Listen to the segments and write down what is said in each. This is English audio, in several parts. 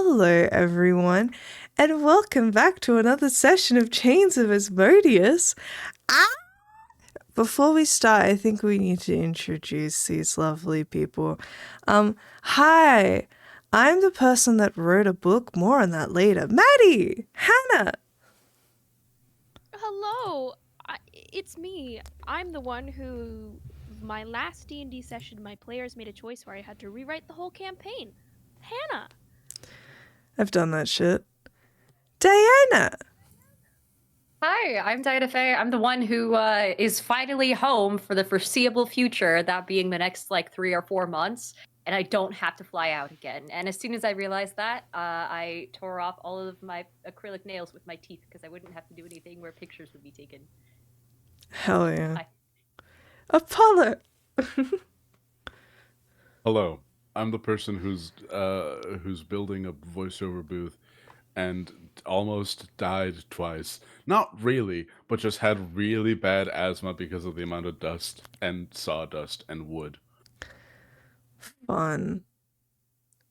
Hello, everyone, and welcome back to another session of Chains of Asmodeus. Ah! Before we start, I think we need to introduce these lovely people. Hi, I'm the person that wrote a book. More on that later. Maddie, Hannah. Hello, it's me. I'm the one who, my last D&D session, my players made a choice where I had to rewrite the whole campaign. Hannah. I've done that shit. Diana. Hi, I'm Diana Faye. I'm the one who is finally home for the foreseeable future, that being the next 3 or 4 months, and I don't have to fly out again. And as soon as I realized that, I tore off all of my acrylic nails with my teeth because I wouldn't have to do anything where pictures would be taken. Hell yeah. Hi. Apollo. Hello, I'm the person who's building a voiceover booth and almost died twice. Not really, but just had really bad asthma because of the amount of dust and sawdust and wood. Fun.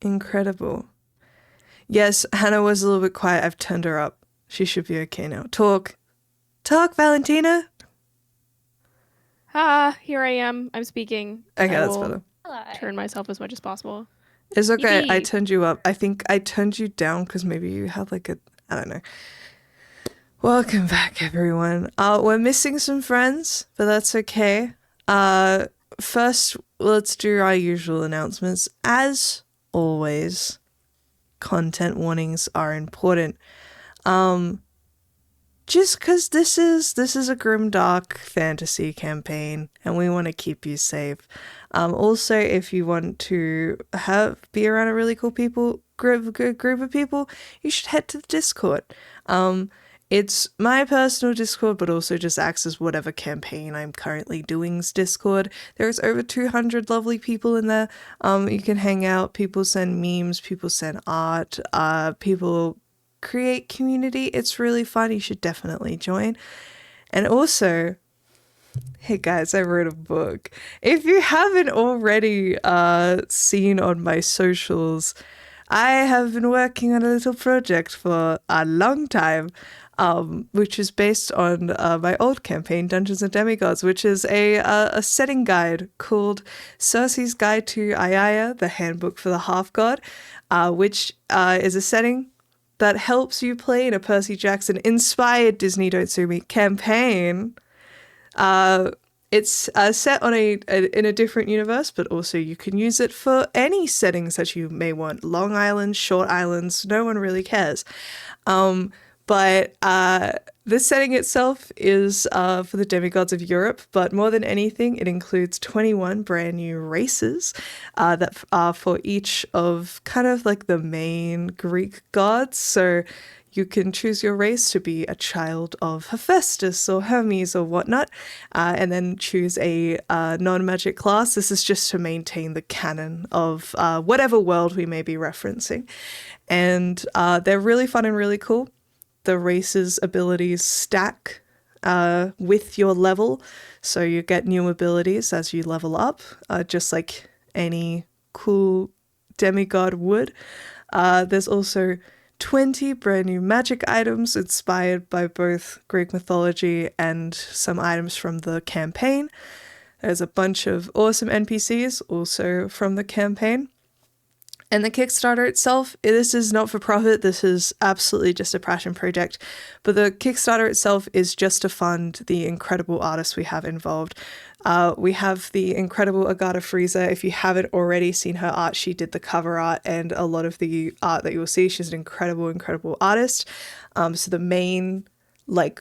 Incredible. Yes, Hannah was a little bit quiet. I've turned her up. She should be okay now. Talk, Valentina. Here I am. I'm speaking. Okay, I that's will better. turn myself as much as possible. It's okay. I Yippee. turned you up. I think I turned you down because maybe you had I don't know. Welcome back, everyone. We're missing some friends, but that's okay. First, let's do our usual announcements. As always, content warnings are important. Just because this is a grimdark fantasy campaign, and we want to keep you safe. Also, if you want to be around a really cool group of people, you should head to the Discord. It's my personal Discord, but also just acts as whatever campaign I'm currently doing's Discord. There's over 200 lovely people in there. You can hang out. People send memes. People send art. People create community. It's really fun. You should definitely join. And also, hey guys, I wrote a book. If you haven't already seen on my socials, I have been working on a little project for a long time, which is based on my old campaign, Dungeons and Demigods, which is a setting guide called Circe's Guide to Aiaya, the Handbook for the Half-God, which is a setting that helps you play in a Percy Jackson-inspired Disney Don't Sue Me campaign. It's set on in a different universe, but also you can use it for any settings that you may want. Long Island, Short Islands, no one really cares. But the setting itself is for the demigods of Europe, but more than anything, it includes 21 brand new races that are for each of kind of the main Greek gods. So you can choose your race to be a child of Hephaestus or Hermes or whatnot, and then choose a non-magic class. This is just to maintain the canon of whatever world we may be referencing. And they're really fun and really cool. The race's abilities stack with your level, so you get new abilities as you level up, just like any cool demigod would. There's also 20 brand new magic items inspired by both Greek mythology and some items from the campaign. There's a bunch of awesome NPCs also from the campaign. And the Kickstarter itself, this is not for profit. This is absolutely just a passion project. But the Kickstarter itself is just to fund the incredible artists we have involved. We have the incredible Agatha Frieza. If you haven't already seen her art, she did the cover art and a lot of the art that you will see. She's an incredible, incredible artist. So the main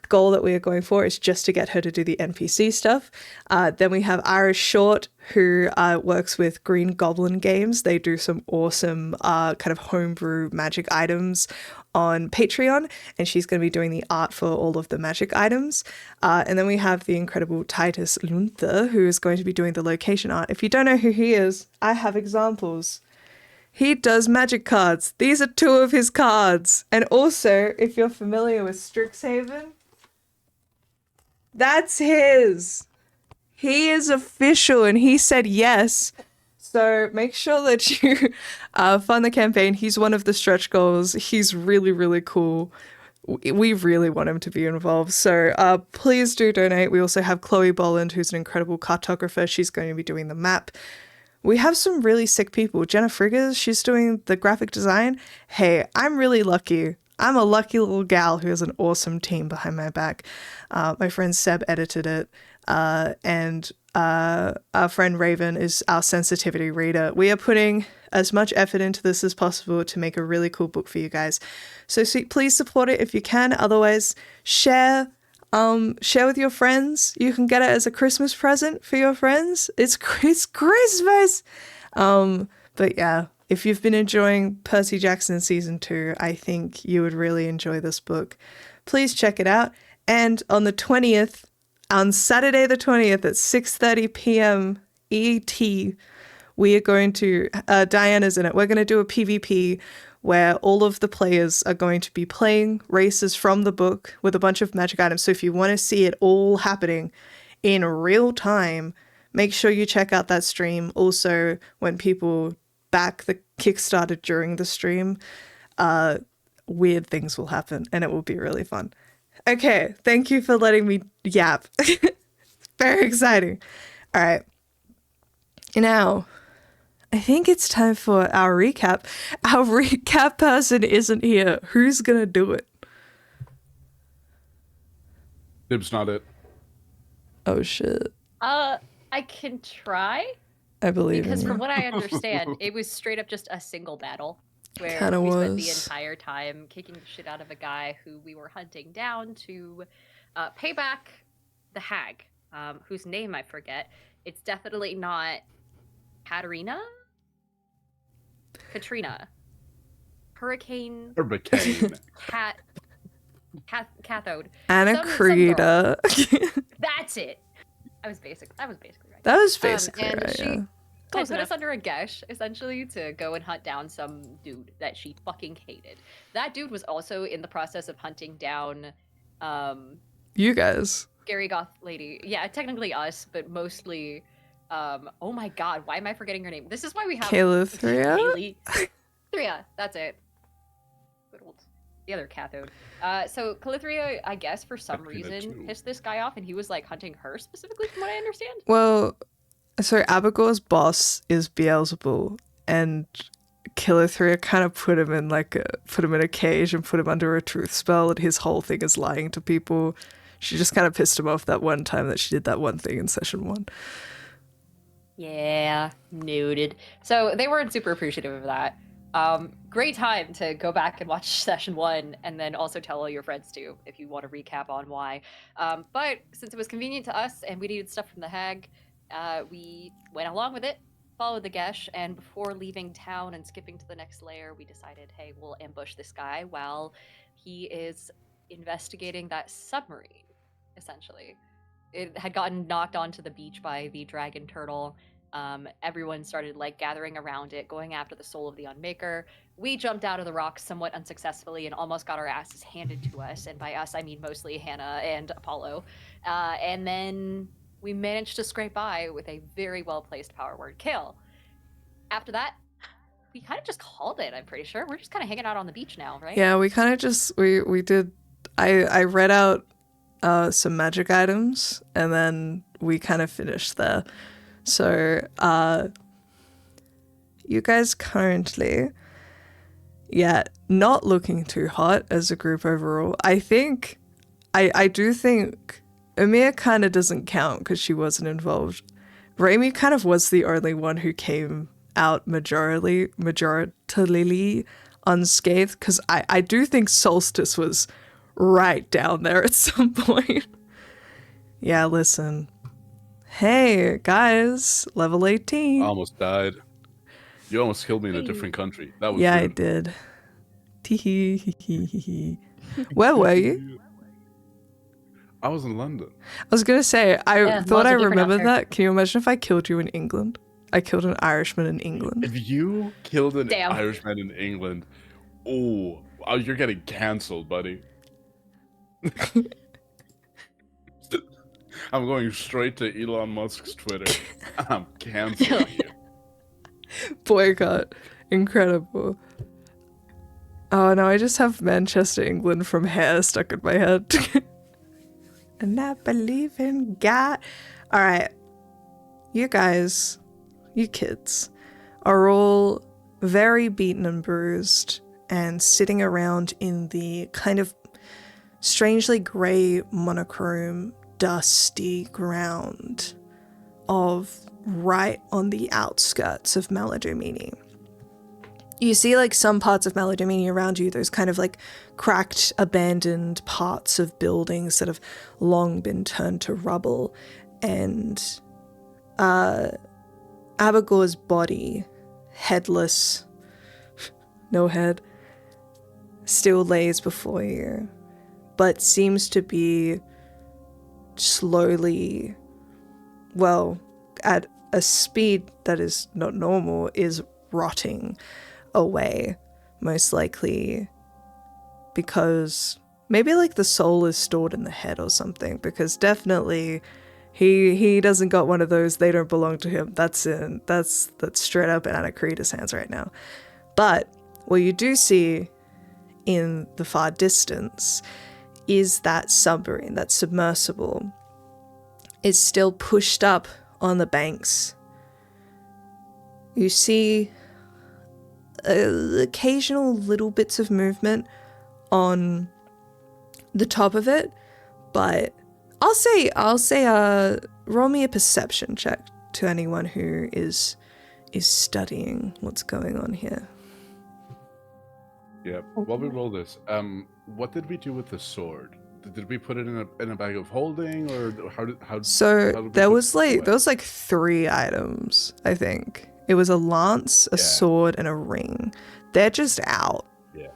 goal that we are going for is just to get her to do the NPC stuff. Then we have Iris Short, who works with Green Goblin Games. They do some awesome kind of homebrew magic items on Patreon, and she's going to be doing the art for all of the magic items. And then we have the incredible Titus Lunther, who is going to be doing the location art. If you don't know who he is, I have examples. He does magic cards. These are 2 of his cards. And also, if you're familiar with Strixhaven, that's his. He is official, and he said yes. So make sure that you fund the campaign. He's one of the stretch goals. He's really, really cool. We really want him to be involved. So please do donate. We also have Chloe Boland, who's an incredible cartographer. She's going to be doing the map. We have some really sick people. Jenna Friggers, she's doing the graphic design. Hey, I'm really lucky. I'm a lucky little gal who has an awesome team behind my back. My friend Seb edited it. And our friend Raven is our sensitivity reader. We are putting as much effort into this as possible to make a really cool book for you guys. So please support it if you can. Otherwise, share with your friends. You can get it as a Christmas present for your friends. It's Christmas. But yeah, if you've been enjoying Percy Jackson Season 2, I think you would really enjoy this book. Please check it out. And on the 20th, on Saturday the 20th at 6:30 p.m. ET, we are going to, Diana's in it, we're going to do a PvP where all of the players are going to be playing races from the book with a bunch of magic items. So if you want to see it all happening in real time, make sure you check out that stream. Also, when people back the Kickstarter during the stream, weird things will happen and it will be really fun. Okay, thank you for letting me yap. Very exciting. All right. Now, I think it's time for our recap. Our recap person isn't here. Who's gonna do it? Dib's not it. Oh shit. I can try. I believe Because in from you. what I understand, it was straight up just a single battle where Kinda we spent the was. entire time kicking the shit out of a guy who we were hunting down to pay back the hag, whose name I forget. It's definitely not Katrina? Hurricane Cathode. Anacrita. That's it. That was basically right. That was basically and right, she yeah. put us under a gesh, essentially, to go and hunt down some dude that she fucking hated. That dude was also in the process of hunting down, You guys. scary goth lady. Yeah, technically us, but mostly, oh my god, why am I forgetting her name? This is why we have Calithria? Kaylee. Thria, that's it. Good old, the other cathode. So Calithria, I guess, for some Katrina reason, too. pissed this guy off, and he was like hunting her specifically, from what I understand. Well, so Abigail's boss is Beelzebul, and Calithria kind of put him in a cage and put him under a truth spell, and his whole thing is lying to people. She just kind of pissed him off that one time that she did that one thing in session 1. Yeah, noted. So they weren't super appreciative of that. Great time to go back and watch session 1 and then also tell all your friends too, if you want to recap on why. But since it was convenient to us and we needed stuff from the hag, we went along with it, followed the gesh, and before leaving town and skipping to the next layer, we decided, hey, we'll ambush this guy while he is investigating that submarine, essentially. It had gotten knocked onto the beach by the dragon turtle. Everyone started like gathering around it, going after the soul of the Unmaker. We jumped out of the rocks somewhat unsuccessfully and almost got our asses handed to us. And by us, I mean mostly Hannah and Apollo. And then we managed to scrape by with a very well-placed power word kill. After that, we kind of just called it, I'm pretty sure. We're just kind of hanging out on the beach now, right? Yeah, we kind of just we did. I read out some magic items, and then we kind of finished there. So, you guys currently, not looking too hot as a group overall. I think, I do think Amir kind of doesn't count because she wasn't involved. Raimi kind of was the only one who came out majoritarily unscathed, because I do think Solstice was right down there at some point. Yeah, listen. Hey, guys, level 18. I almost died. You almost killed me in a different country. That was Yeah, I good. did. Tee-hee-hee-hee-hee. Where were you? I was in London. I was going to say, I Yeah, thought lots I of different out remembered there. that. Can you imagine if I killed you in England? I killed an Irishman in England. If you killed an Damn. Irishman in England, oh, you're getting cancelled, buddy. I'm going straight to Elon Musk's Twitter. I'm canceling you. Boycott. Incredible. Oh no, I just have Manchester, England from Hair stuck in my head. And I believe in God. Alright. You guys, you kids, are all very beaten and bruised and sitting around in the kind of strangely grey, monochrome, dusty ground of right on the outskirts of Maladomini. You see like some parts of Maladomini around you, those kind of like cracked, abandoned parts of buildings that have long been turned to rubble, and Abigor's body, headless, no head, still lays before you, but seems to be slowly, well, at a speed that is not normal, is rotting away, most likely because maybe like the soul is stored in the head or something, because definitely he doesn't got one of those they don't belong to him. That's straight up in Anacretus' hands right now. But what you do see in the far distance is that submarine, that submersible, is still pushed up on the banks. You see occasional little bits of movement on the top of it, but I'll say roll me a perception check to anyone who is studying what's going on here. Yeah. While we roll this, what did we do with the sword? Did we put it in a bag of holding, or how? So how did we there put was it away? 3 items, I think. It was a lance, a sword, and a ring. They're just out. Yeah.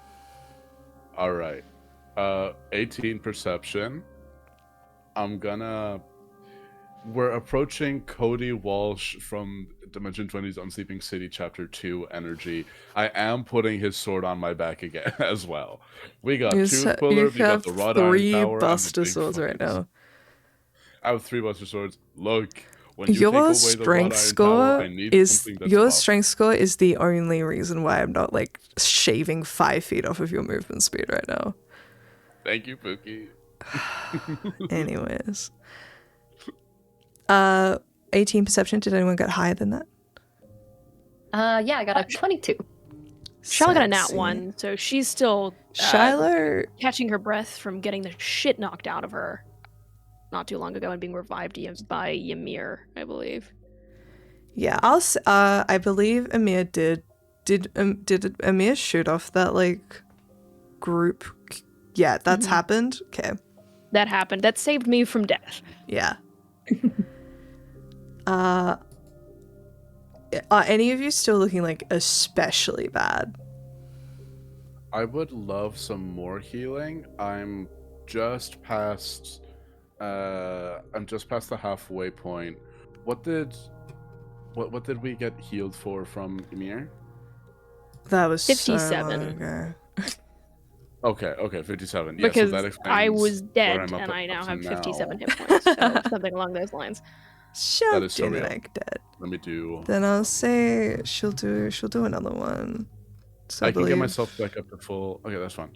All right. 18 perception. We're approaching Cody Walsh from Dimension 20's Unsleeping City Chapter 2 energy. I am putting his sword on my back again as well. We got Tooth Puller, we got the Wrought Iron 3 Tower, and the Buster big Swords right fucking- now. I have 3 Buster Swords. Look, when you take Your away the Wrought strength Iron score Tower, I need is something that's your buff. strength score is the only reason why I'm not like shaving 5 feet off of your movement speed right now. Thank you, Pookie. Anyways. 18 perception. Did anyone get higher than that? Yeah, I got a 22. Charlotte got a nat Sexy. 1, so she's still Shiloh, catching her breath from getting the shit knocked out of her not too long ago and being revived by Ymir, I believe. yeah, I believe Amir did Amir shoot off that like group? Yeah, that's happened. Okay. That happened. That saved me from death. Yeah. Are any of you still looking like especially bad? I would love some more healing. I'm just past the halfway point. What did we get healed for from Ymir? That was 57. so long ago. Okay, 57. Yeah, Because so that explains I was where dead I'm up and I up now to have 57 now. hit points, so something along those lines. She'll is so do real. like that. Let me do. Then I'll say she'll do another one. So I can believe get myself back up to full. Okay, that's fine.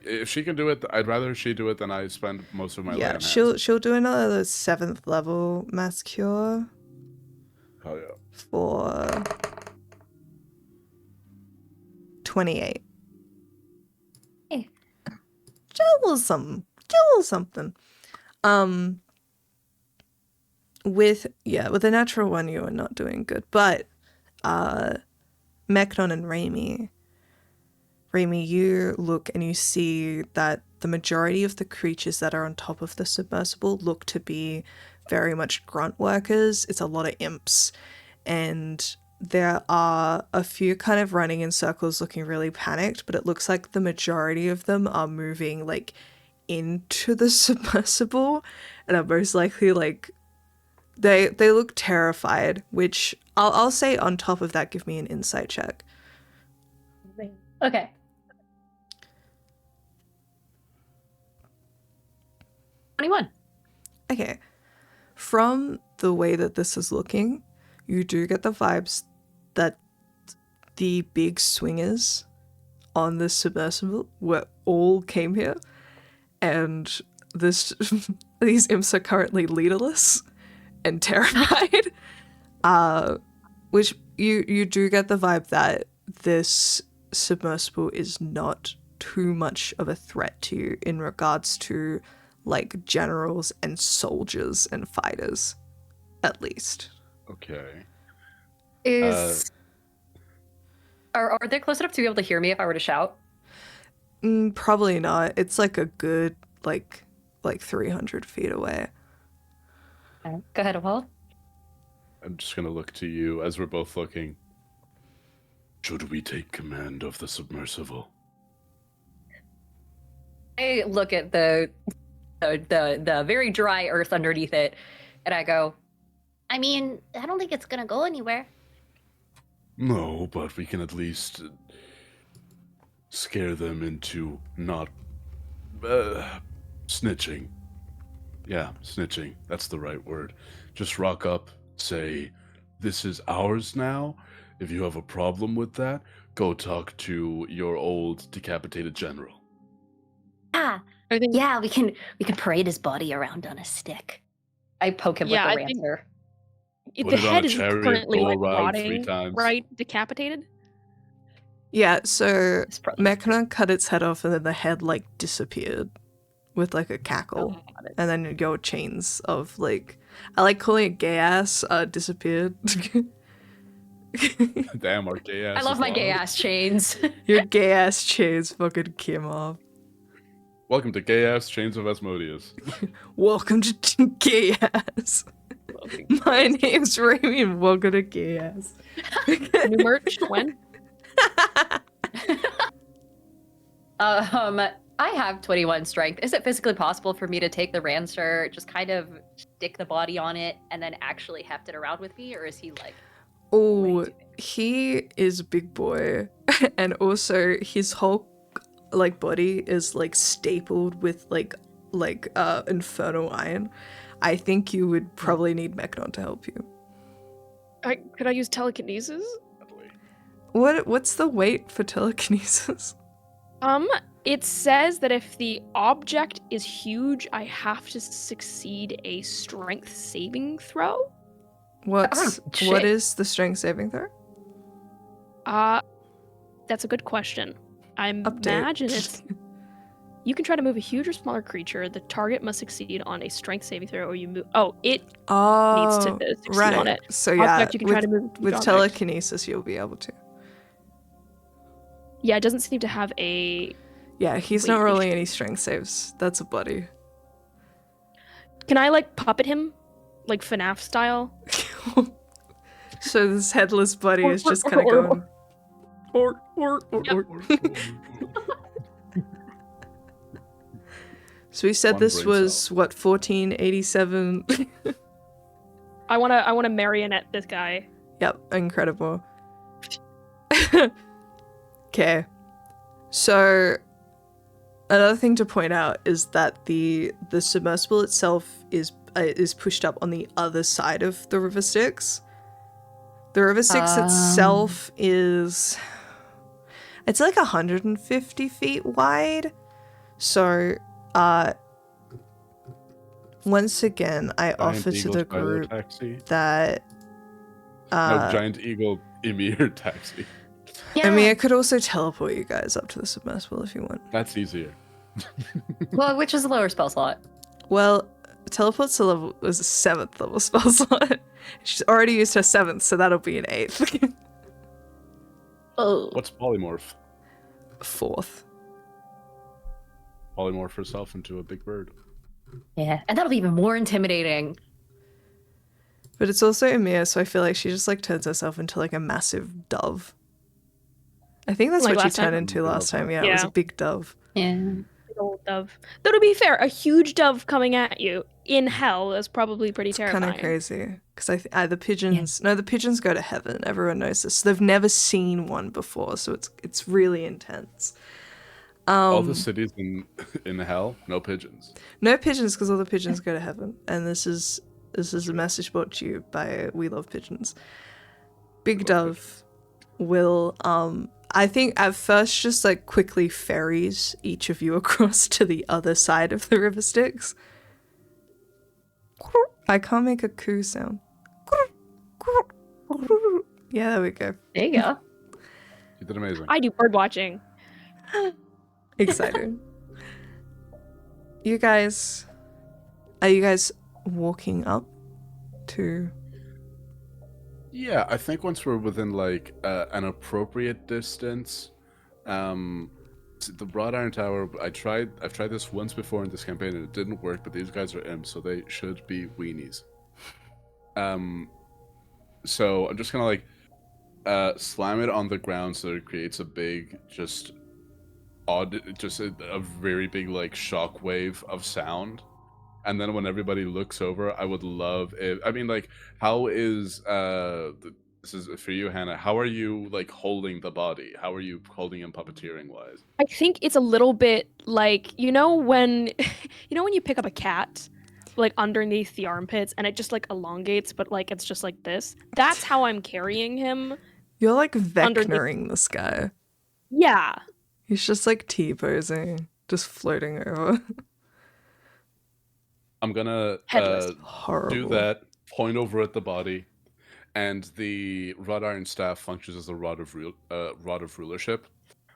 If she can do it, I'd rather she do it than I spend most of my lay on hands. she'll do another 7th level mass cure Hell yeah. for 28. Hey. Kill something. With a natural one you are not doing good, but Meknon and Raimi, you look and you see that the majority of the creatures that are on top of the submersible look to be very much grunt workers. It's a lot of imps, and there are a few kind of running in circles looking really panicked, but it looks like the majority of them are moving like into the submersible and are most likely like they look terrified, which I'll say on top of that, give me an insight check. Okay. 21. Okay. From the way that this is looking, you do get the vibes that the big swingers on the submersible all came here, and these imps are currently leaderless and terrified. Which you do get the vibe that this submersible is not too much of a threat to you in regards to like generals and soldiers and fighters, at least. Okay. Are they close enough to be able to hear me if I were to shout? Probably not. It's like a good like 300 feet away. Go ahead, Ohlen. I'm just gonna look to you as we're both looking. Should we take command of the submersible? I look at the very dry earth underneath it, and I go, I mean, I don't think it's gonna go anywhere. No, but we can at least scare them into not snitching. Yeah, snitching. That's the right word. Just rock up, say, this is ours now. If you have a problem with that, go talk to your old decapitated general. Ah, yeah, we can parade his body around on a stick. I poke him with the rancer. The head is currently like rotting, right? Decapitated? Yeah, so Mechna cut its head off and then the head like disappeared with like a cackle. And then your chains of like, I like calling it gay ass, disappeared. Damn, our gay ass. I love my gay ass chains. Your gay ass chains fucking came off. Welcome to Gay Ass Chains of Asmodeus. Welcome to Gay Ass. My name's Remy and welcome to Gay Ass. New merch, when? I have 21 strength. Is it physically possible for me to take the rancer, just kind of stick the body on it, and then actually heft it around with me, or is he like... Oh, he is a big boy, and also his whole like body is like stapled with like infernal iron. I think you would probably need Mechnon to help you. Could I use telekinesis? What's the weight for telekinesis? It says that if the object is huge, I have to succeed a strength saving throw. What is the strength saving throw? That's a good question. I imagine it's... You can try to move a huge or smaller creature. The target must succeed on a strength saving throw, or you move... it needs to succeed on it. So yeah, object, you can try to move with object. telekinesis, you'll be able to. Yeah, it doesn't seem to have a... Yeah, he's not rolling any strength saves. That's a buddy. Can I, like, puppet him? Like, FNAF style? So this headless buddy is just kind of going... So we said this was, what, 1487? I wanna marionette this guy. Yep, incredible. Okay. So another thing to point out is that the submersible itself is pushed up on the other side of the River Styx. The River Styx itself is... It's like 150 feet wide. So, once again, I offer to the group that... no, Giant Eagle Emir taxi. Yeah. I mean, I could also teleport you guys up to the submersible if you want. That's easier. Well, which is the lower spell slot? Well, teleport's a level was a 7th level spell slot. She's already used her 7th, so that'll be an 8th. Oh. What's polymorph? 4th. Polymorph herself into a big bird. Yeah, and that'll be even more intimidating. But it's also Emir, so I feel like she just like turns herself into like a massive dove. I think that's Like what she last time? turned into last time. Yeah, it was a big dove. Yeah. Big old dove. Though to be fair, a huge dove coming at you in hell is probably pretty terrifying. Kind of crazy because the pigeons. Yeah. No, the pigeons go to heaven. Everyone knows this. So they've never seen one before, so it's really intense. All the cities in hell, no pigeons. No pigeons because all the pigeons go to heaven, and this is a message brought to you by We Love Pigeons. Big dove. will, I think at first just like quickly ferries each of you across to the other side of the river Styx. I can't make a coo sound. Yeah, there we go. There you go. You did amazing. I do bird watching. Excited. Are you guys walking up to? Yeah, I think once we're within like an appropriate distance, the wrought iron tower. I've tried this once before in this campaign and it didn't work. But these guys are imps, so they should be weenies. So I'm just gonna like slam it on the ground so it creates a big, just a very big like shock wave of sound. And then when everybody looks over, I would love if, I mean, like, how is this is for you, Hannah. How are you like holding the body? How are you holding him puppeteering wise? I think it's a little bit like when you pick up a cat, like underneath the armpits, and it just like elongates, but like it's just like this. That's how I'm carrying him. You're like Vecnoring this guy. Yeah. He's just like T-posing, just floating over. I'm gonna do that, point over at the body, and the wrought iron staff functions as a rod of rulership.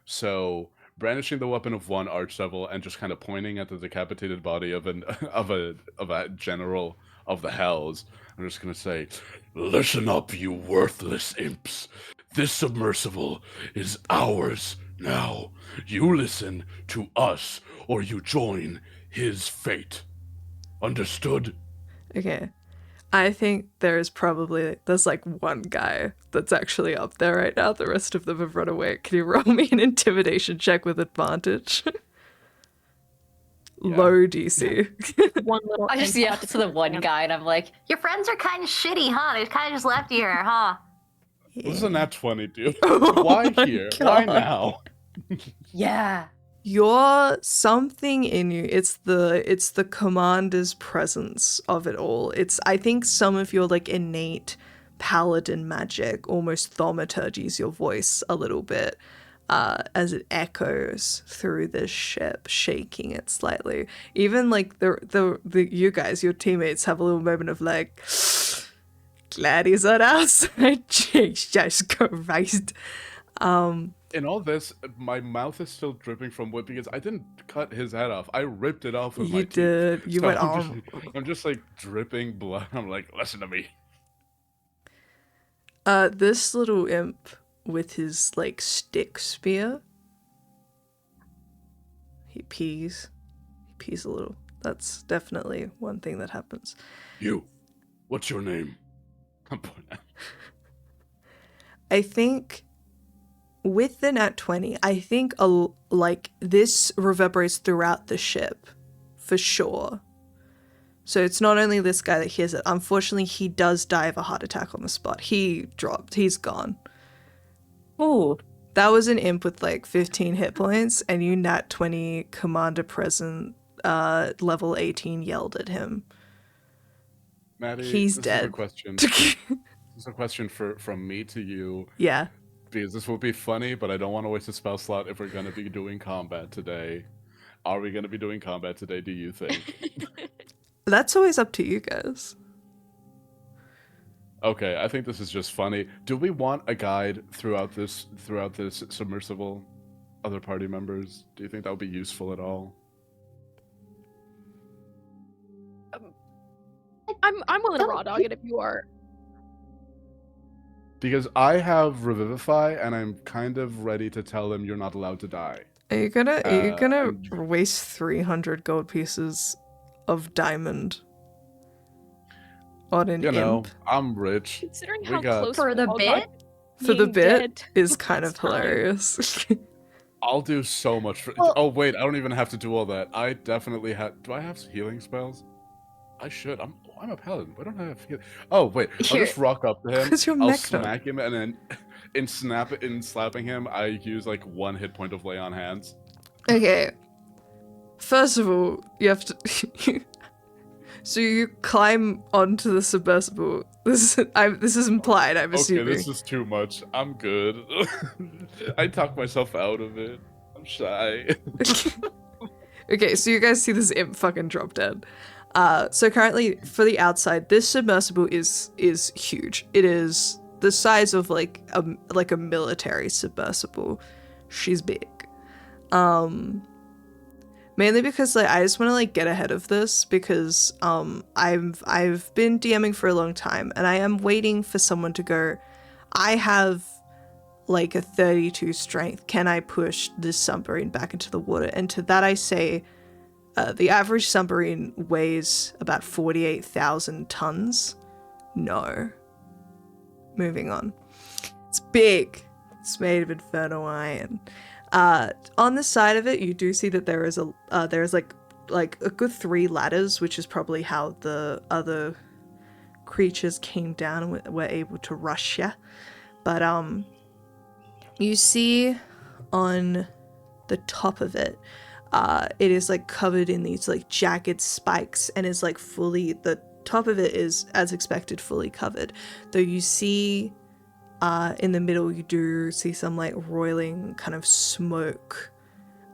So brandishing the weapon of one archdevil and just kind of pointing at the decapitated body of a general of the hells, I'm just gonna say, "Listen up, you worthless imps! This submersible is ours now. You listen to us, or you join his fate. Understood?" Okay. I think there's like one guy that's actually up there right now. The rest of them have run away. Can you roll me an intimidation check with advantage? Yeah. Low DC. One little. I just yelled to the one guy and I'm like, "Your friends are kind of shitty, huh? They kind of just left you here, huh?" Yeah. This is a nat 20, dude. Oh Why here? God. Why now? Yeah. You're something in you. It's the commander's presence of it all. I think some of your like innate paladin magic almost thaumaturgies your voice a little bit as it echoes through this ship, shaking it slightly. Even like the you guys, your teammates, have a little moment of like, glad he's on our side. Jesus Christ. In all this, my mouth is still dripping from wood because I didn't cut his head off. I ripped it off with my teeth. You did. You went on. I'm just like dripping blood. I'm like, listen to me. This little imp with his like stick spear. He pees a little. That's definitely one thing that happens. You, what's your name? I think with the nat 20, I think like this reverberates throughout the ship, for sure. So it's not only this guy that hears it. Unfortunately, he does die of a heart attack on the spot. He dropped. He's gone. Oh. That was an imp with like 15 hit points, and you nat 20 commander present level 18 yelled at him. Maddie, he's dead. Is a question. This is a question from me to you. Yeah. Because this will be funny, but I don't want to waste a spell slot if we're going to be doing combat today. Are we going to be doing combat today, do you think? That's always up to you guys. Okay, I think this is just funny. Do we want a guide throughout this submersible? Other party members? Do you think that would be useful at all? I'm willing to raw dog it if you are. Because I have Revivify, and I'm kind of ready to tell him you're not allowed to die. Are you gonna waste 300 gold pieces of diamond on an imp? I'm rich. Considering how close for the bit? For the bit is kind of hilarious. I'll do so much for. Well, oh wait, I don't even have to do all that. I definitely have. Do I have healing spells? I should. I'm a paladin. Why don't I have healing? Oh wait, I'll just rock up to him. I'll smack him, and then in slapping him, I use like 1 hit point of lay on hands. Okay. First of all, you have to. So you climb onto the submersible. This is implied, I'm assuming. Okay, this is too much. I'm good. I talk myself out of it. I'm shy. Okay, so you guys see this imp fucking drop dead. So currently, for the outside, this submersible is huge. It is the size of like a military submersible. She's big. Mainly because like I just want to like get ahead of this because I've been DMing for a long time and I am waiting for someone to go, I have like a 32 strength. Can I push this submarine back into the water? And to that I say, the average submarine weighs about 48,000 tons. No. Moving on. It's big. It's made of infernal iron. On the side of it, you do see that there's like a good 3 ladders, which is probably how the other creatures came down and were able to rush ya. But you see on the top of it, it is like covered in these like jagged spikes and is like the top of it is, as expected, fully covered. Though you see in the middle, you do see some like roiling kind of smoke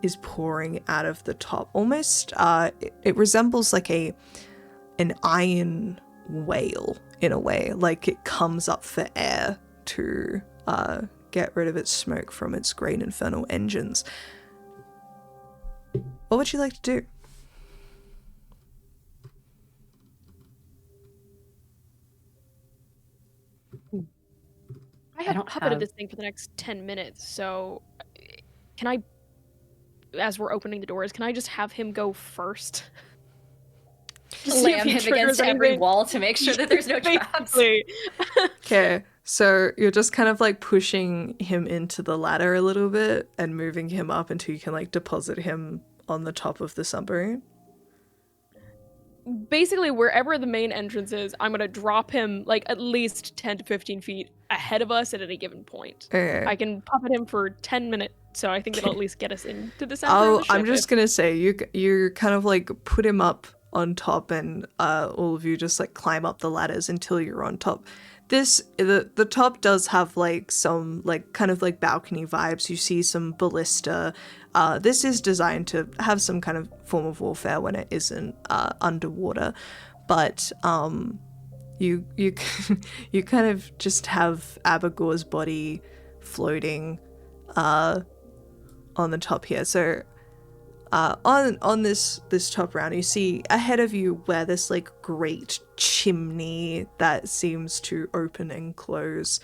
is pouring out of the top. Almost, it resembles like an iron whale in a way. Like it comes up for air to get rid of its smoke from its great infernal engines. What would you like to do? I have puppeted this thing for the next 10 minutes, so can I, as we're opening the doors, can I just have him go first? Slam him against every wall to make sure that there's no traps. Okay, so you're just kind of like pushing him into the ladder a little bit and moving him up until you can like deposit him on the top of the submarine. Basically, wherever the main entrance is, I'm gonna drop him like at least 10 to 15 feet ahead of us at any given point. Okay. I can puppet him for 10 minutes, so I think that'll at least get us into the center of the ship. I'm just gonna say, you kind of like put him up on top and all of you just like climb up the ladders until you're on top. The top does have like some like kind of like balcony vibes. You see some ballista. This is designed to have some kind of form of warfare when it isn't underwater, but you kind of just have Abagor's body floating on the top here. So on this top round, you see ahead of you where this like great chimney that seems to open and close,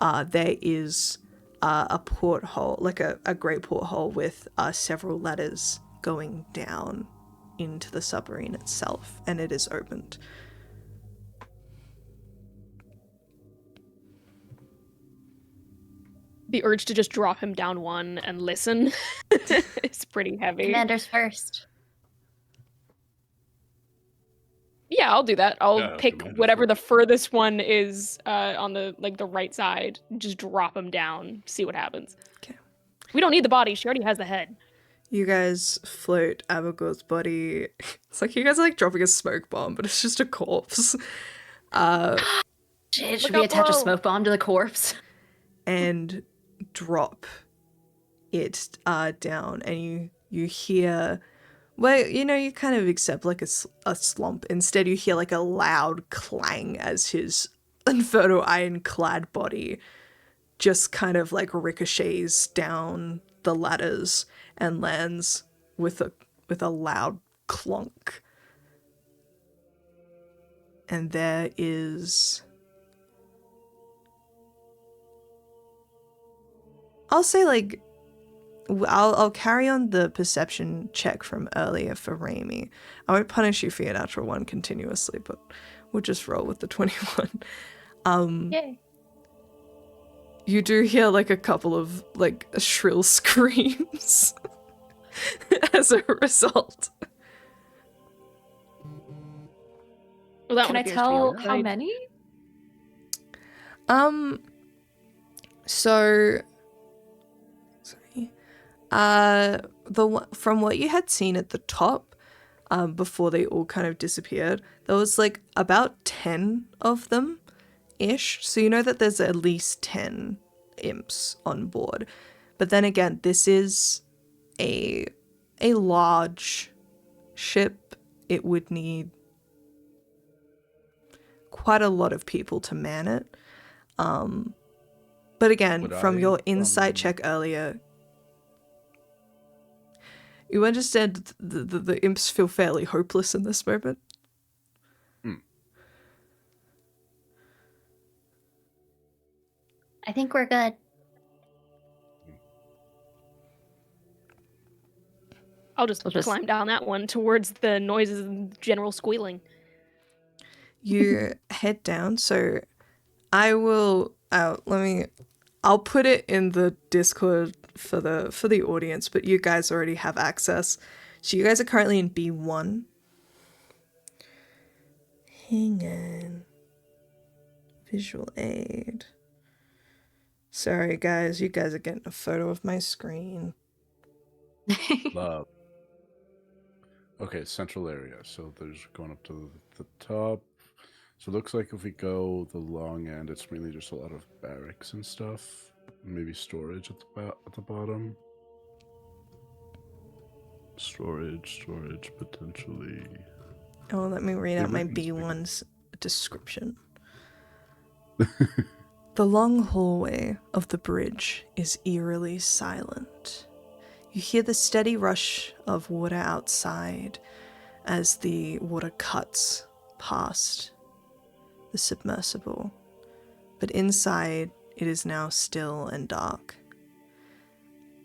there is a porthole, like a great porthole with several ladders going down into the submarine itself, and it is opened. The urge to just drop him down one and listen is pretty heavy. Commanders first. Yeah, I'll do that. I'll pick whatever the furthest one is on the like the right side. Just drop him down. See what happens. Okay. We don't need the body. She already has the head. You guys float Abagor's body. It's like you guys are like dropping a smoke bomb, but it's just a corpse. Should we attach a smoke bomb to the corpse? And drop it down, and you hear, well, you know, you kind of accept like a slump. Instead, you hear like a loud clang as his infernal iron-clad body just kind of like ricochets down the ladders and lands with a loud clunk. And there is, I'll say like, I'll carry on the perception check from earlier for Raimi. I won't punish you for your natural one continuously, but we'll just roll with the 21. Yay. You do hear like a couple of like shrill screams as a result. Well, Can I tell how many? So, sorry. From what you had seen at the top, before they all kind of disappeared, there was like about 10 of them. ish. So you know that there's at least 10 imps on board. But then again, this is a large ship. It would need quite a lot of people to man it. But again, from your insight check earlier, you understand the imps feel fairly hopeless in this moment. I think we're good. I'll just climb down that one towards the noises and general squealing. You head down, so I will I'll put it in the Discord for the audience, but you guys already have access. So you guys are currently in B1. Hang on. Visual aid. Sorry guys, you guys are getting a photo of my screen. Love. Okay, central area. So there's going up to the top. So it looks like if we go the long end, it's mainly just a lot of barracks and stuff. Maybe storage at the bottom. Storage potentially. Oh, let me read out my B1's description. The long hallway of the bridge is eerily silent. You hear the steady rush of water outside as the water cuts past the submersible. But inside, it is now still and dark.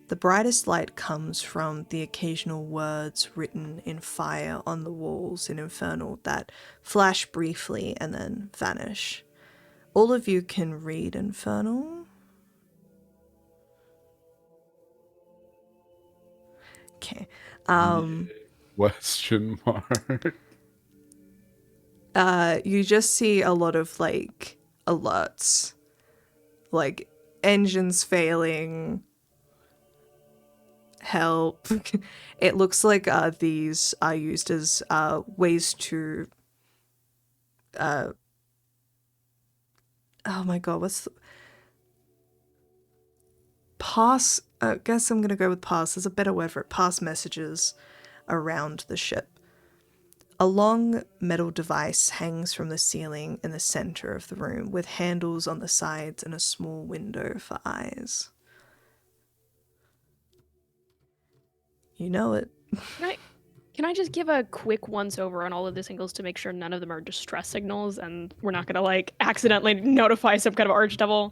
The brightest light comes from the occasional words written in fire on the walls in Infernal that flash briefly and then vanish. All of you can read Infernal. Okay. Question mark. You just see a lot of like alerts, like engines failing, help. It looks like these are used as ways to oh my god, what's the pass? I guess I'm gonna go with pass. There's a better word for it. Pass messages around the ship. A long metal device hangs from the ceiling in the center of the room, with handles on the sides and a small window for eyes. You know it. Can I just give a quick once-over on all of the signals to make sure none of them are distress signals and we're not going to, like, accidentally notify some kind of archdevil?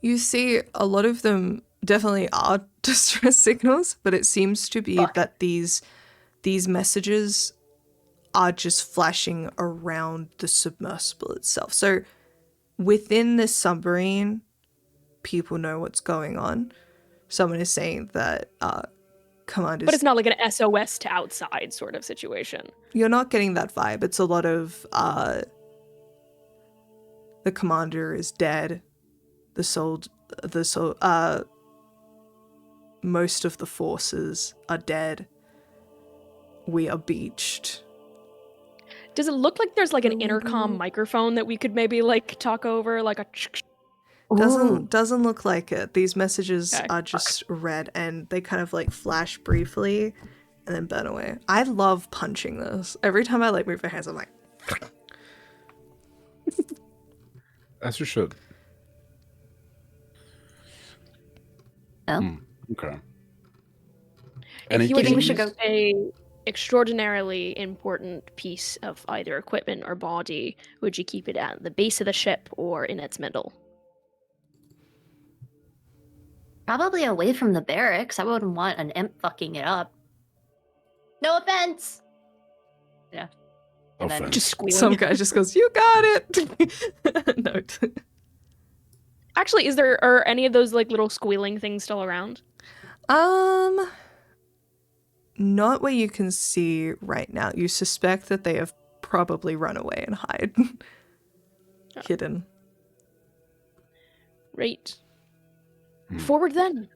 You see a lot of them definitely are distress signals, but it seems to be that these messages are just flashing around the submersible itself. So within this submarine, people know what's going on. Someone is saying that commanders... But it's not like an SOS to outside sort of situation. You're not getting that vibe. It's a lot of the commander is dead. Most of the forces are dead. We are beached. Does it look like there's like an intercom microphone that we could maybe like talk over, like a Doesn't look like it. These messages are just read and they kind of like flash briefly and then burn away. I love punching this. Every time I like move my hands, I'm like As you should. Oh. Okay. If you were to go a extraordinarily important piece of either equipment or body, would you keep it at the base of the ship or in its middle? Probably away from the barracks. I wouldn't want an imp fucking it up. No offense. Yeah. And then just squealing. Some guy just goes, "You got it." No. Actually, are any of those like little squealing things still around? Not where you can see right now. You suspect that they have probably run away and hide. Hidden. Right. Forward then.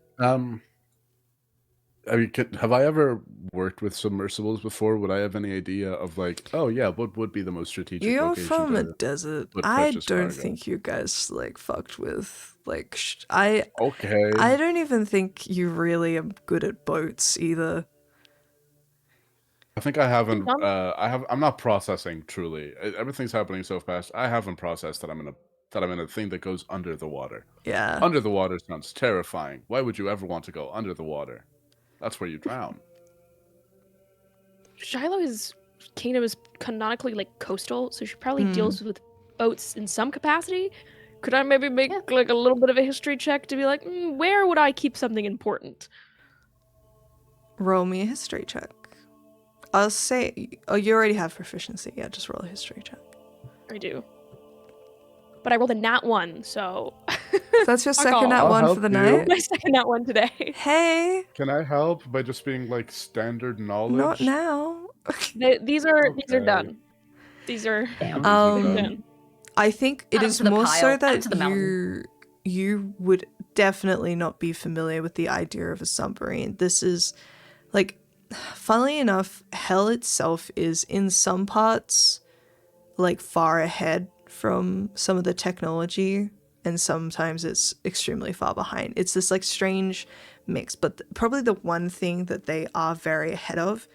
I mean, have I ever worked with submersibles before? Would I have any idea of like, oh yeah, what would be the most strategic You're location from a to desert. put I precious don't cargo? think you guys like fucked with like. Okay. I don't even think you really are good at boats either. I think I haven't. I'm not processing truly. Everything's happening so fast. I haven't processed that I'm in a thing that goes under the water. Yeah. Under the water sounds terrifying. Why would you ever want to go under the water? That's where you drown. Shiloh's kingdom is canonically like coastal, so she probably deals with boats in some capacity. Could I maybe make like a little bit of a history check to be like, where would I keep something important? Roll me a history check. I'll say, oh, you already have proficiency. Yeah, just roll a history check. I do. But I rolled a nat 1, so... That's your second nat 1 for the night? My second nat 1 today. Hey! Can I help by just being like standard knowledge? Not now. These are done. These are done. I think it is more so that you would definitely not be familiar with the idea of a submarine. This is, like, funnily enough, hell itself is in some parts, like, far ahead from some of the technology, and sometimes it's extremely far behind. It's this, like, strange mix, but probably the one thing that they are very ahead of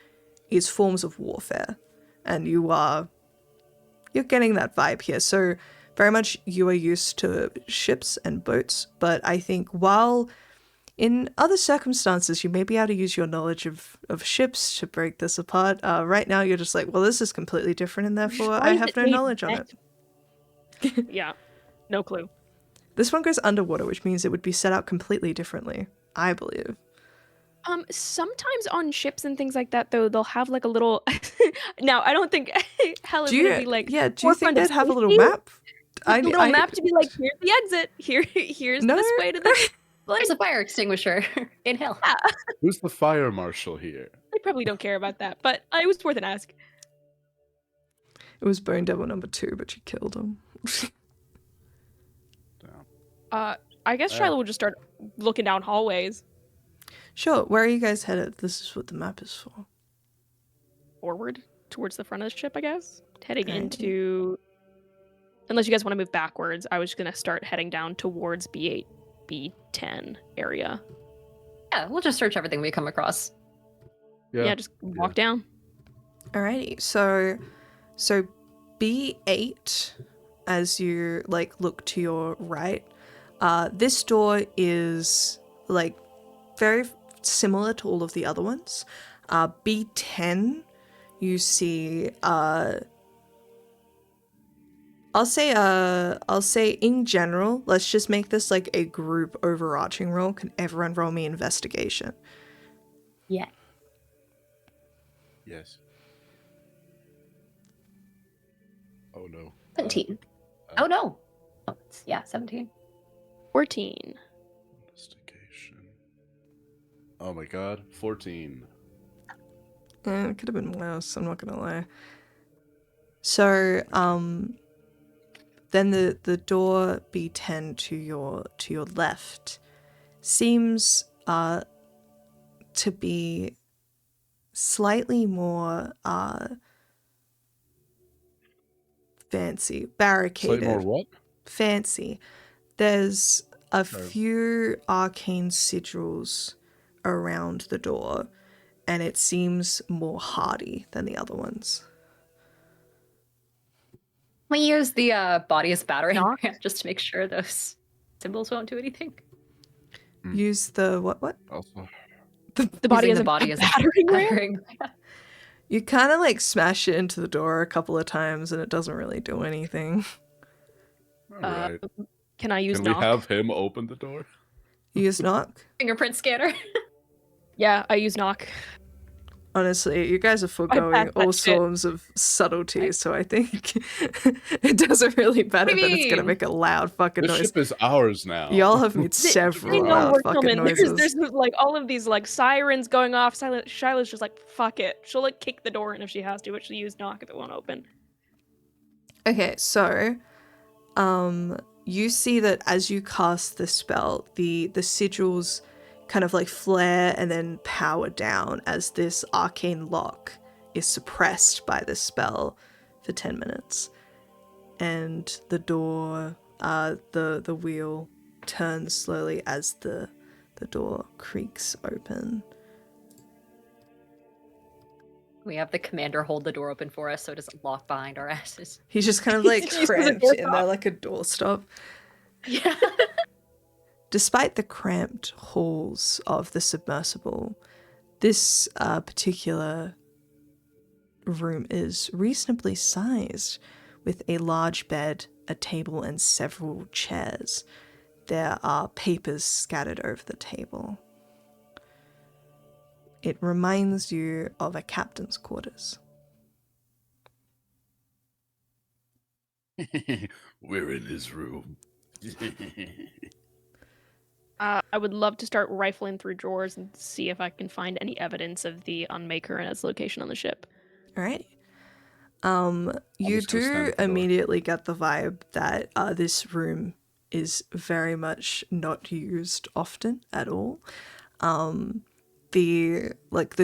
is forms of warfare, and you're getting that vibe here. So very much you are used to ships and boats, but I think while in other circumstances you may be able to use your knowledge of ships to break this apart, right now you're just like, well, this is completely different and therefore I have no knowledge on it. Yeah, no clue. This one goes underwater, which means it would be set out completely differently, I believe. Sometimes on ships and things like that, though, they'll have like a little. Now, I don't think hell is gonna be like. Yeah, do you think they'd have a little map? A little map to be like, here's the exit. Here's this way to the. There's a fire extinguisher in hell. Yeah. Who's the fire marshal here? They probably don't care about that, but it was worth an ask. It was Bone Devil number 2, but she killed him. I guess Shiloh will just start looking down hallways. Sure, where are you guys headed? This is what the map is for. Forward, towards the front of the ship, I guess. Heading into... Unless you guys want to move backwards, I was going to start heading down towards B8, B10 area. Yeah, we'll just search everything we come across. Yeah, just walk down. Alrighty, so B8, as you, like, look to your right, this door is, like, very similar to all of the other ones. B10, you see, I'll say in general, let's just make this like a group overarching roll. Can everyone roll me investigation? Yeah. Yes. Oh no. 17. Oh no. Oh, yeah, 17. 14. Investigation. Oh my god, 14. It could have been worse, I'm not gonna lie. So, then the door B10 to your left seems to be slightly more fancy, barricaded. Slightly more what? Fancy. There's a few arcane sigils around the door, and it seems more hardy than the other ones. We use the body as battering ram just to make sure those symbols won't do anything. Use the what? Also, the body as a battering ram? You kind of like smash it into the door a couple of times and it doesn't really do anything. Alright. Can I use Can knock? we have him open the door? You use knock? Fingerprint scanner. Yeah, I use knock. Honestly, you guys are foregoing all forms of subtlety, so I think it doesn't really matter that it's gonna make a loud fucking noise. The ship is ours now. Y'all have made several loud fucking noises. There's like all of these like sirens going off. Shiloh's just like, fuck it. She'll like kick the door in if she has to, but she'll use knock if it won't open. Okay, so you see that as you cast the spell, the sigils kind of like flare and then power down as this arcane lock is suppressed by the spell for 10 minutes. And the door, the wheel turns slowly as the door creaks open. We have the commander hold the door open for us so it doesn't lock behind our asses. He's just kind of like cramped in there like a doorstop. Yeah. Despite the cramped halls of the submersible, this particular room is reasonably sized, with a large bed, a table, and several chairs. There are papers scattered over the table. It reminds you of a captain's quarters. We're in his room. I would love to start rifling through drawers and see if I can find any evidence of the Unmaker and its location on the ship. Alrighty. You do immediately get the vibe that this room is very much not used often at all. The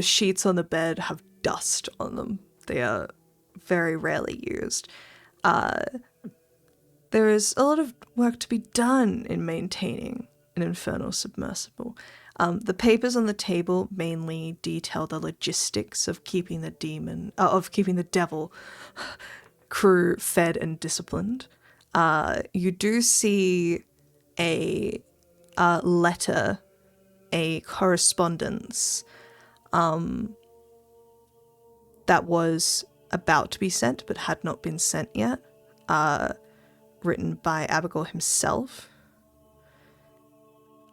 sheets on the bed have dust on them. They are very rarely used. There is a lot of work to be done in maintaining an infernal submersible. The papers on the table mainly detail the logistics of keeping the devil crew fed and disciplined. You do see a letter, a correspondence that was about to be sent but had not been sent yet, written by Abigail himself,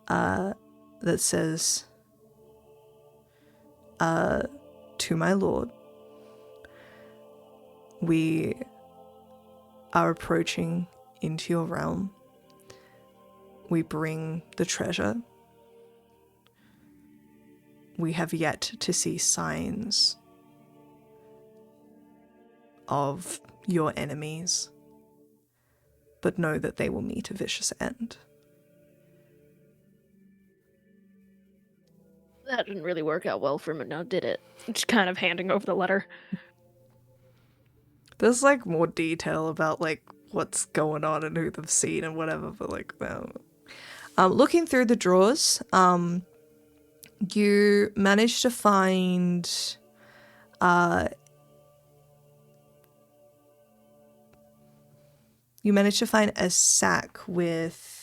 that says, to my lord, we are approaching into your realm. We bring the treasure. We have yet to see signs of your enemies, but know that they will meet a vicious end. That didn't really work out well for him now, did it? Just kind of handing over the letter. There's like more detail about like what's going on and who they've seen and whatever, but like no. Looking through the drawers, you managed to find a sack with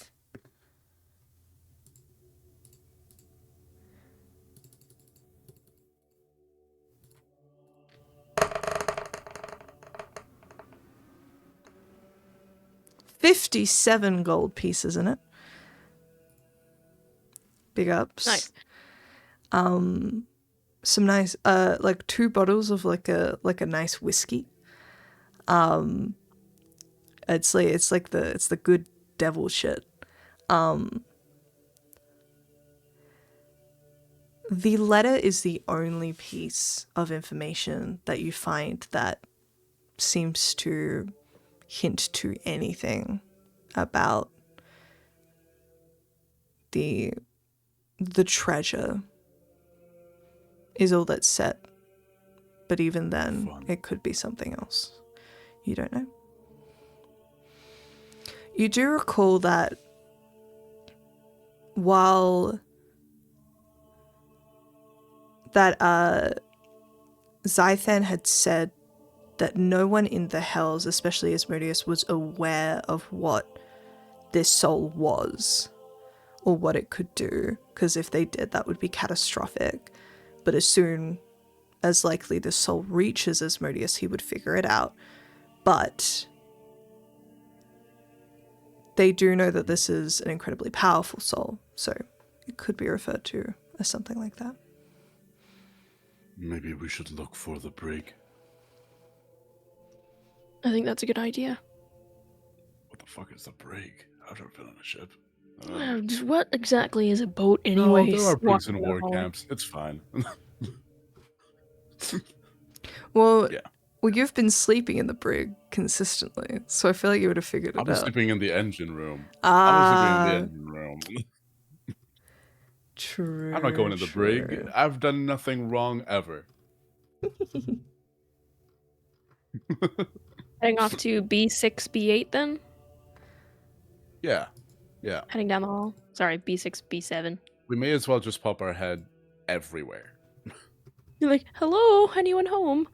57 gold pieces in it. Big ups. Nice. Some nice, like 2 bottles of like a nice whiskey. It's the good devil shit. The letter is the only piece of information that you find that seems to hint to anything about the treasure. Is all that's said. But even then, it could be something else. You don't know. You do recall that while Zythan had said that no one in the Hells, especially Asmodeus, was aware of what this soul was or what it could do, because if they did, that would be catastrophic. But as soon as likely the soul reaches Asmodeus, he would figure it out. But they do know that this is an incredibly powerful soul, so it could be referred to as something like that. Maybe we should look for the brig. I think that's a good idea. What the fuck is the brig? I've never been on a ship. Just what exactly is a boat anyways? No, there are brigs in war camps. It's fine. Well, yeah. Well, you've been sleeping in the brig consistently, so I feel like you would have figured it out. I was sleeping in the engine room. I was sleeping in the engine room. True. I'm not going to the brig. I've done nothing wrong ever. Heading off to B6, B8 then? Yeah. Heading down the hall. Sorry, B6, B7. We may as well just pop our head everywhere. You're like, hello, anyone home?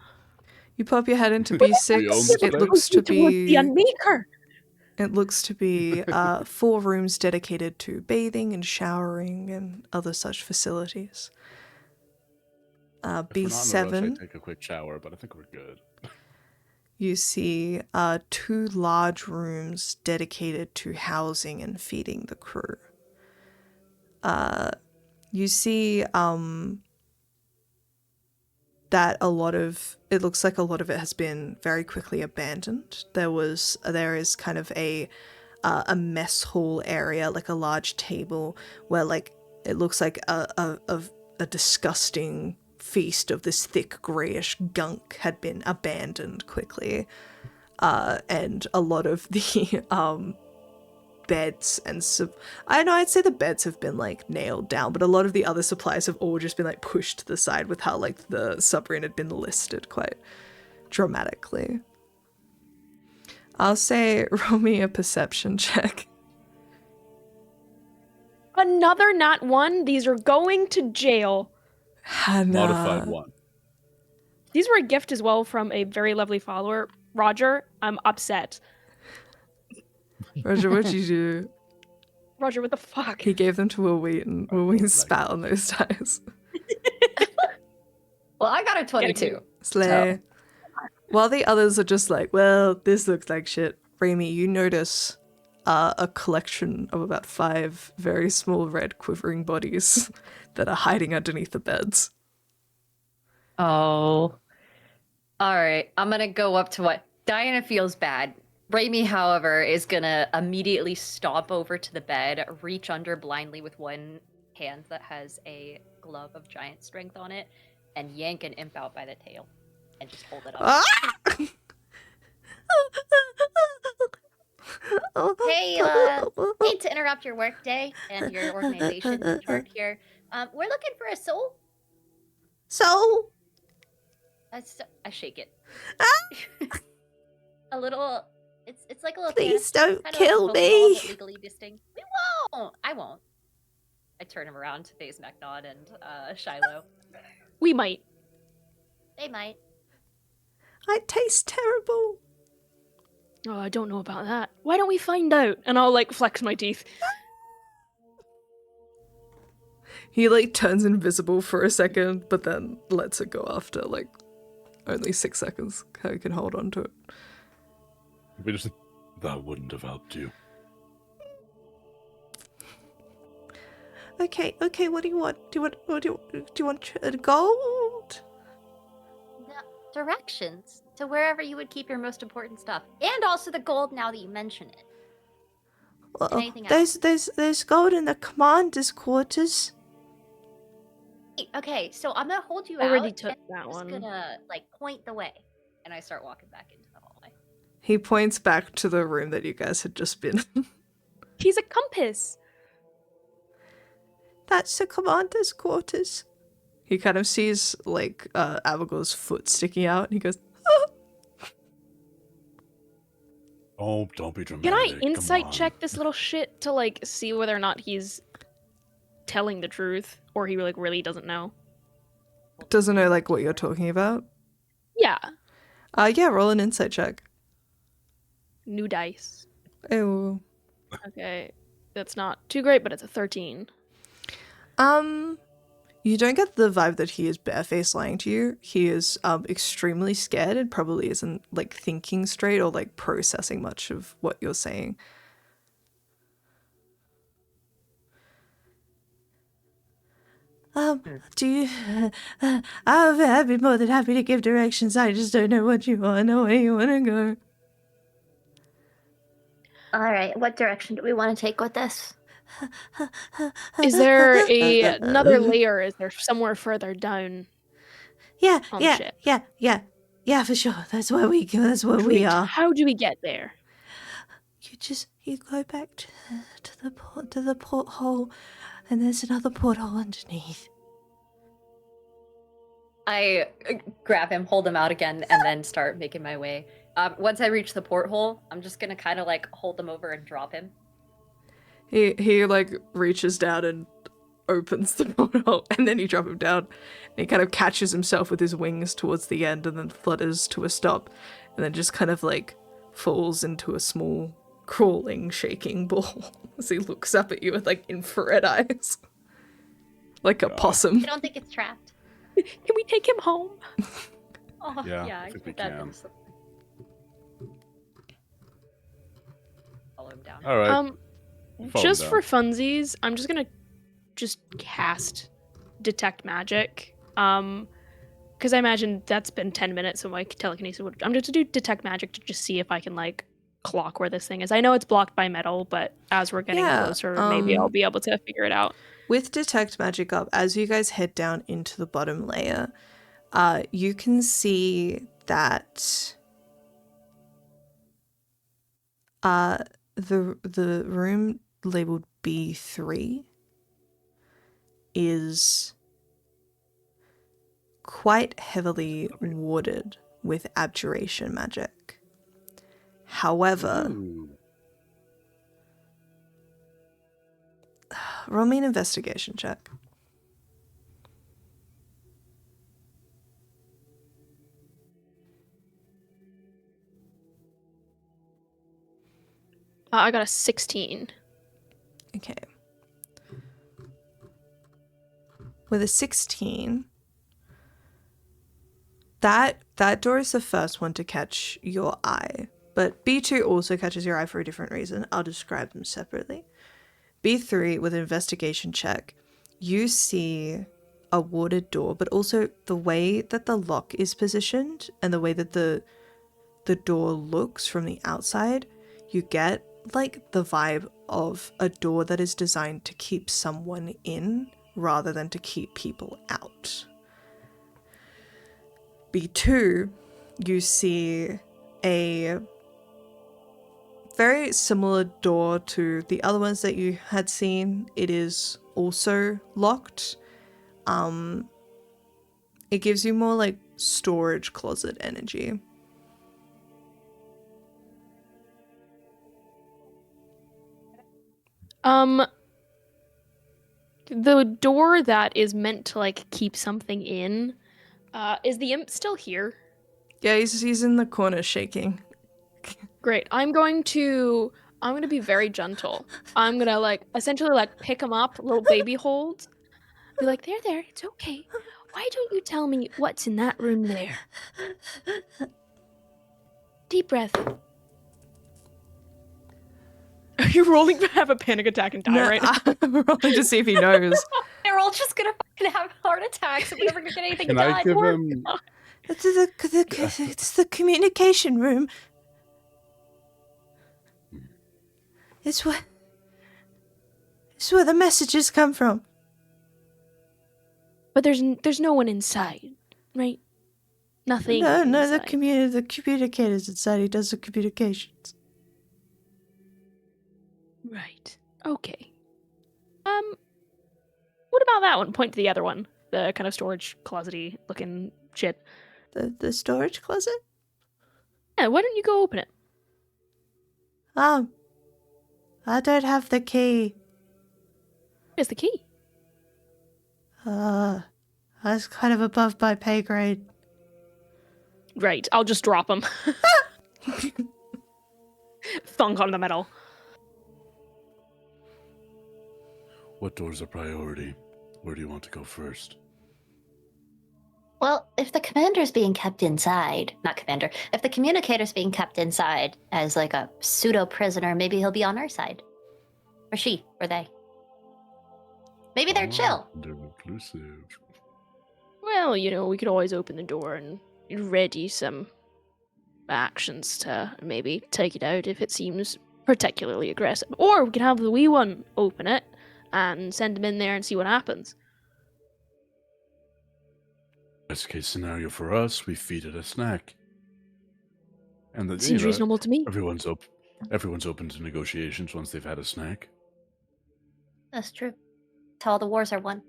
You pop your head into B6. It looks to be the Unmaker. It looks to be 4 rooms dedicated to bathing and showering and other such facilities. B7. I'd take a quick shower, but I think we're good. You see 2 large rooms dedicated to housing and feeding the crew. You see that it looks like a lot of it has been very quickly abandoned. There is kind of a mess hall area, like a large table where like it looks like a disgusting feast of this thick grayish gunk had been abandoned quickly, and a lot of the beds and I'd say the beds have been like nailed down, but a lot of the other supplies have all just been like pushed to the side with how like the submarine had been listed quite dramatically. I'll say roll me a perception check. Another nat 1? These are going to jail. Hannah. Modified 1. These were a gift as well from a very lovely follower. Roger, I'm upset. Roger, what'd you do? Roger, what the fuck? He gave them to Will Wheaton. Will Wheaton spat on those dice. Well, I got a 22. Slay. While the others are just like, well, this looks like shit. Raimi, you notice a collection of about 5 very small red quivering bodies that are hiding underneath the beds. Oh. All right. I'm going to go up to what Diana feels bad. Raimi, however, is going to immediately stomp over to the bed, reach under blindly with one hand that has a glove of giant strength on it, and yank an imp out by the tail and just hold it up. Ah! Hey, hate to interrupt your workday and your organization chart here. We're looking for a soul. So? I shake it. Ah! A little. It's like a little. Please tennis, don't kill like me. Pokeball, legally distinct. We won't. I won't. I turn him around to face MacNod and Shiloh. We might. They might. I taste terrible. Oh, I don't know about that. Why don't we find out? And I'll like flex my teeth. He like turns invisible for a second, but then lets it go after like only 6 seconds. How he can hold on to it. That wouldn't have helped you. Okay, what do you want? Do you want gold? No, directions to wherever you would keep your most important stuff, and also the gold. Now that you mention it. Well, anything else? there's gold in the commander's quarters. Okay, so I'm gonna hold you Already out. took and that I'm just one. gonna like point the way, and I start walking back into the hallway. He points back to the room that you guys had just been in. He's a compass. That's the commander's quarters. He kind of sees like Abigail's foot sticking out, and he goes, "Ah!" Oh, don't be dramatic. Can I Come insight on. check this little shit to like see whether or not he's telling the truth or he like really doesn't know? Doesn't know like what you're talking about. Yeah. Yeah, roll an insight check. New dice. Oh. Okay. That's not too great, but it's a 13. You don't get the vibe that he is barefaced lying to you. He is extremely scared and probably isn't like thinking straight or like processing much of what you're saying. Do you? I'd be more than happy to give directions. I just don't know what you want or where you want to go. All right, what direction do we want to take with this? Is there another layer? Is there somewhere further down? Yeah, on the ship? yeah, for sure. That's where we go. That's where we Great. are. How do we get there? You go back to the porthole, And there's another porthole underneath. I grab him, hold him out again, and then start making my way. Once I reach the porthole, I'm just gonna kind of like hold him over and drop him. He like reaches down and opens the porthole, and then you drop him down. And he kind of catches himself with his wings towards the end, and then flutters to a stop, and then just kind of like falls into a small, crawling, shaking ball as he looks up at you with like infrared eyes, like a possum. I don't think it's trapped. Can we take him home? Oh, Yeah, I think we can. Follow him down. All right. Just for funsies, I'm just gonna cast detect magic. Because I imagine that's been 10 minutes, so my telekinesis would. I'm just to do detect magic to just see if I can like clock where this thing is. I know it's blocked by metal, but as we're getting closer, maybe I'll be able to figure it out. With detect magic up, as you guys head down into the bottom layer, you can see that the room labeled B3 is quite heavily warded with abjuration magic. However, roll me an investigation check. I got a 16. Okay. With a 16, that door is the first one to catch your eye. But B2 also catches your eye for a different reason. I'll describe them separately. B3, with an investigation check, you see a warded door, but also the way that the lock is positioned and the way that the door looks from the outside, you get like the vibe of a door that is designed to keep someone in rather than to keep people out. B2, you see a very similar door to the other ones that you had seen. It is also locked. It gives you more like storage closet energy. The door that is meant to like keep something in, is the imp still here? Yeah, he's in the corner shaking. Great. I'm going to be very gentle. I'm gonna like essentially like pick him up, little baby hold. Be like, there, it's okay. Why don't you tell me what's in that room there? Deep breath. Are you rolling to have a panic attack and die right now? I'm rolling to see if he knows. They're all just gonna fucking have heart attacks and we're never gonna get anything Can done. I give him? It's the communication room. It's where the messages come from. But there's no one inside, right? Nothing. No, inside. the communicator's inside. He does the communications. Right. Okay. What about that one? Point to the other one. The kind of storage closet-y looking shit. The storage closet? Yeah, why don't you go open it? I don't have the key. Where's the key? That's kind of above my pay grade. Right, I'll just drop him. Thunk on the metal. What door's a priority? Where do you want to go first? Well, if the commander's being kept inside, not commander, if the communicator's being kept inside as like a pseudo prisoner, maybe he'll be on our side. Or she, or they. Maybe they're chill. They're inclusive. Well, you know, we could always open the door and ready some actions to maybe take it out if it seems particularly aggressive. Or we could have the wee one open it and send him in there and see what happens. Best case scenario for us, we feed it a snack. And the, Seems reasonable to me. Everyone's open to negotiations once they've had a snack. That's true. till all the wars are won.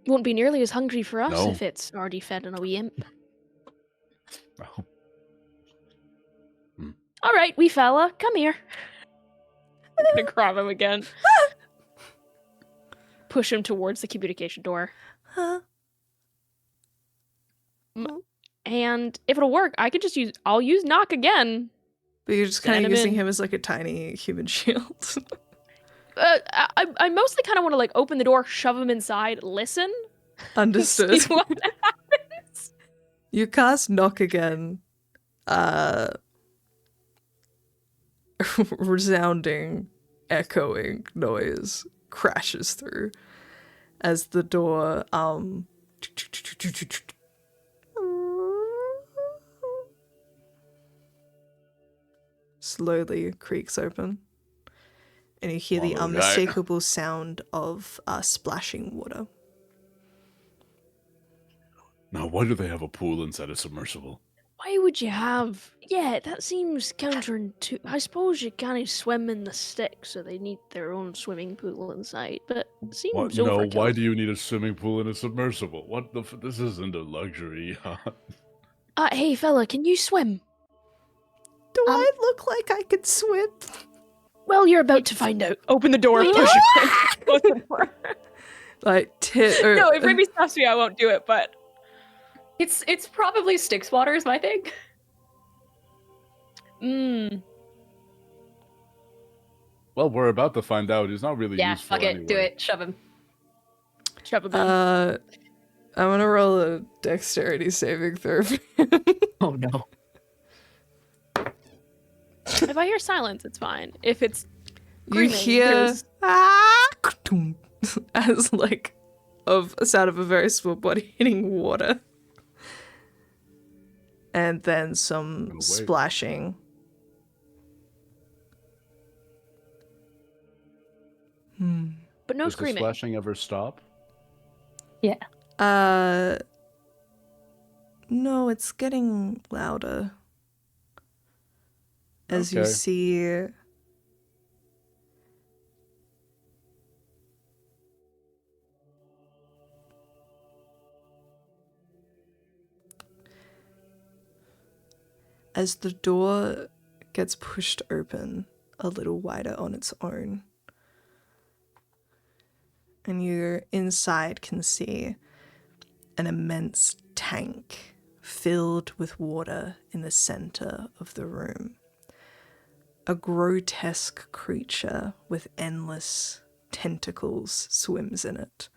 Won't be nearly as hungry for us No. if it's already fed on a wee imp. Oh. All right, wee fella, come here. I'm gonna grab him again. Push him towards the communication door. Huh? And if it'll work, I'll use knock again. But you're just kind Send of him using in. him as like a tiny human shield. I mostly kind of want to like open the door, shove him inside, listen. Understood. See what happens. You cast knock again. Resounding, echoing noise crashes through as the door slowly creaks open, and you hear the Follow that. unmistakable sound of splashing water. Now, why do they have a pool inside a submersible? Why would you have? Yeah, that seems counterintuitive. I suppose you can't swim in the stick, so they need their own swimming pool inside. But it seems What? No, overkill. why do you need a swimming pool in a submersible? What the? This isn't a luxury yacht. Hey fella, can you swim? Do I look like I could swim? Well, you're about to find out. Open the door, push him in. Close the door. Like No, if Remy stops me, I won't do it. But It's probably Styx water is my thing. Well, we're about to find out. He's not really Yeah, useful fuck it, anyway. do it, shove him. Shove him in. I'm gonna roll a dexterity saving throw. Oh no. If I hear silence, it's fine. If it's You screaming, hear there's- as like of a sound of a very small body hitting water, and then some wait. splashing. but no Does the screaming. splashing ever stop? Yeah. No, it's getting louder as you Okay. see as the door gets pushed open a little wider on its own, and you inside can see an immense tank filled with water in the center of the room. A grotesque creature with endless tentacles swims in it.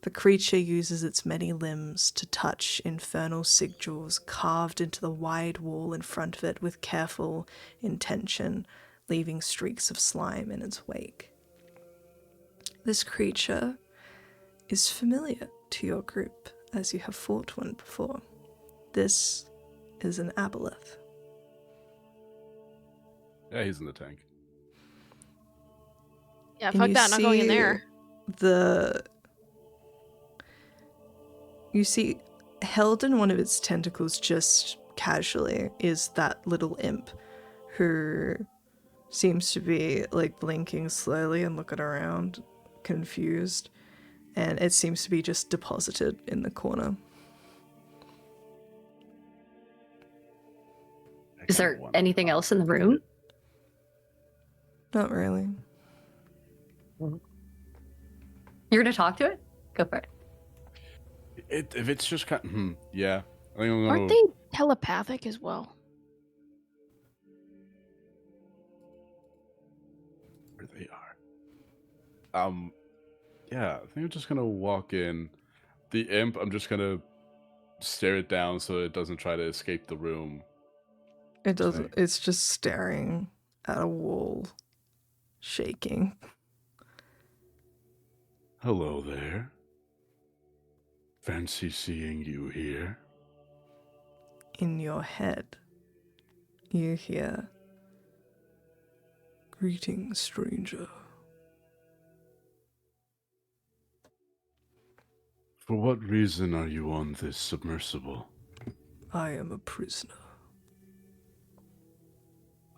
The creature uses its many limbs to touch infernal sigils carved into the wide wall in front of it with careful intention, leaving streaks of slime in its wake. This creature is familiar to your group, as you have fought one before. This is an aboleth. Yeah, he's in the tank. Yeah, And fuck you that. Not going in see there. You see, held in one of its tentacles just casually is that little imp who seems to be like blinking slowly and looking around, confused, and it seems to be just deposited in the corner. Is there anything else in the room? Not really. You're gonna talk to it? Go for it. If it's just kind yeah. I think I'm gonna... Aren't they telepathic as well? Where they are. Yeah, I think I'm just gonna walk in. The imp, I'm just gonna stare it down so it doesn't try to escape the room. It doesn't. It's just staring at a wall, shaking. Hello there. Fancy seeing you here. In your head, you hear, "Greetings, stranger." For what reason are you on this submersible? I am a prisoner.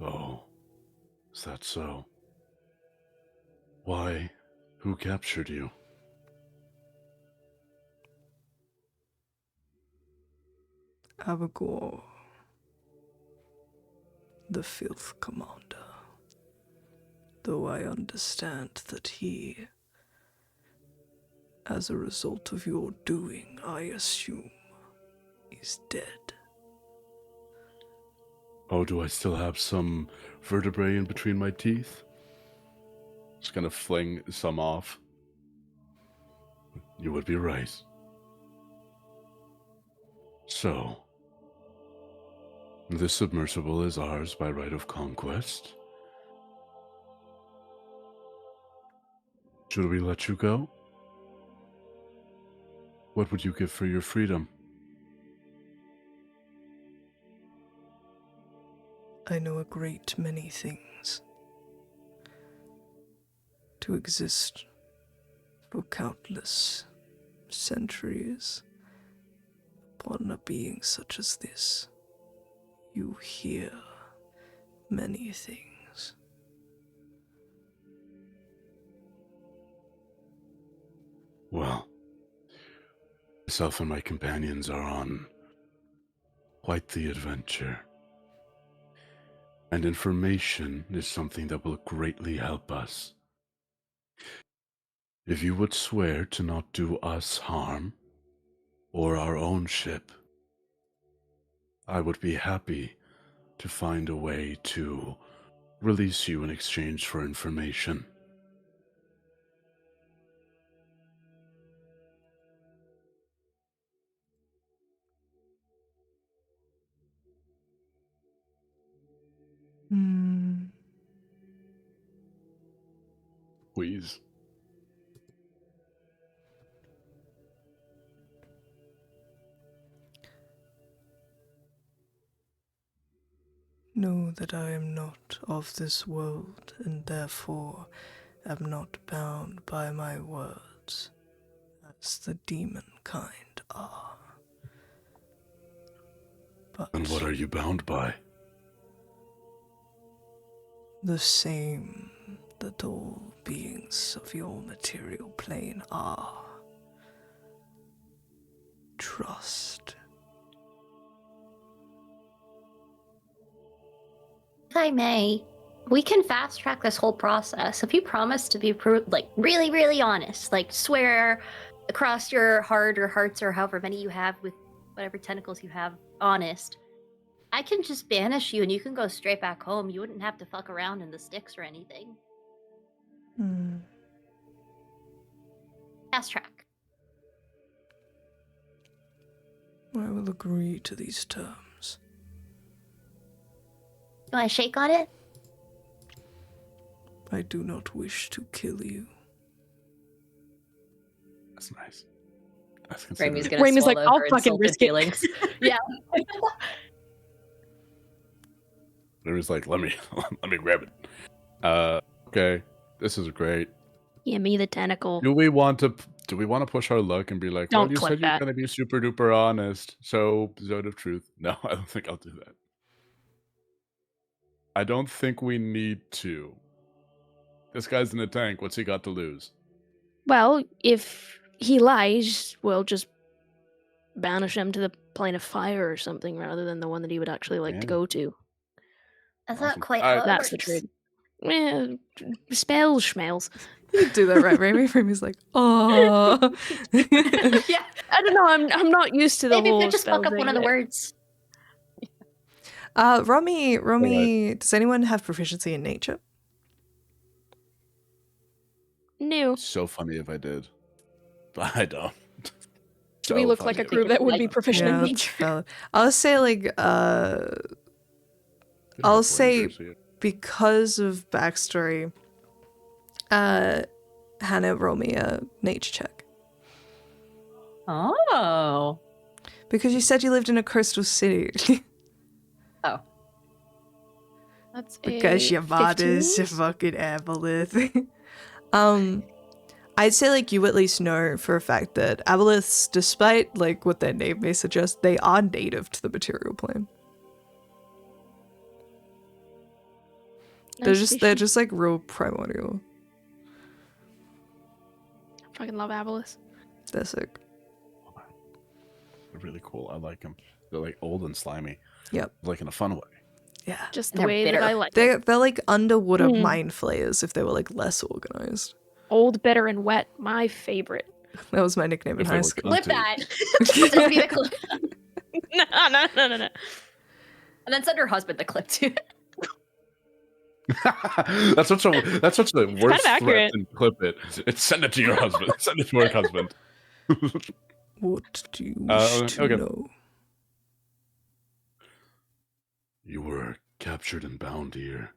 Oh, is that so? Why Who captured you? Abagor, the Filth Commander. Though I understand that he, as a result of your doing, I assume, is dead. Oh, do I still have some vertebrae in between my teeth? Just gonna fling some off. You would be right. So, this submersible is ours by right of conquest. Should we let you go? What would you give for your freedom? I know a great many things. To exist for countless centuries upon a being such as this, you hear many things. Well, myself and my companions are on quite the adventure. And information is something that will greatly help us. If you would swear to not do us harm, or our own ship, I would be happy to find a way to release you in exchange for information. Please. Know that I am not of this world, and therefore am not bound by my words, as the demon kind are. But And what are you bound by? the same that all beings of your material plane are. Trust. If I may, we can fast track this whole process. If you promise to be really, really honest, like swear across your heart or hearts or however many you have with whatever tentacles you have, honest, I can just banish you and you can go straight back home. You wouldn't have to fuck around in the sticks or anything. Fast track. I will agree to these terms. You want to shake on it? I do not wish to kill you. That's nice. That's Ramy's considerate. gonna Ramy's like, swallow I'll her fucking insulted risk it. feelings. Yeah. Ramy's like, let me grab it. Okay. This is great. Give me the tentacle. Do we want to push our luck and be like, Don't well, you clip said you're that. gonna be super duper honest, so zone of truth. No, I don't think I'll do that. I don't think we need to. This guy's in a tank. What's he got to lose? Well, if he lies, we'll just banish him to the plane of fire or something rather than the one that he would actually like to go to. That's Awesome. not quite how it That's the works. trade. Spells, schmells. You do that right, Ramy? Ramy's like, oh. Yeah. I don't know. I'm not used to the Maybe if whole you just spell fuck up thing one of the yet. words. Romy, does anyone have proficiency in nature? No. So funny if I did, but I don't. Do we look like a funny if group I that would did. be proficient Yeah, in that's nature? valid. I'll say like Could I'll have say rangers here. because of backstory, Hannah, roll me a nature check. Oh. Because you said you lived in a coastal city. Oh. That's Because your mother's a 15? fucking aboleth. I'd say like you at least know for a fact that aboleths, despite like what their name may suggest, they are native to the material plane. They're just like real primordial. Fucking love Aboleth. They're sick. They're really cool. I like them. They're like old and slimy. Yep. Like in a fun way. Yeah. Just the They're way bitter. that I like it. They're like underwater mind flayers if they were like less organized. Old, bitter, and wet. My favorite. That was my nickname in If they high were school. Flip cunty. that. Just be the clip. No. And then send her husband the clip too. That's such a worst threat accurate. than clip it. It's send it to your husband. Send it to her husband. What do you wish to okay. know? You were captured and bound here.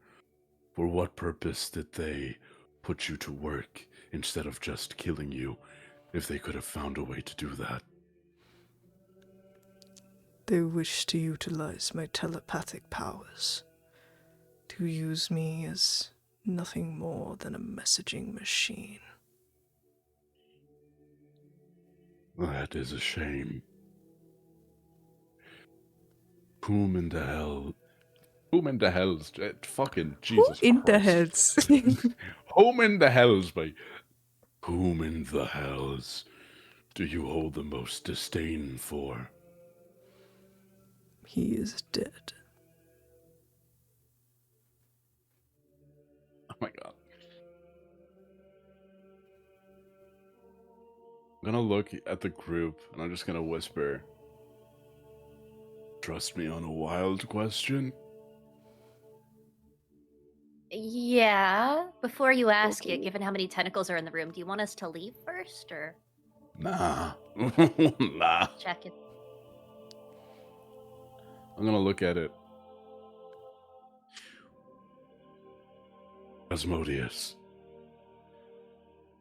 For what purpose did they put you to work instead of just killing you, if they could have found a way to do that? They wish to utilize my telepathic powers. To use me as nothing more than a messaging machine. That is a shame. Whom in the hell? Whom in the hell's fucking Jesus Who in the Christ. heads? Whom in the hells, mate? Whom in the hells do you hold the most disdain for? He is dead. Oh my god. I'm gonna look at the group and I'm just gonna whisper. Trust me on a wild question? Yeah. Before you ask Okay. it, given how many tentacles are in the room, do you want us to leave first or Nah. Nah. check it? I'm gonna look at it. Asmodeus.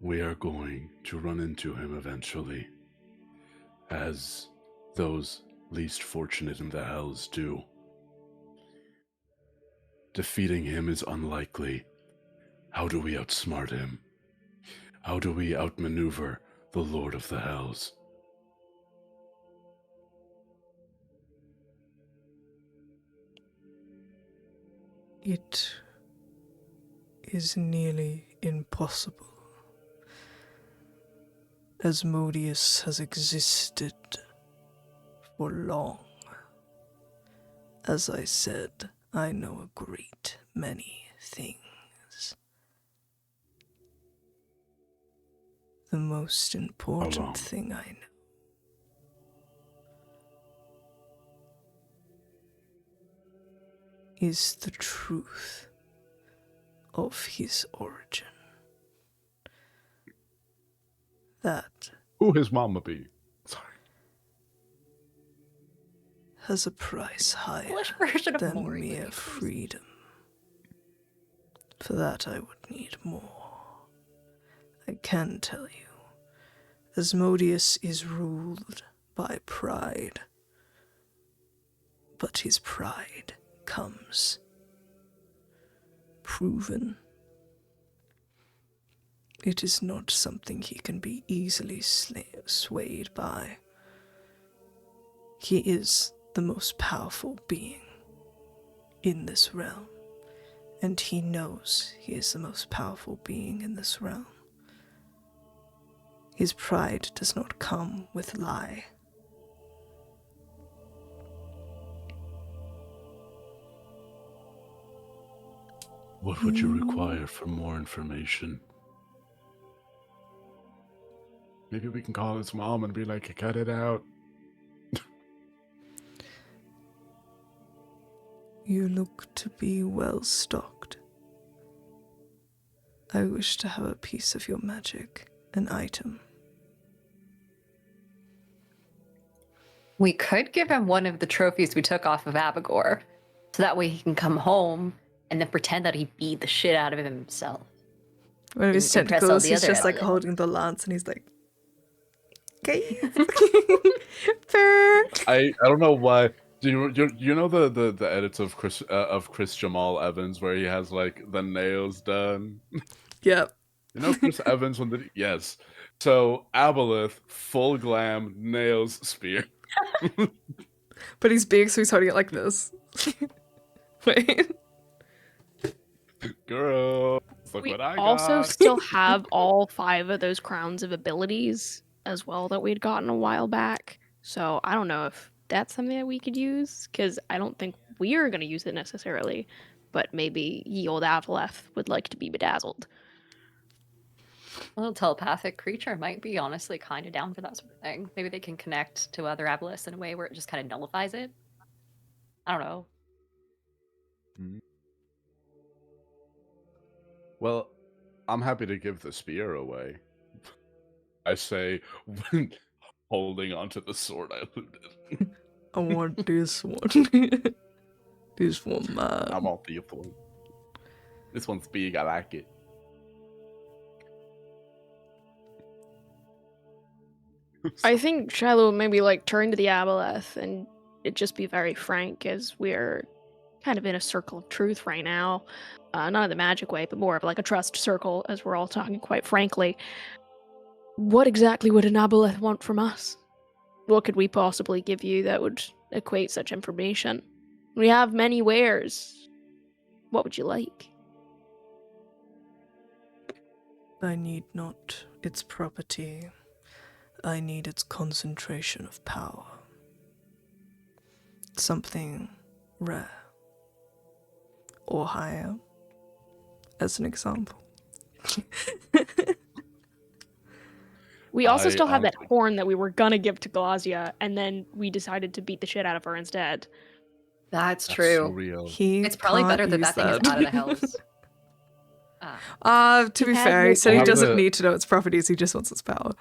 We are going to run into him eventually, as those least fortunate in the hells do. Defeating him is unlikely. How do we outsmart him? How do we outmaneuver the Lord of the Hells? It is nearly impossible. Asmodeus has existed for long. As I said, I know a great many things. The most long? important thing I know is the truth of his origin. That Who his mama be? Sorry. has a price higher English version of than Maury. mere freedom. For that I would need more. I can tell you, Asmodeus is ruled by pride. But his pride comes proven. It is not something he can be easily swayed by. He is the most powerful being in this realm, and he knows he is the most powerful being in this realm. His pride does not come with lie. What would you require for more information? Maybe we can call his mom and be like, cut it out. You look to be well stocked. I wish to have a piece of your magic, an item. We could give him one of the trophies we took off of Abigor, so that way he can come home and then pretend that he beat the shit out of him himself. One of his Impress all tentacles, the he's other just like elves. holding the lance and he's like, okay. I don't know why. Do you know the edits of Chris Jamal Evans where he has like the nails done? Yep. You know Chris Evans when did yes. So Aboleth, full glam, nails, spear. But he's big, so he's holding it like this. Wait. Girl. Look We what I also got. still have all 5 of those crowns of abilities as well that we'd gotten a while back. So I don't know if that's something that we could use, because I don't think we're going to use it necessarily, but maybe ye old Avaleth would like to be bedazzled. A little telepathic creature might be honestly kind of down for that sort of thing. Maybe they can connect to other Aboleths in a way where it just kind of nullifies it. I don't know. Well, I'm happy to give the spear away. I say, holding onto the sword I looted. I want this one. This one, man. I want the one. This one's big. I like it. I think Shiloh would maybe like turn to the Aboleth and it just be very frank, as we're kind of in a circle of truth right now. Not in the magic way, but more of like a trust circle, as we're all talking quite frankly. What exactly would an Aboleth want from us? What could we possibly give you that would equate such information? We have many wares. What would you like? I need not its property. I need its concentration of power. Something rare. Or higher, as an example. We also still have that honestly- horn that we were gonna give to Glazia, and then we decided to beat the shit out of her instead. That's That's true. so real. It's probably can't better that use that thing is out of the hells. To be He has fair, no he said he power. doesn't need to know its properties, he just wants its power.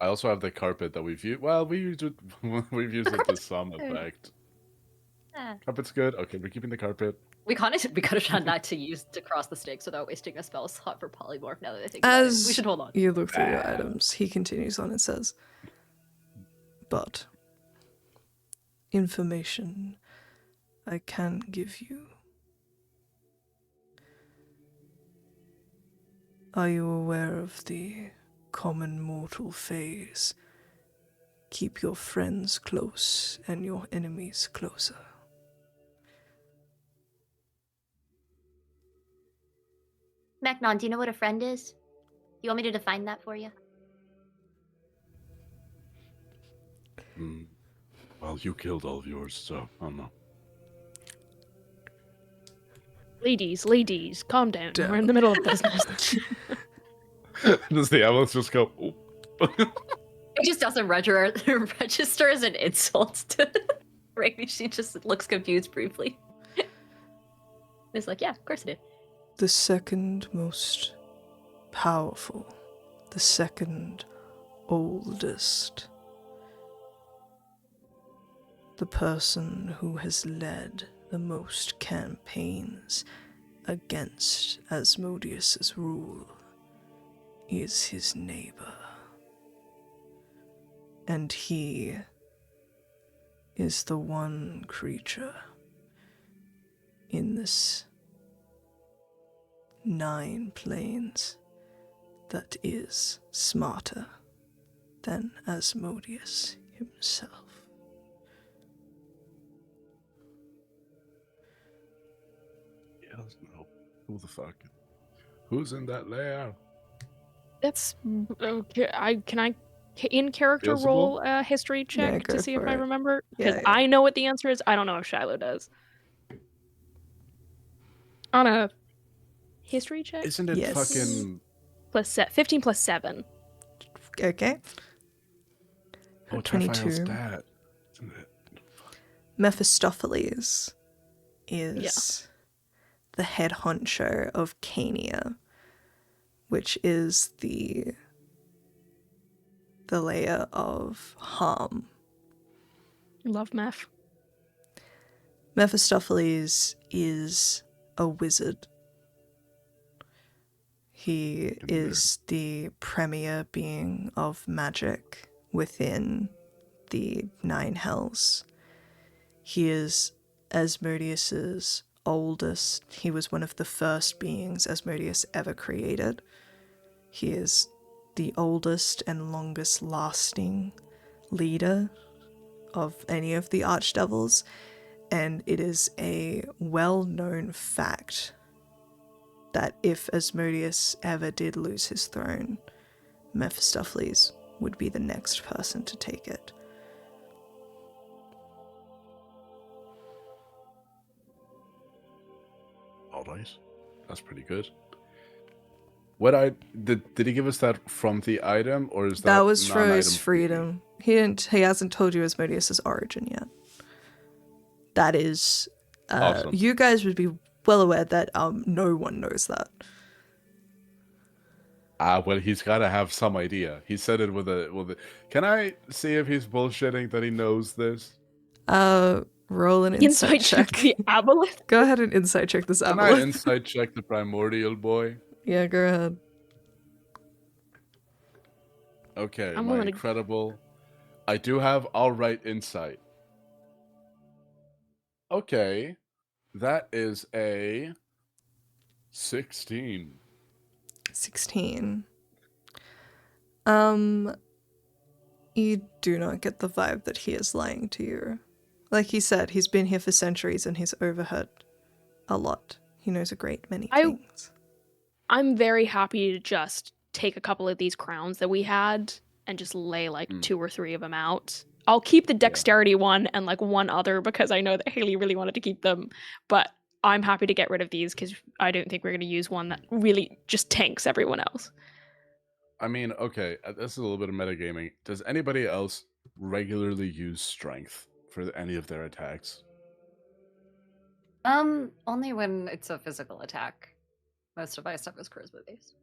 I also have the carpet that we've used. Well, we used it. We've used it to some good. effect. Eh. Carpet's good. Okay, we're keeping the carpet. We kind of tried not to use to cross the stakes without wasting a spell slot for polymorph. Now that I think about it, we As should hold on. you look through your items, he continues on and says, but information I can give you. Are you aware of the common mortal phase? Keep your friends close and your enemies closer. Macnon, do you know what a friend is? You want me to define that for you? Well, you killed all of yours, so I don't know. Ladies, calm down. We're in the middle of business. Does the ambulance just go? "Oop." It just doesn't register as an insult to Rainy. She just looks confused briefly. It's like, yeah, of course it did. The second most powerful, the second oldest, the person who has led the most campaigns against Asmodeus's rule is his neighbor. And he is the one creature in this 9 planes that is smarter than Asmodeus himself. Yes, no. Who the fuck? Who's in that lair? That's okay. Can I in character Visible? roll a history check Yeah, to go see if for I it. remember? Because Yeah. I know what the answer is. I don't know if Shiloh does. On a history check, Isn't it Yes. fucking? plus 15 plus 7. Okay. Oh, 22. Raphael's dad. Isn't it? Mephistopheles is the head honcho of Cania, which is the layer of harm. Love Meph. Mephistopheles is a wizard. He is the premier being of magic within the 9 hells. He is Asmodeus's oldest. He was one of the first beings Asmodeus ever created. He is the oldest and longest lasting leader of any of the archdevils, and it is a well-known fact that if Asmodeus ever did lose his throne, Mephistopheles would be the next person to take it. All right, that's pretty good. What did he give us that from the item, or is that was for his non-item freedom? He hasn't told you Asmodeus' origin yet. That is, Awesome. You guys would be well aware that no one knows that. Well, he's got to have some idea. He said it with a. Can I see if he's bullshitting that he knows this? Roll an insight check. The aboleth. Go ahead and insight check this Can aboleth. I insight check the primordial boy? Yeah, go ahead. Okay, I'm my willing to- incredible. I do have all right insight. Okay, that is a 16. 16. You do not get the vibe that he is lying to you. Like he said, he's been here for centuries and he's overheard a lot. He knows a great many things. I'm very happy to just take a couple of these crowns that we had and just lay like 2 or 3 of them out. I'll keep the dexterity one and like one other because I know that Haley really wanted to keep them, but I'm happy to get rid of these because I don't think we're going to use one that really just tanks everyone else. I mean, okay, this is a little bit of metagaming. Does anybody else regularly use strength for any of their attacks? Only when it's a physical attack. Most of my stuff is charisma based.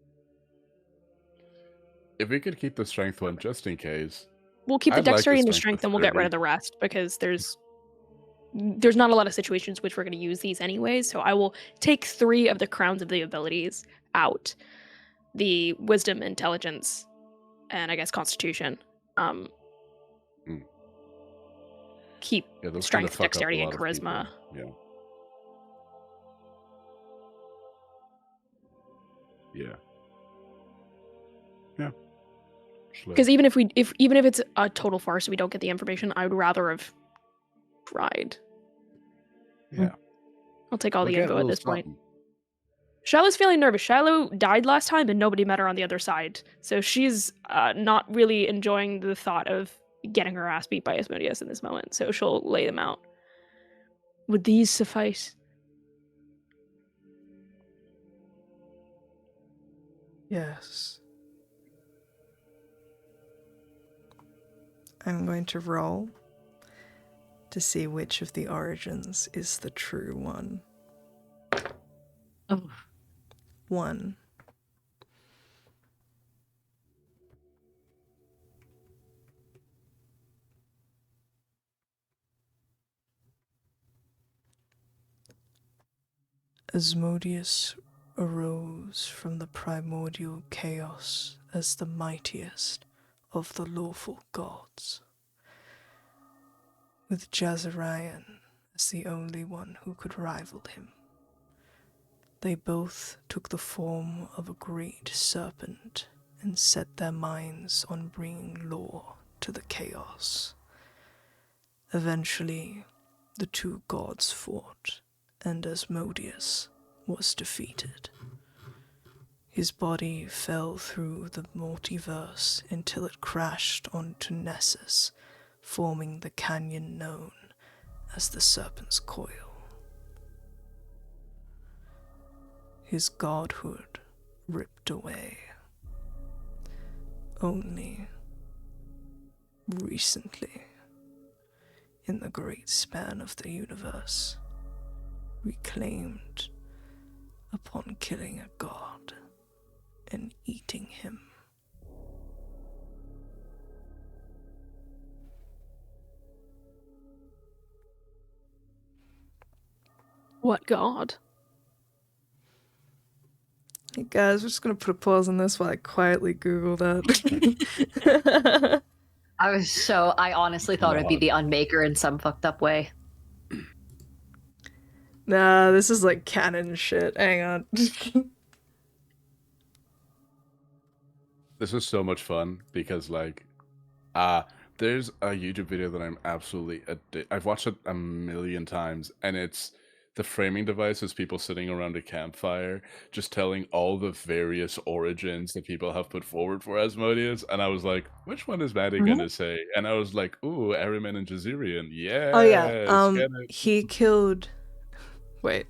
If we could keep the strength one just in case. We'll keep the I'd like dexterity and the strength strength and we'll get rid 30. of the rest because there's not a lot of situations which we're going to use these anyways, so I will take 3 of the crowns of the abilities out. The wisdom, intelligence, and I guess constitution. Keep those strength, fuck up dexterity, a and lot of people. charisma. Yeah. Because even if it's a total farce, we don't get the information. I would rather have tried. Yeah. I'll take all We'll the get a info at little this point. something. Shiloh's feeling nervous. Shiloh died last time and nobody met her on the other side. So she's not really enjoying the thought of getting her ass beat by Asmodeus in this moment. So she'll lay them out. Would these suffice? Yes. I'm going to roll to see which of the origins is the true one. Oh. 1. Asmodeus arose from the primordial chaos as the mightiest of the lawful gods, with Jazarian as the only one who could rival him. They both took the form of a great serpent and set their minds on bringing law to the chaos. Eventually, the 2 gods fought, and Asmodeus was defeated. His body fell through the multiverse until it crashed onto Nessus, forming the canyon known as the Serpent's Coil. His godhood ripped away. Only recently, in the great span of the universe, reclaimed upon killing a god and eating him. What god? Hey guys, we're just gonna put a pause on this while I quietly Google that. I honestly thought it'd be the Unmaker in some fucked up way. Nah, this is like canon shit. Hang on. This is so much fun because, like, there's a YouTube video that I'm absolutely I've watched it a million times, and it's the framing device is people sitting around a campfire, just telling all the various origins that people have put forward for Asmodeus, and I was like, which one is Maddie gonna say? And I was like, ooh, Ahriman and Jazirian, yes, Oh yeah. get it. He killed. Wait.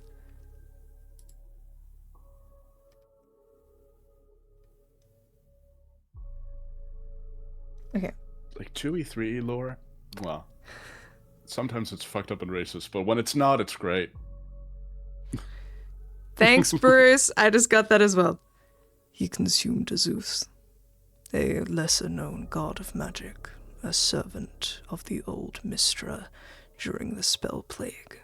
Okay. Like 2E3 lore? Well, sometimes it's fucked up and racist, but when it's not, it's great. Thanks, Bruce. I just got that as well. He consumed Zeus, a lesser-known god of magic, a servant of the old Mystra during the spell plague.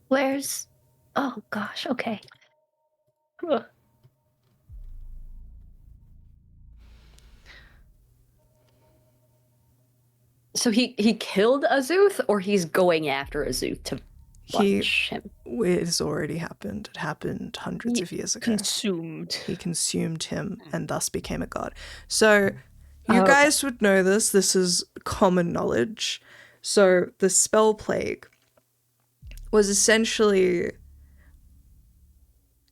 Where's... Oh, gosh, okay. Ugh. So he killed Azuth, or he's going after Azuth to watch him? It has already happened. It happened hundreds of years ago. He consumed him and thus became a god. So you guys would know this. This is common knowledge. So the spell plague was essentially...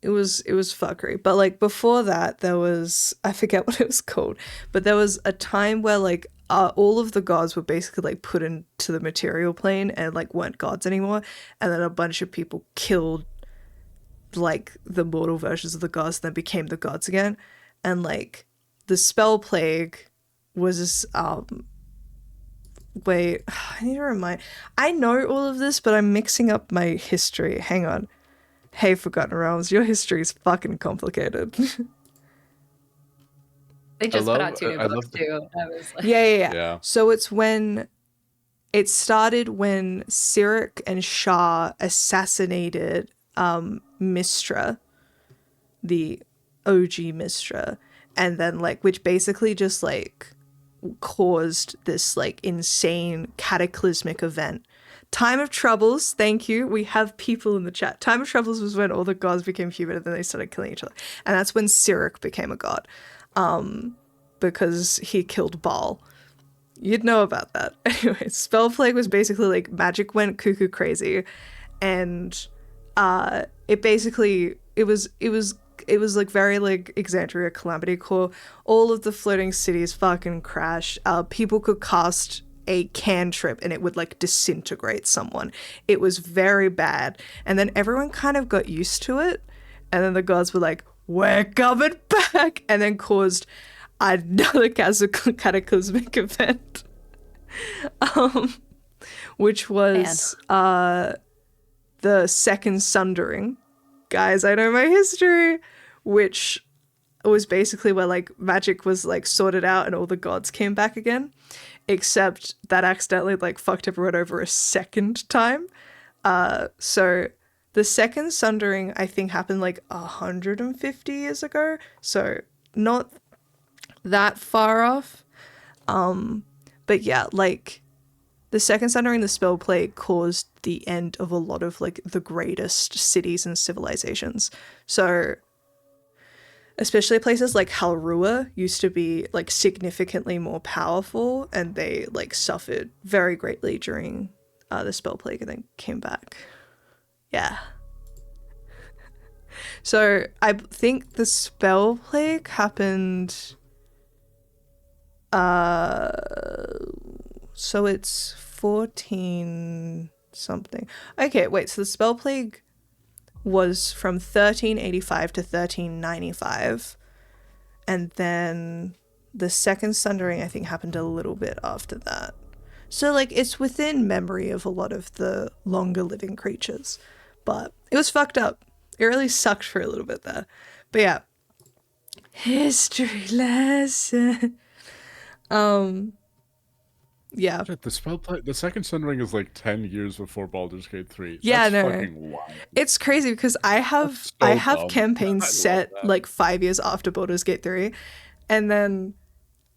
It was fuckery. But like before that, there was... I forget what it was called. But there was a time where like all of the gods were basically like put into the material plane and like weren't gods anymore, and then a bunch of people killed like the mortal versions of the gods and then became the gods again. And like the spell plague was this wait, I need to remind... I know all of this, but I'm mixing up my history. Hang on. Hey, Forgotten Realms, your history is fucking complicated. They just put out 2 new books too. I was like... Yeah. So it started when Cyric and Shah assassinated Mystra, the OG Mystra, and then like, which basically just like caused this like insane cataclysmic event. Time of Troubles, thank you. We have people in the chat. Time of Troubles was when all the gods became human and then they started killing each other. And that's when Cyric became a god. Because he killed Baal. You'd know about that. Anyway, spell plague was basically like magic went cuckoo crazy, and it was like very like Exandria Calamity Core. All of the floating cities fucking crashed. People could cast a cantrip and it would like disintegrate someone. It was very bad, and then everyone kind of got used to it, and then the gods were like, we're coming back, and then caused another cataclysmic event, which was the Second Sundering. Guys, I know my history, which was basically where like magic was like sorted out and all the gods came back again, except that accidentally like fucked everyone over a second time. So the Second Sundering, I think, happened like 150 years ago, so not that far off. But yeah, like the Second Sundering, the spell plague caused the end of a lot of like the greatest cities and civilizations. So especially places like Halrua used to be like significantly more powerful, and they like suffered very greatly during the spell plague and then came back. Yeah. So I think the spell plague happened... so it's 14 something. Okay, wait, so the spell plague was from 1385 to 1395, and then the Second Sundering I think happened a little bit after that. So like it's within memory of a lot of the longer living creatures, but it was fucked up. It really sucked for a little bit there. But yeah, history lesson. Yeah. The Second Sundering is like 10 years before Baldur's Gate 3. Yeah, That's no. fucking wild. It's crazy because I have campaigns set like 5 years after Baldur's Gate 3, and then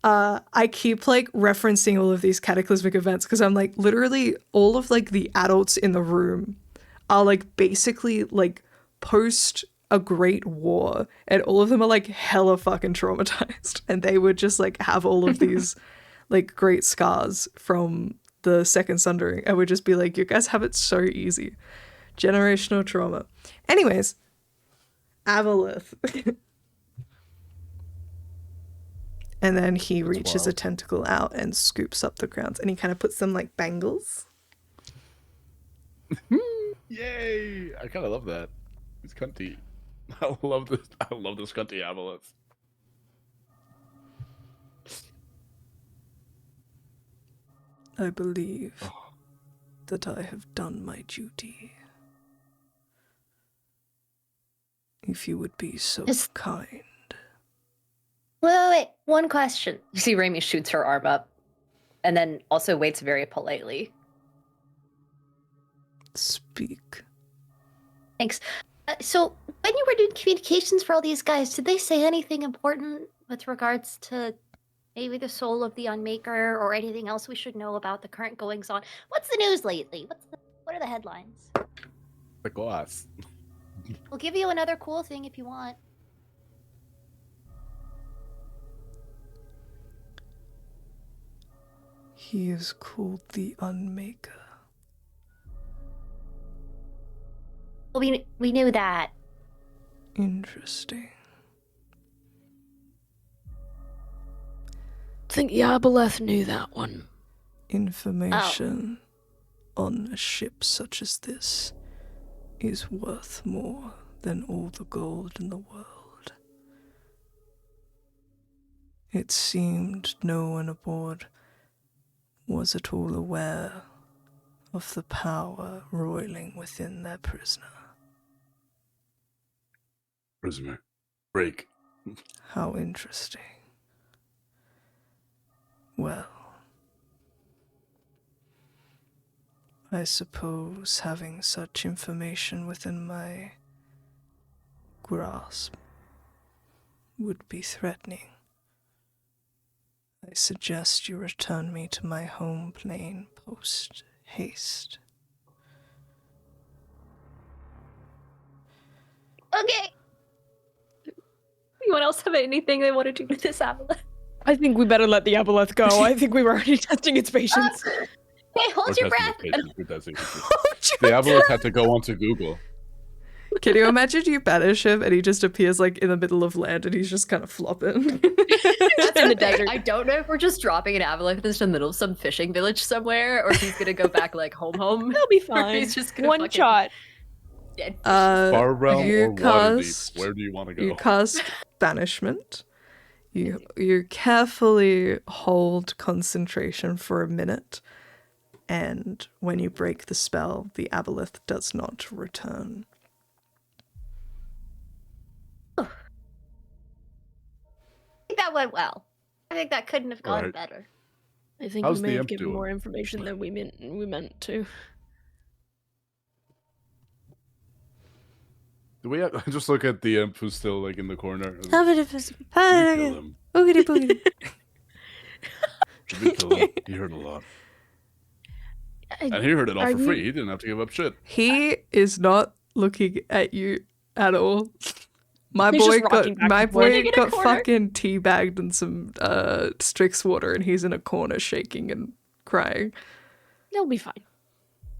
I keep like referencing all of these cataclysmic events because I'm like, literally all of like the adults in the room are like basically like post a great war, and all of them are like hella fucking traumatized, and they would just like have all of these like great scars from the second Sundering and would just be like, you guys have it so easy. Generational trauma. Anyways, Aboleth. And then he reaches a tentacle out and scoops up the grounds, and he kind of puts them like bangles. Yay! I kind of love that. It's cunty. I love this. I love this cunty Aboleth. I believe that I have done my duty. If you would be so kind. Wait. One question. You see Raimi shoots her arm up and then also waits very politely. Speak. Thanks. So, when you were doing communications for all these guys, did they say anything important with regards to maybe the soul of the Unmaker or anything else we should know about the current goings on? What's the news lately? What are the headlines? The glass. We'll give you another cool thing if you want. He is called the Unmaker. Well, we knew that. Interesting. I think Yabaleth knew that one. Information on a ship such as this is worth more than all the gold in the world. It seemed no one aboard was at all aware of the power roiling within their prisoner. Prisoner. Break. How interesting. Well, I suppose having such information within my grasp would be threatening. I suggest you return me to my home plane post haste. Okay. Anyone else have anything they want to do with this Aboleth? I think we better let the Aboleth go. I think we were already testing its patience. Hey, hold your breath. The Aboleth had to go onto Google. Can you imagine you banish him and he just appears like in the middle of land and he's just kind of flopping? That's in the desert. I don't know if we're just dropping an Aboleth in the middle of some fishing village somewhere, or if he's gonna go back like home. They'll be fine. He's just gonna one shot. Far realm you or cast, Waterdeep? Where do you want to go? You cast banishment. You carefully hold concentration for a minute, and when you break the spell, the Aboleth does not return. I think that went well. I think that couldn't have gone better. I think we may have given more information than we meant to. Do we just look at the imp who's still like in the corner? You kill him. Boogity boogity. You kill him. He heard a lot. And he heard it all for free. He didn't have to give up shit. He is not looking at you at all. My boy got fucking teabagged in some Strix water and he's in a corner shaking and crying. They'll be fine.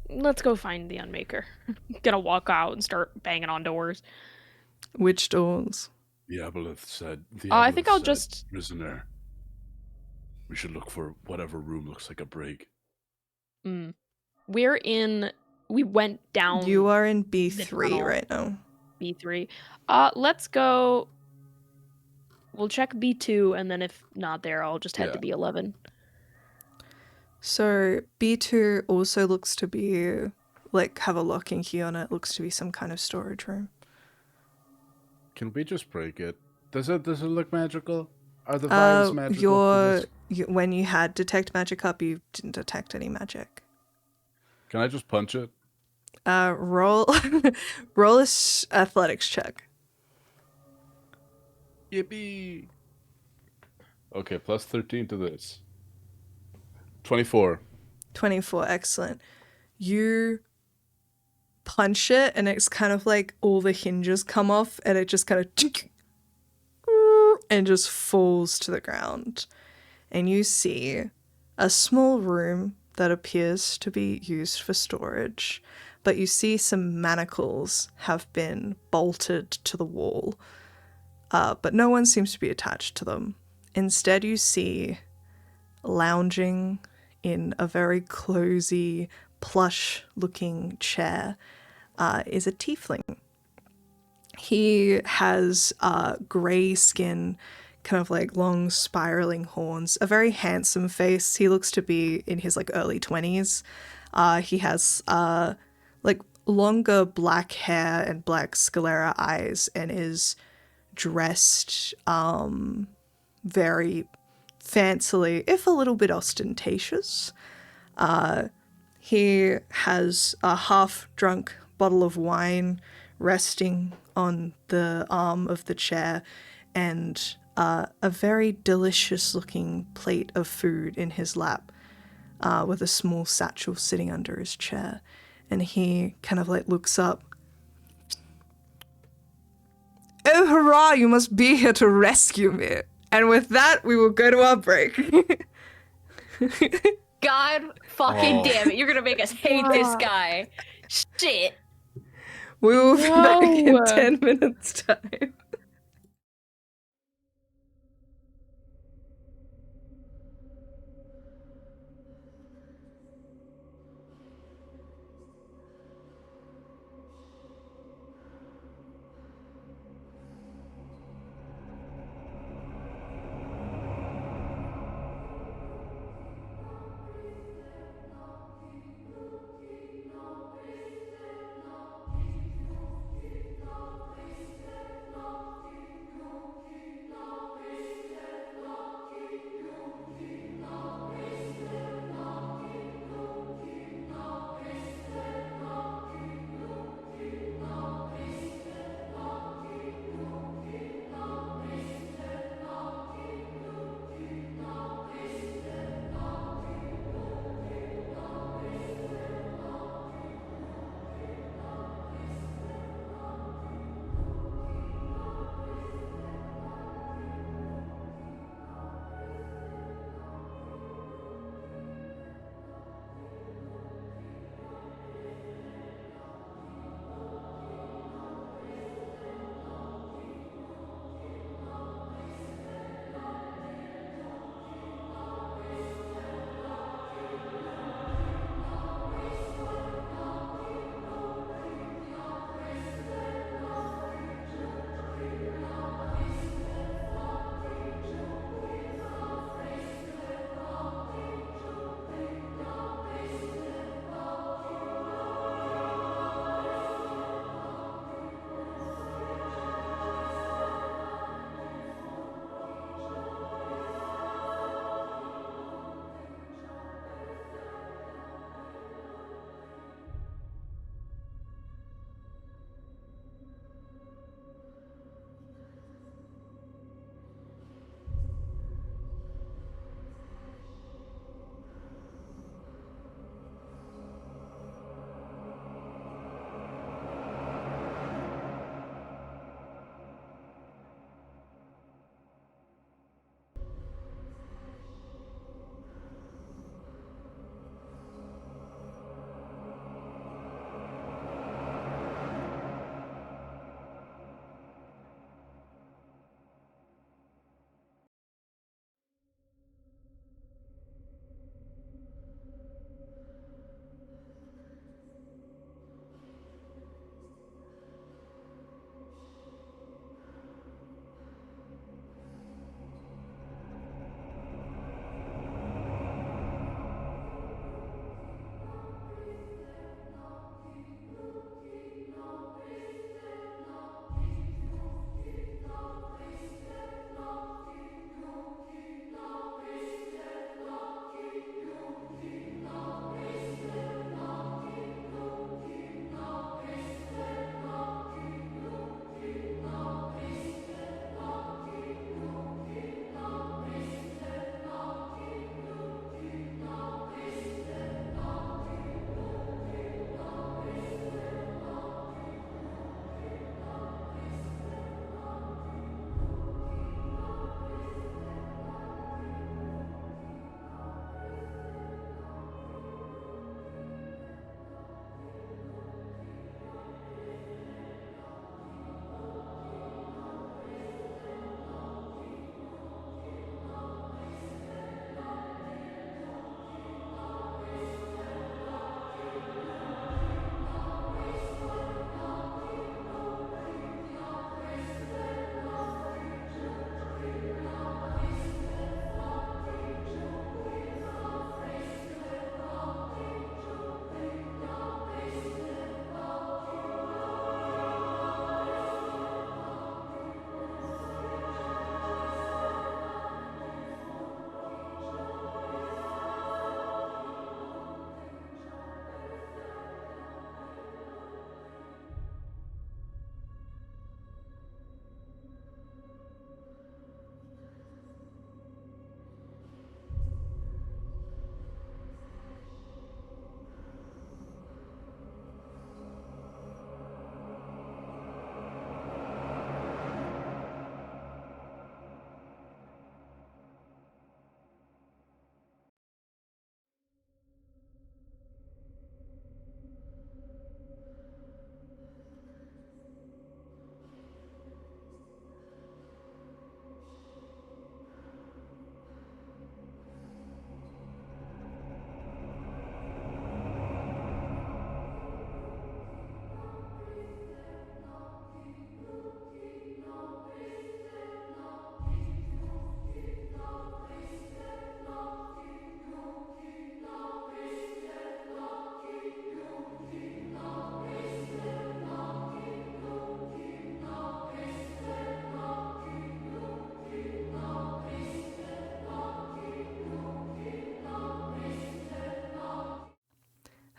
Let's go find the Unmaker. Gonna walk out and start banging on doors. Which doors? The Aboleth said. I think I'll just prisoner. We should look for whatever room looks like a break. We went down. You are in B3 right now. B3. Let's go. We'll check B2, and then if not there, I'll just head to B11. So B2 also looks to be like have a locking key on it. Looks to be some kind of storage room. Can we just break it? Does it look magical? Are the vibes magical? When you had detect magic up, you didn't detect any magic. Can I just punch it? Roll a athletics check. Yippee! Okay, plus 13 to this. 24. 24, excellent. You punch it and it's kind of like all the hinges come off and it just kind of and just falls to the ground. And you see a small room that appears to be used for storage, but you see some manacles have been bolted to the wall, but no one seems to be attached to them. Instead, you see lounging in a very cosy, plush-looking chair is a tiefling. He has grey skin, kind of like long spiraling horns, a very handsome face. He looks to be in his like early 20s. He has like longer black hair and black sclera eyes and is dressed very fancily, if a little bit ostentatious. He has a half-drunk bottle of wine resting on the arm of the chair and a very delicious-looking plate of food in his lap with a small satchel sitting under his chair. And he kind of like looks up. Oh, hurrah, you must be here to rescue me. And with that, we will go to our break. God fucking damn it. You're going to make us hate this guy. Shit. We will be back in 10 minutes' time.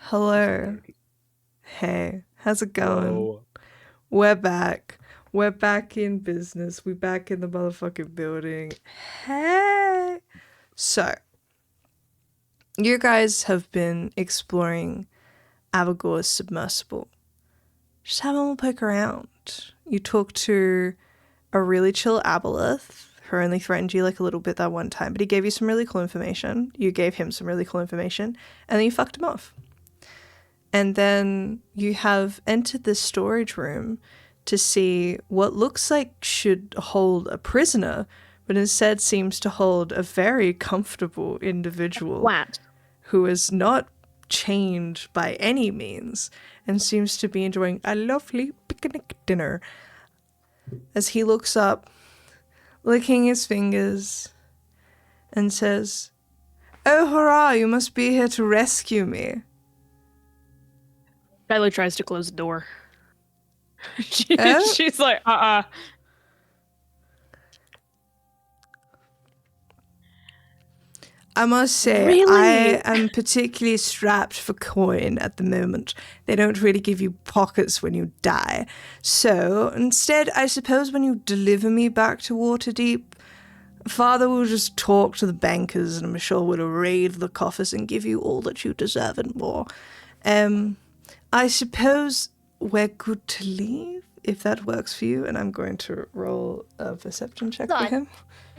Hello. Hey, how's it going? Hello. We're back. We're back in business. We're back in the motherfucking building. Hey. So, you guys have been exploring Avagor's submersible. Just have a little poke around. You talk to a really chill Aboleth, who only threatened you like a little bit that one time, but he gave you some really cool information. You gave him some really cool information, and then you fucked him off. And then you have entered this storage room to see what looks like should hold a prisoner, but instead seems to hold a very comfortable individual Flat. who is not chained by any means and seems to be enjoying a lovely picnic dinner. As he looks up, licking his fingers, and says, "Oh, hurrah, you must be here to rescue me." Kylo tries to close the door. Oh? She's like, I must say, Really? I am particularly strapped for coin at the moment. They don't really give you pockets when you die. So, instead, I suppose when you deliver me back to Waterdeep, Father will just talk to the bankers and I'm sure will raid the coffers and give you all that you deserve and more. I suppose we're good to leave, if that works for you, and I'm going to roll a perception check for him.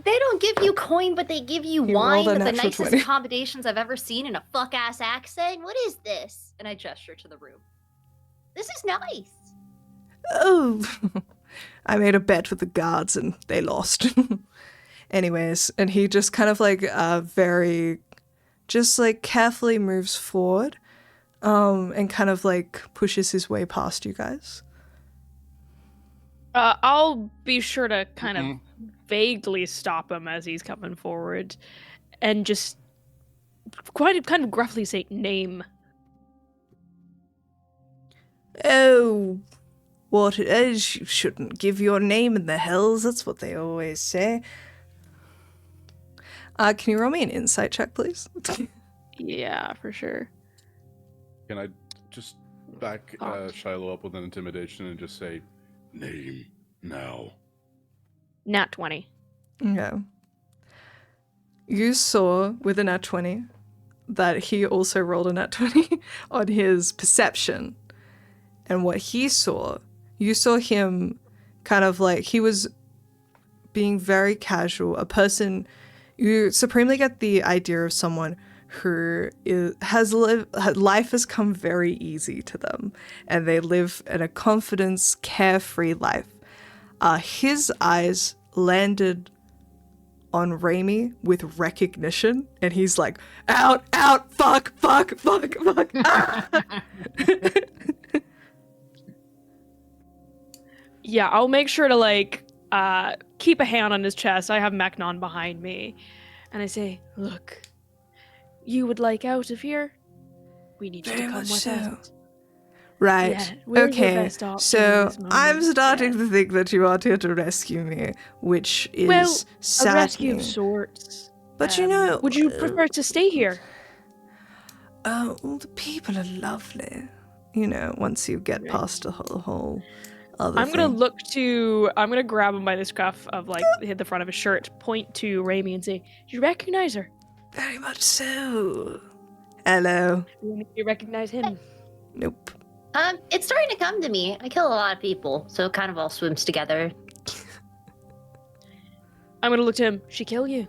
They don't give you coin, but they give you He wine rolled a with the natural nicest 20. accommodations I've ever seen in a fuck-ass accent. What is this? And I gesture to the room. This is nice. Oh, I made a bet with the guards and they lost. Anyways, and he just kind of like just like carefully moves forward and kind of like pushes his way past you guys. I'll be sure to kind of vaguely stop him as he's coming forward and just kind of gruffly say, "Name." Oh, what it is, you shouldn't give your name in the hells, that's what they always say. Can you roll me an insight check, please? Yeah, for sure. Can I just back Shiloh up with an intimidation and just say, "Name now"? Nat 20. Yeah. You saw with a nat 20 that he also rolled a nat 20 on his perception. And what he saw, you saw him kind of like, he was being very casual, a person, you supremely get the idea of someone who life has come very easy to them, and they live in a confidence, carefree life. His eyes landed on Raimi with recognition, and he's like, out, fuck. Ah! Yeah, I'll make sure to like keep a hand on his chest. I have Macnon behind me, and I say, "Look, you would like out of here? We need you to come with us." Right. Yeah, we're your okay. best option So in this moment. I'm starting to think that you are here to rescue me, which is well, saddening. a rescue of sorts. But you know, would you prefer to stay here? Well, the people are lovely. You know, once you get past the whole other I'm gonna thing. I'm gonna grab him by the scuff of like hit the front of his shirt, point to Raimi and say, "Do you recognize her?" Very much so. Hello. Do you recognize him? Nope. It's starting to come to me. I kill a lot of people, so it kind of all swims together. I'm gonna look to him. She kill you?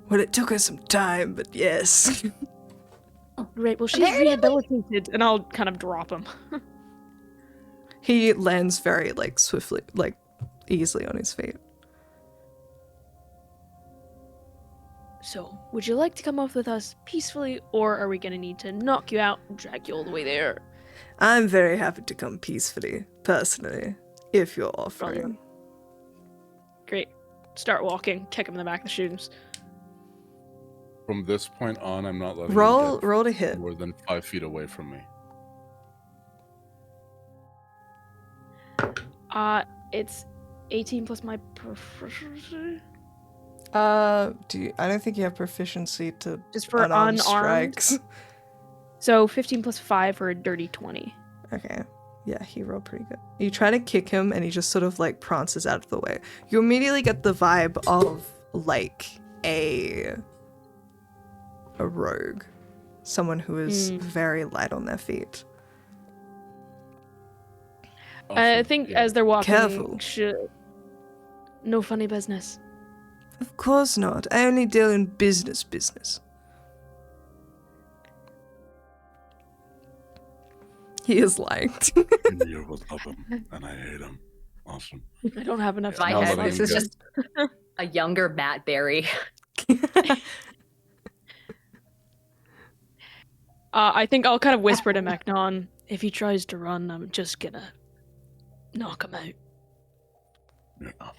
Well, it took her some time, but yes. Right, well, she's rehabilitated, and I'll kind of drop him. He lands very, like, swiftly, like, easily on his feet. So, would you like to come off with us peacefully, or are we gonna need to knock you out and drag you all the way there? I'm very happy to come peacefully, personally, if you're offering. Great. Start walking, kick him in the back of the shoes. From this point on, I'm not letting roll him get roll to hit. more than 5 feet away from me. It's 18 plus my proficiency. I don't think you have proficiency to Just for unarmed unarmed. strikes. So 15 plus 5 for a dirty 20. Okay. Yeah, he rolled pretty good. You try to kick him and he just sort of like prances out of the way. You immediately get the vibe of like a rogue. Someone who is very light on their feet. Awesome. I think as they're walking, Careful. No funny business. Of course not. I only deal in business. He is liked. You will love him, and I hate him. Awesome. I don't have enough My I'll head, let this him is go. just a younger Matt Berry. I think I'll kind of whisper to Mechnon, if he tries to run, I'm just gonna knock him out. Yeah.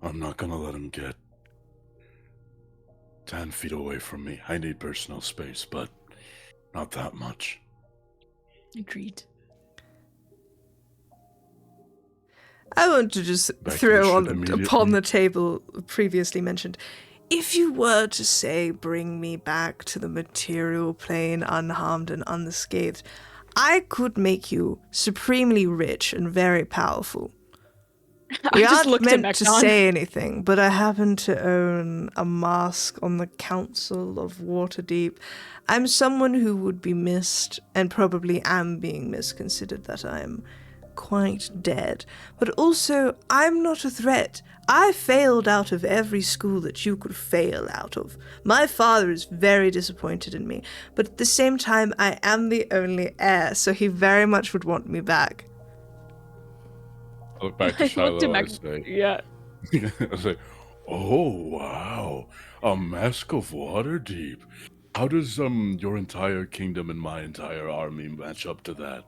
I'm not gonna let him get 10 feet away from me. I need personal space, but not that much. Agreed. I want to just Back to the throw ship on immediately. upon the table previously mentioned. If you were to say, bring me back to the material plane unharmed and unscathed, I could make you supremely rich and very powerful. We I just aren't looked at meant to Mechnon. say anything, but I happen to own a mask on the Council of Waterdeep. I'm someone who would be missed, and probably am being misconsidered that I'm quite dead. But also, I'm not a threat. I failed out of every school that you could fail out of. My father is very disappointed in me, but at the same time, I am the only heir, so he very much would want me back. I look back to I looked Shiloh, at I say, Yeah. I say, oh, wow, a mask of Waterdeep. How does your entire kingdom and my entire army match up to that?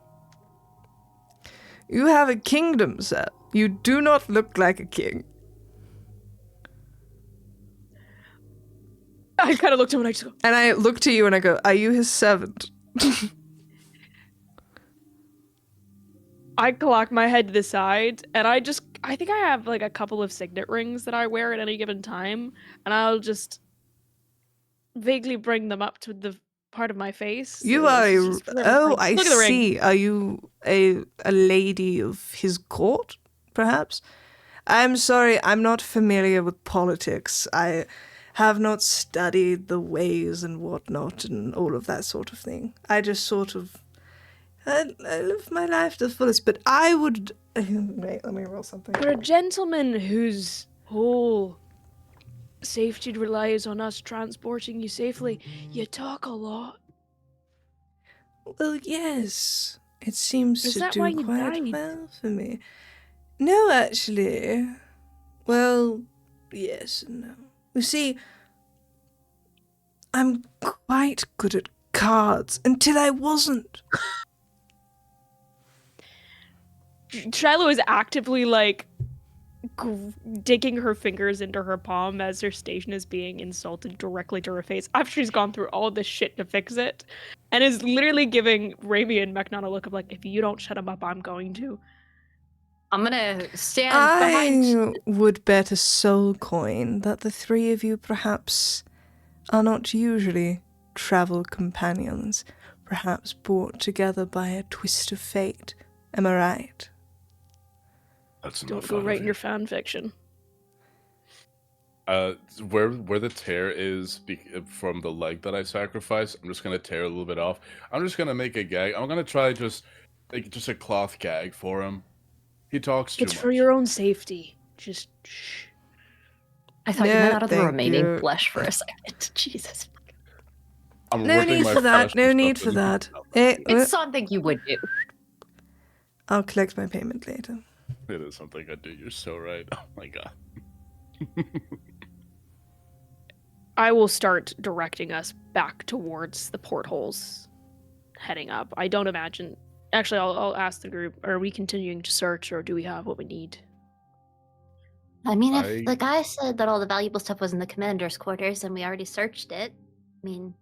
You have a kingdom, sir. You do not look like a king. I kind of looked at him and I just go, And I look to you and I go, are you his servant? I cock my head to the side, and I think I have like a couple of signet rings that I wear at any given time, and I'll just vaguely bring them up to the part of my face. You are This is a... just for Oh, reference. I Look at the ring. see. Are you a lady of his court, perhaps? I'm sorry, I'm not familiar with politics. I have not studied the ways and whatnot and all of that sort of thing. I just sort of... I live my life to the fullest, but I would... Wait, let me roll something. For a gentleman whose whole safety relies on us transporting you safely, you talk a lot. Well, yes. It seems Is to that why do you quite died? well for me. No, actually. Well, yes and no. You see, I'm quite good at cards until I wasn't. Shiloh is actively like digging her fingers into her palm as her station is being insulted directly to her face after she's gone through all this shit to fix it, and is literally giving Raimi and Mechnon a look of like, if you don't shut him up, I'm going to. I'm gonna stand behind. I would bet a soul coin that the three of you perhaps are not usually travel companions, perhaps brought together by a twist of fate. Am I right? That's Don't enough go out of writing you. your fan fiction. Where the tear is from the leg that I sacrificed, I'm just gonna tear a little bit off. I'm just gonna make a gag. I'm gonna try just a cloth gag for him. He talks too It's much. for your own safety. Just shh. I thought you No, meant out of the thank remaining you. flesh for a second. Jesus. I'm No ripping need my for that. flesh No and need stuff for and- that. It's something you would do. I'll collect my payment later. It is something I do. You're so right. Oh my god. I will start directing us back towards the portholes heading up. I don't imagine... Actually, I'll ask the group, are we continuing to search, or do we have what we need? I mean, if the guy said that all the valuable stuff was in the commander's quarters and we already searched it, I mean...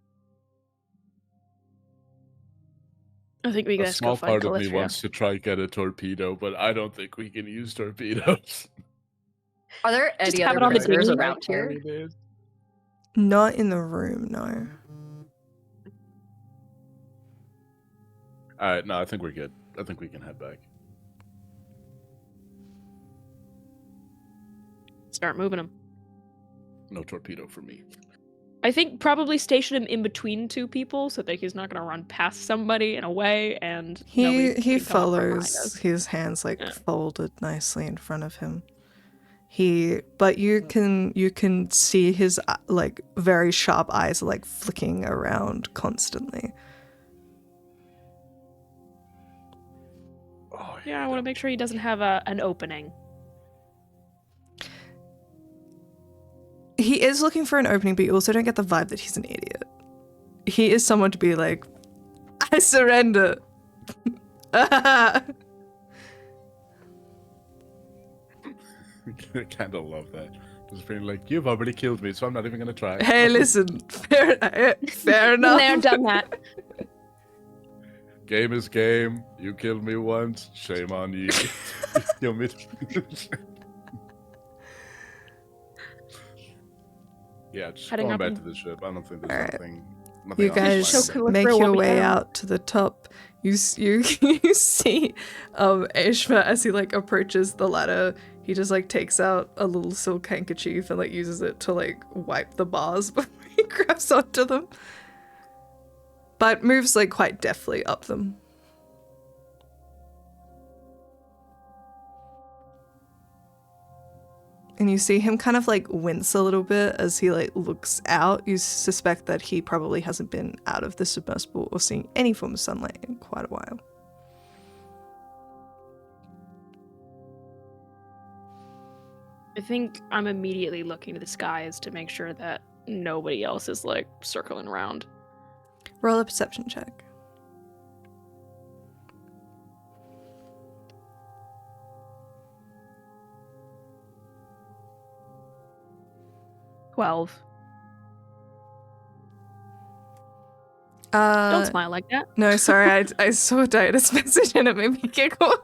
I think we A guys go small find part of me Calistria. wants to try get a torpedo, but I don't think we can use torpedoes. Are there Just any have other it on the prisoners dinghy. around here? Not in the room, no. All right, no, I think we're good. I think we can head back. Start moving him. No torpedo for me. I think probably station him in between two people so that he's not going to run past somebody and away, and He can come up from behind follows, us. his hands folded nicely in front of him. But you can see his like very sharp eyes like flicking around constantly. Oh, Yeah, I want to make sure he doesn't have an opening. He is looking for an opening, but you also don't get the vibe that he's an idiot. He is someone to be like, I surrender. I kind of love that. Just being like, you've already killed me, so I'm not even going to try. Hey, listen, fair enough. They're done that. Game is game. You killed me once. Shame on you. Kill me. Yeah, just Heading going up back and- to the ship. I don't think All there's right. nothing You else guys to Chocolate make will your be way down. out to the top. You see Aishma as he like approaches the ladder. He just like takes out a little silk handkerchief and like uses it to like wipe the bars before he grabs onto them. But moves like quite deftly up them. And you see him kind of like wince a little bit as he like looks out. You suspect that he probably hasn't been out of the submersible or seen any form of sunlight in quite a while. I think I'm immediately looking to the skies to make sure that nobody else is like circling around. Roll a perception check. Don't smile like that. No, sorry, I saw Diana's message and it made me giggle.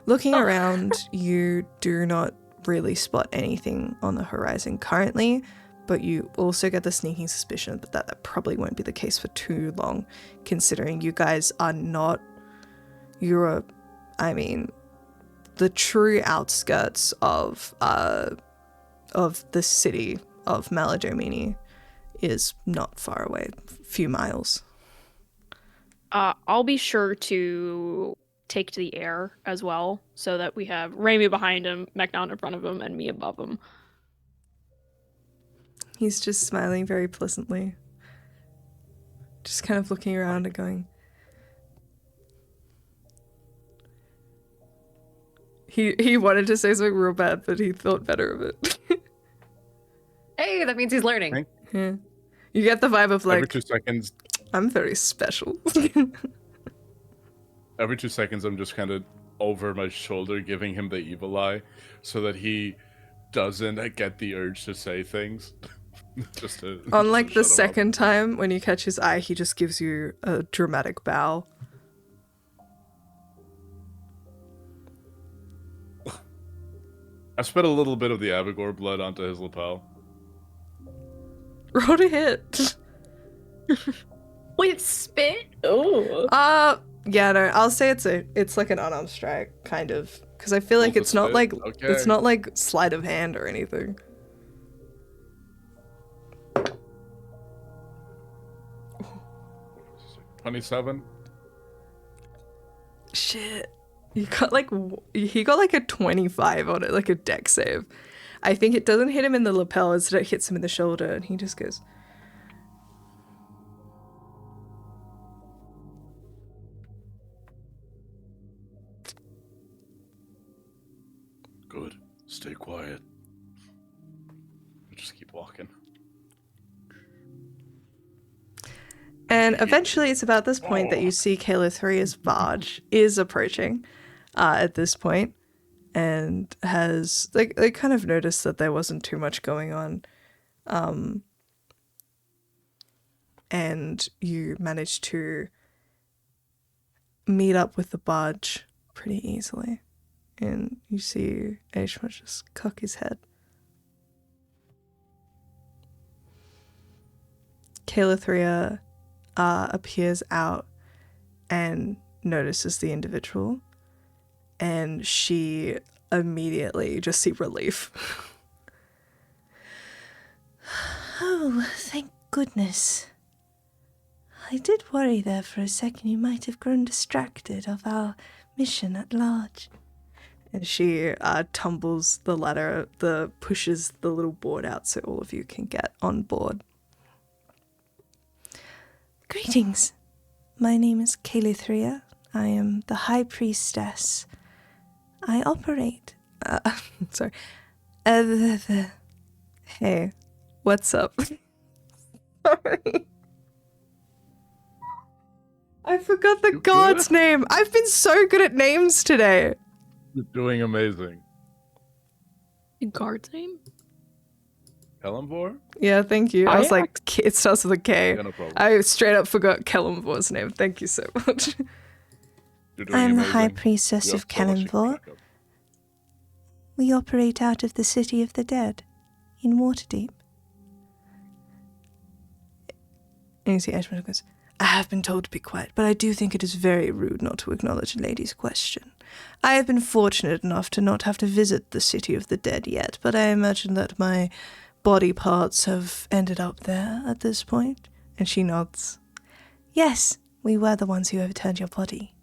Looking around, you do not really spot anything on the horizon currently, but you also get the sneaking suspicion that probably won't be the case for too long, considering you guys are not the true outskirts of the city of Maladomini is not far away, a few miles. I'll be sure to take to the air as well, so that we have Raimi behind him, MacDonald in front of him, and me above him. He's just smiling very pleasantly. Just kind of looking around and going... He wanted to say something real bad, but he thought better of it. Hey, that means he's learning. Yeah. You get the vibe of like... Every 2 seconds... I'm very special. Every 2 seconds, I'm just kind of over my shoulder giving him the evil eye so that he doesn't get the urge to say things. Just to, On like to the shut him up. second time, when you catch his eye, he just gives you a dramatic bow. I spit a little bit of the Abigor blood onto his lapel. Roll to hit. With spit? Oh. Yeah, no, I'll say it's like an unarmed strike, kind of. Because I feel like Roll it's to not spit? like Okay. it's not like sleight of hand or anything. $27. Shit. He got like a 25 on it, like a deck save. I think it doesn't hit him in the lapel, instead it hits him in the shoulder, and he just goes... Good. Stay quiet. Just keep walking. And eventually it's about this point that you see Calithria's barge is approaching at this point, and has they kind of noticed that there wasn't too much going on. And you managed to meet up with the barge pretty easily. And you see Aishma just cock his head. Calithria appears out and notices the individual, and she immediately just see relief. Oh, thank goodness. I did worry there for a second you might have grown distracted of our mission at large. And she tumbles the ladder, pushes the little board out so all of you can get on board. Greetings. My name is Calithria. I am the High Priestess. I operate... Sorry. Hey, what's up? Sorry. I forgot the god's name. I've been so good at names today. You're doing amazing. The guard's name? Kelemvor? Yeah, thank you. I was yeah. like, it starts with a K. Yeah, no problem. I straight up forgot Kelemvor's name. Thank you so much. You're doing I am the amazing. High Priestess You have of so much to keep Kelemvor. track of. We operate out of the City of the Dead in Waterdeep. And you see Ashman goes, I have been told to be quiet, but I do think it is very rude not to acknowledge a lady's question. I have been fortunate enough to not have to visit the City of the Dead yet, but I imagine that my body parts have ended up there at this point. And she nods. Yes, we were the ones who overturned your body.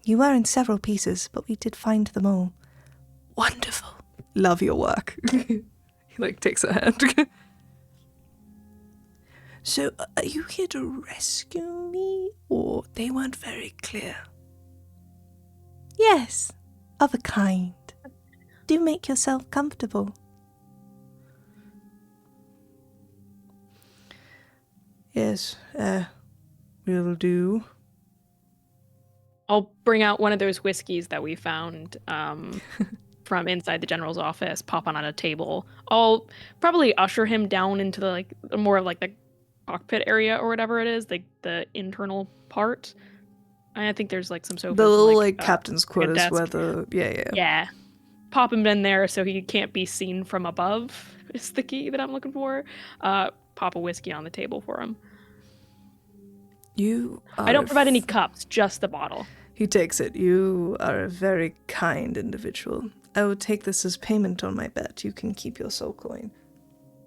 You were in several pieces, but we did find them all. Wonderful. Love your work. He takes her hand. So, are you here to rescue me, or they weren't very clear? Yes, of a kind. Do make yourself comfortable. Yes, will do. I'll bring out one of those whiskeys that we found from inside the general's office, pop on a table. I'll probably usher him down into the more of the cockpit area or whatever it is, the internal part. I think there's some sofas. The little captain's quarters desk. where the Yeah. Pop him in there so he can't be seen from above is the key that I'm looking for. Pop a whiskey on the table for him. I don't provide any cups, just the bottle. He takes it. You are a very kind individual. I will take this as payment on my bet. You can keep your soul coin.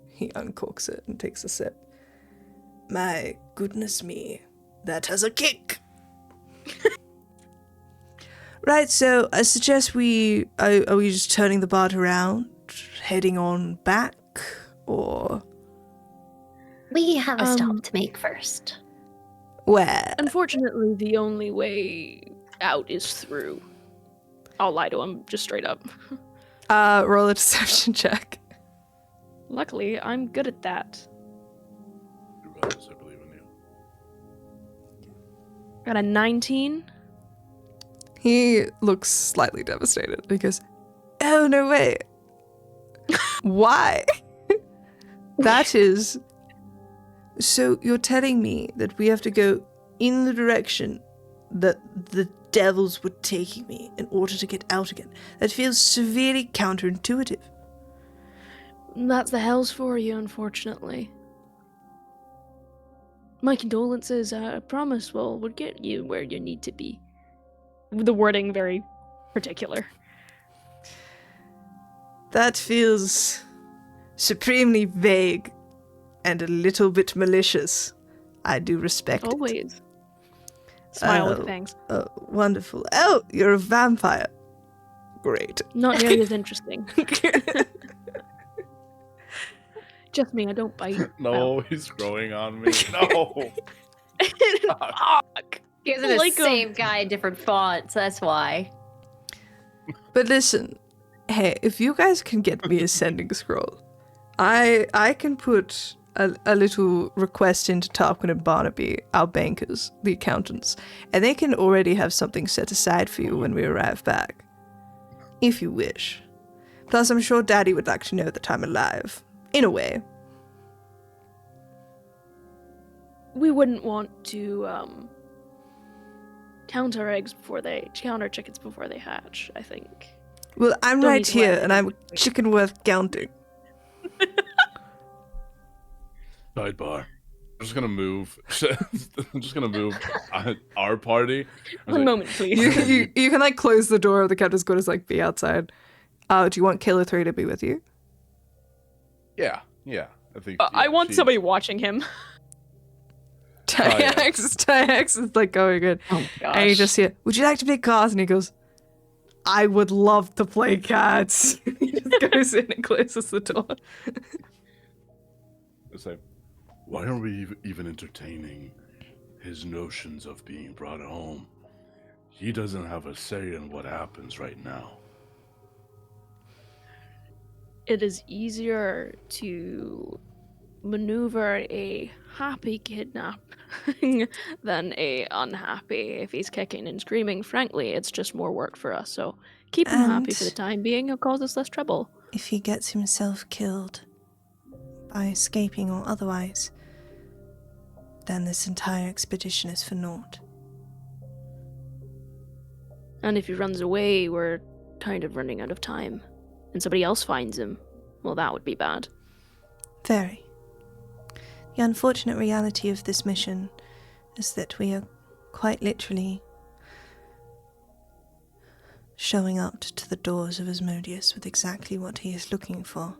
He uncorks it and takes a sip. My goodness me, that has a kick. Right, so I suggest are we just turning the boat around, heading on back, or... We have a stop to make first. Where? Unfortunately, the only way out is through. I'll lie to him, just straight up. Roll a deception check. Luckily, I'm good at that. You got this, I believe in you. Got a 19. He looks slightly devastated. He goes, oh, no way. Why? That is... So you're telling me that we have to go in the direction that the devils were taking me in order to get out again? That feels severely counterintuitive. That's the hells for you, unfortunately. My condolences. I promise we'll get you where you need to be. The wording very particular. That feels supremely vague and a little bit malicious. I do respect it. Always. Smile with fangs. Oh, wonderful. Oh, you're a vampire. Great. Not nearly as interesting. Just me, I don't bite. No, he's growing on me. No. Fuck. He's the same guy in different fonts, that's why. But listen, hey, if you guys can get me a sending scroll, I can put a little request into Tarquin and Barnaby, our bankers, the accountants, and they can already have something set aside for you when we arrive back. If you wish. Plus, I'm sure Daddy would like to know that I'm alive. In a way. We wouldn't want to count our chickens before they hatch, I think. Well, I'm Don't right need to here, let and I'm a chicken worth counting. Sidebar. I'm just gonna move. I'm just gonna move our party. One moment, please. You can like close the door of the captain's quarters, like be outside. Do you want Killer 3 to be with you? Yeah. I think. I want somebody watching him. Tyax is like going in. Oh gosh. And you just hear, would you like to play cards? And he goes, I would love to play cards. He just goes in and closes the door. It's like, why are we even entertaining his notions of being brought home? He doesn't have a say in what happens right now. It is easier to maneuver a happy kidnapping than a unhappy. If he's kicking and screaming, frankly, it's just more work for us. So keep him happy for the time being. It'll cause us less trouble. If he gets himself killed by escaping or otherwise, then this entire expedition is for naught. And if he runs away, we're kind of running out of time. And somebody else finds him, well, that would be bad. Very. The unfortunate reality of this mission is that we are quite literally showing up to the doors of Asmodeus with exactly what he is looking for.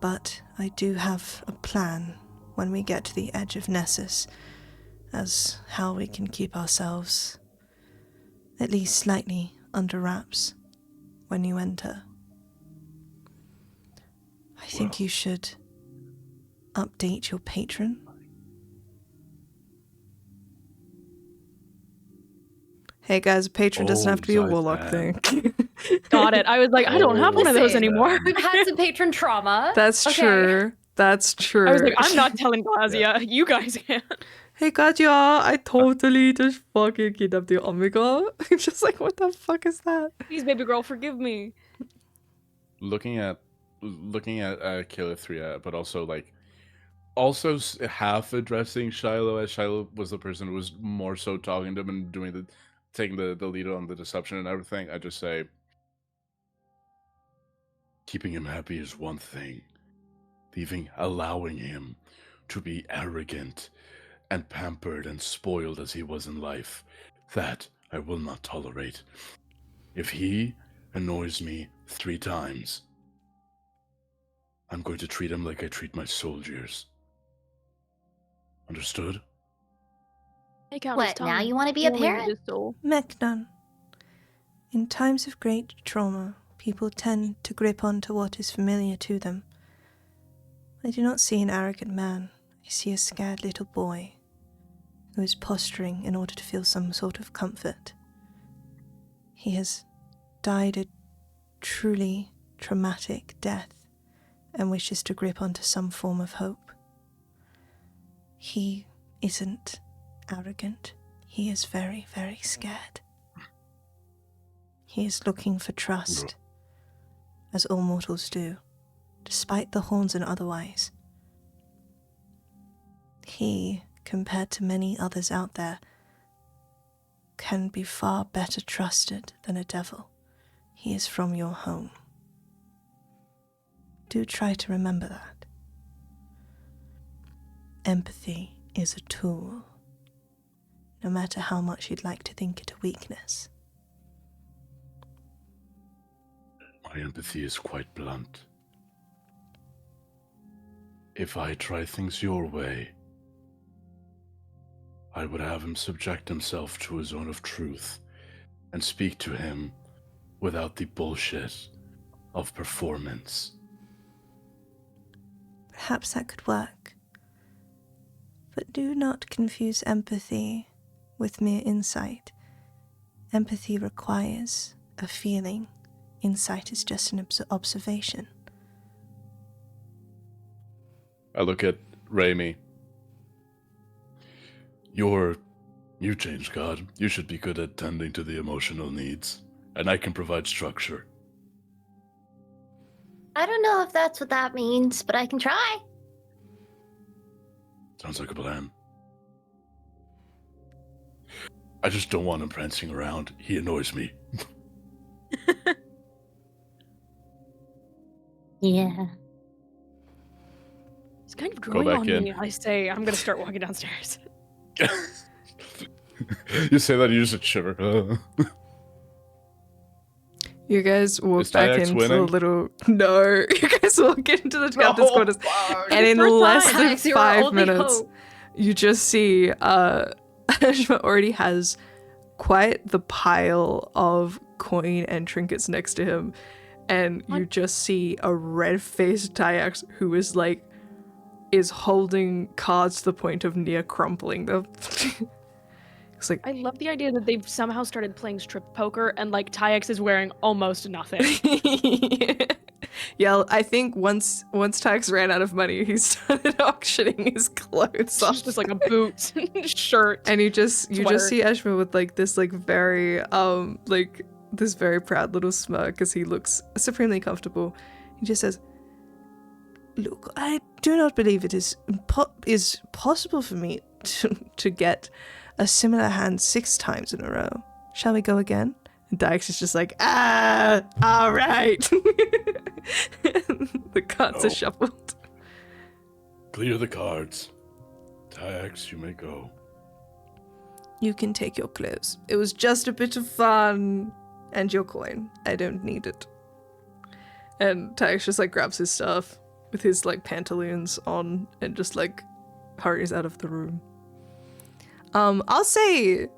But I do have a plan when we get to the edge of Nessus as how we can keep ourselves at least slightly under wraps when you enter. I think you should update your patron. Hey guys, a patron doesn't have to be a warlock thing. Got it. I was like, I don't have one of those anymore. We've had some patron trauma. That's true. That's true. I was like, I'm not telling Glazia. You guys can. Hey Katya, I totally just fucking kidnapped the Omega. I'm just like, what the fuck is that? Please, baby girl, forgive me. Looking at Killer 3, but also half addressing Shiloh, as Shiloh was the person who was more so talking to him and taking the lead on the deception and everything. I just say, keeping him happy is one thing. Allowing him to be arrogant and pampered and spoiled as he was in life, that I will not tolerate. If he annoys me 3 times, I'm going to treat him like I treat my soldiers. Understood? What, now you want to be a parent? Meknon. In times of great trauma, people tend to grip onto what is familiar to them. I do not see an arrogant man. I see a scared little boy who is posturing in order to feel some sort of comfort. He has died a truly traumatic death and wishes to grip onto some form of hope. He isn't arrogant. He is very, very scared. He is looking for trust, as all mortals do, despite the horns and otherwise. He, compared to many others out there, can be far better trusted than a devil. He is from your home. Do try to remember that. Empathy is a tool, no matter how much you'd like to think it a weakness. My empathy is quite blunt. If I try things your way, I would have him subject himself to a zone of truth and speak to him without the bullshit of performance. Perhaps that could work. But do not confuse empathy with mere insight. Empathy requires a feeling. Insight is just an observation. I look at Raimi. You changed, God. You should be good at tending to the emotional needs, and I can provide structure. I don't know if that's what that means, but I can try. Sounds like a plan. I just don't want him prancing around. He annoys me. Yeah. He's kind of growing back on in. me. I say I'm gonna start walking downstairs. You say that, you just shiver. You guys walk Is back Tyx into winning? the little... No, you guys walk into the captain's quarters, fuck. and in First less time. than Tyx, you're our 5 only minutes, hope. you just see Ashma already has quite the pile of coin and trinkets next to him, and you just see a red-faced Tyax who is holding cards to the point of near crumpling them. It's like, I love the idea that they've somehow started playing strip poker and like Tyax is wearing almost nothing. yeah, I think once Tyax ran out of money, he started auctioning his clothes off. It's just like a boot, shirt, And you just sweater. see Eshma with this very this very proud little smirk as he looks supremely comfortable. He just says, "Look, I do not believe it is possible for me to get a similar hand 6 times in a row. Shall we go again?" And Dykes is just like, all right. The cards are shuffled. Clear the cards. Tyax, you may go. You can take your clothes. It was just a bit of fun. And your coin. I don't need it. And Tyax just grabs his stuff with his pantaloons on and just hurries out of the room. I'll say,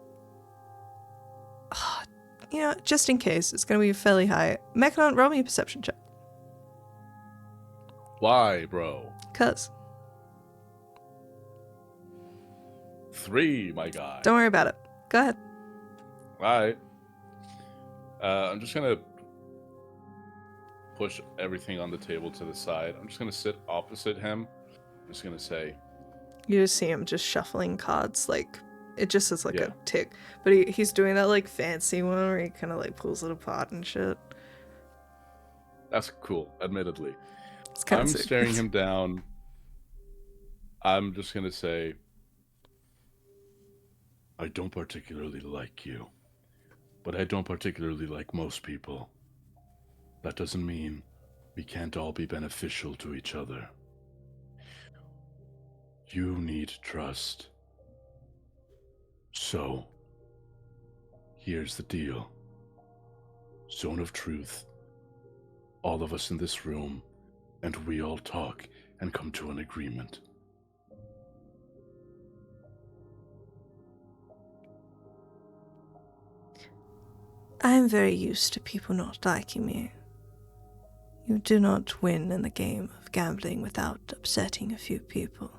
just in case, it's going to be fairly high. Mechanon, roll me a perception check. Why, bro? 'Cause. 3, my guy. Don't worry about it. Go ahead. Alright. I'm just gonna push everything on the table to the side. I'm just gonna sit opposite him. I'm just gonna say, You just see him just shuffling cards, it just is Yeah. a tick. But he's doing that fancy one where he kind of pulls it apart and shit. that's cool, admittedly. It's kind I'm of sick. staring him down. I'm just gonna say, I don't particularly like you, but I don't particularly like most people. That doesn't mean we can't all be beneficial to each other. You need trust. So, here's the deal. Zone of truth. All of us in this room, and we all talk and come to an agreement. I am very used to people not liking me. You do not win in the game of gambling without upsetting a few people.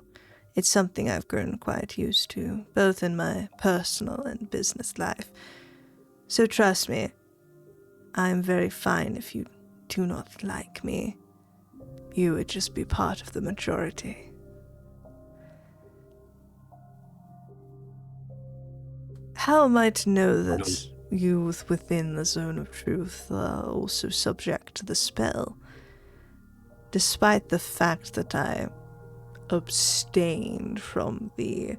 It's something I've grown quite used to, both in my personal and business life. So trust me, I am very fine if you do not like me. You would just be part of the majority. How am I to know that youth within the zone of truth are also subject to the spell? Despite the fact that I abstained from the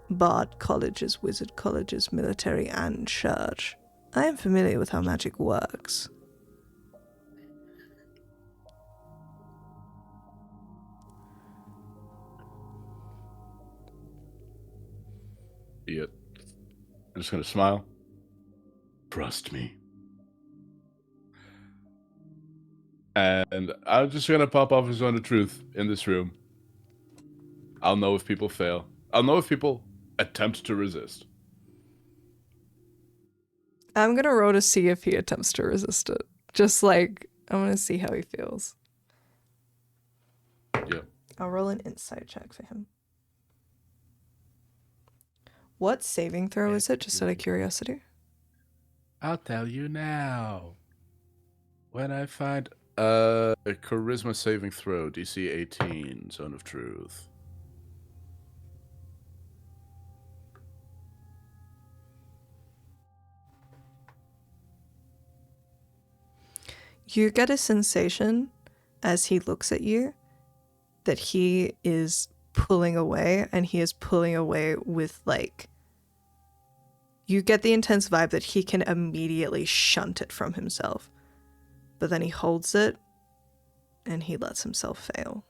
Bard Colleges, Wizard Colleges, military, and church, I am familiar with how magic works. Yeah. I'm just gonna smile. Trust me. And I'm just gonna pop off a zone of truth in this room. I'll know if people fail. I'll know if people attempt to resist. I'm gonna roll to see if he attempts to resist it. Just I'm gonna see how he feels. Yeah. I'll roll an insight check for him. What saving throw is it, just out of curiosity? I'll tell you now. When I find a charisma saving throw, DC 18, Zone of Truth. You get a sensation as he looks at you that he is pulling away, and he is pulling away with you get the intense vibe that he can immediately shunt it from himself. But then he holds it and he lets himself fail.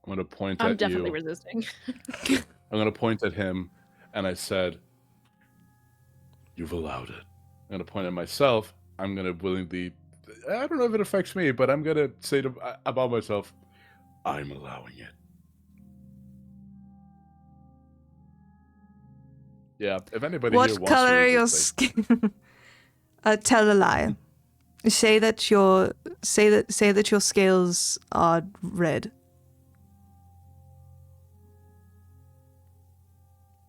I'm going to point I'm at definitely you. resisting. I'm going to point at him, and I said, "You've allowed it." I'm going to point at myself. I'm going to willingly... I don't know if it affects me, but I'm going to say about myself, I'm allowing it. Yeah, if anybody here What wants to color are your resist, skin? Tell a lie. Say that your scales are red.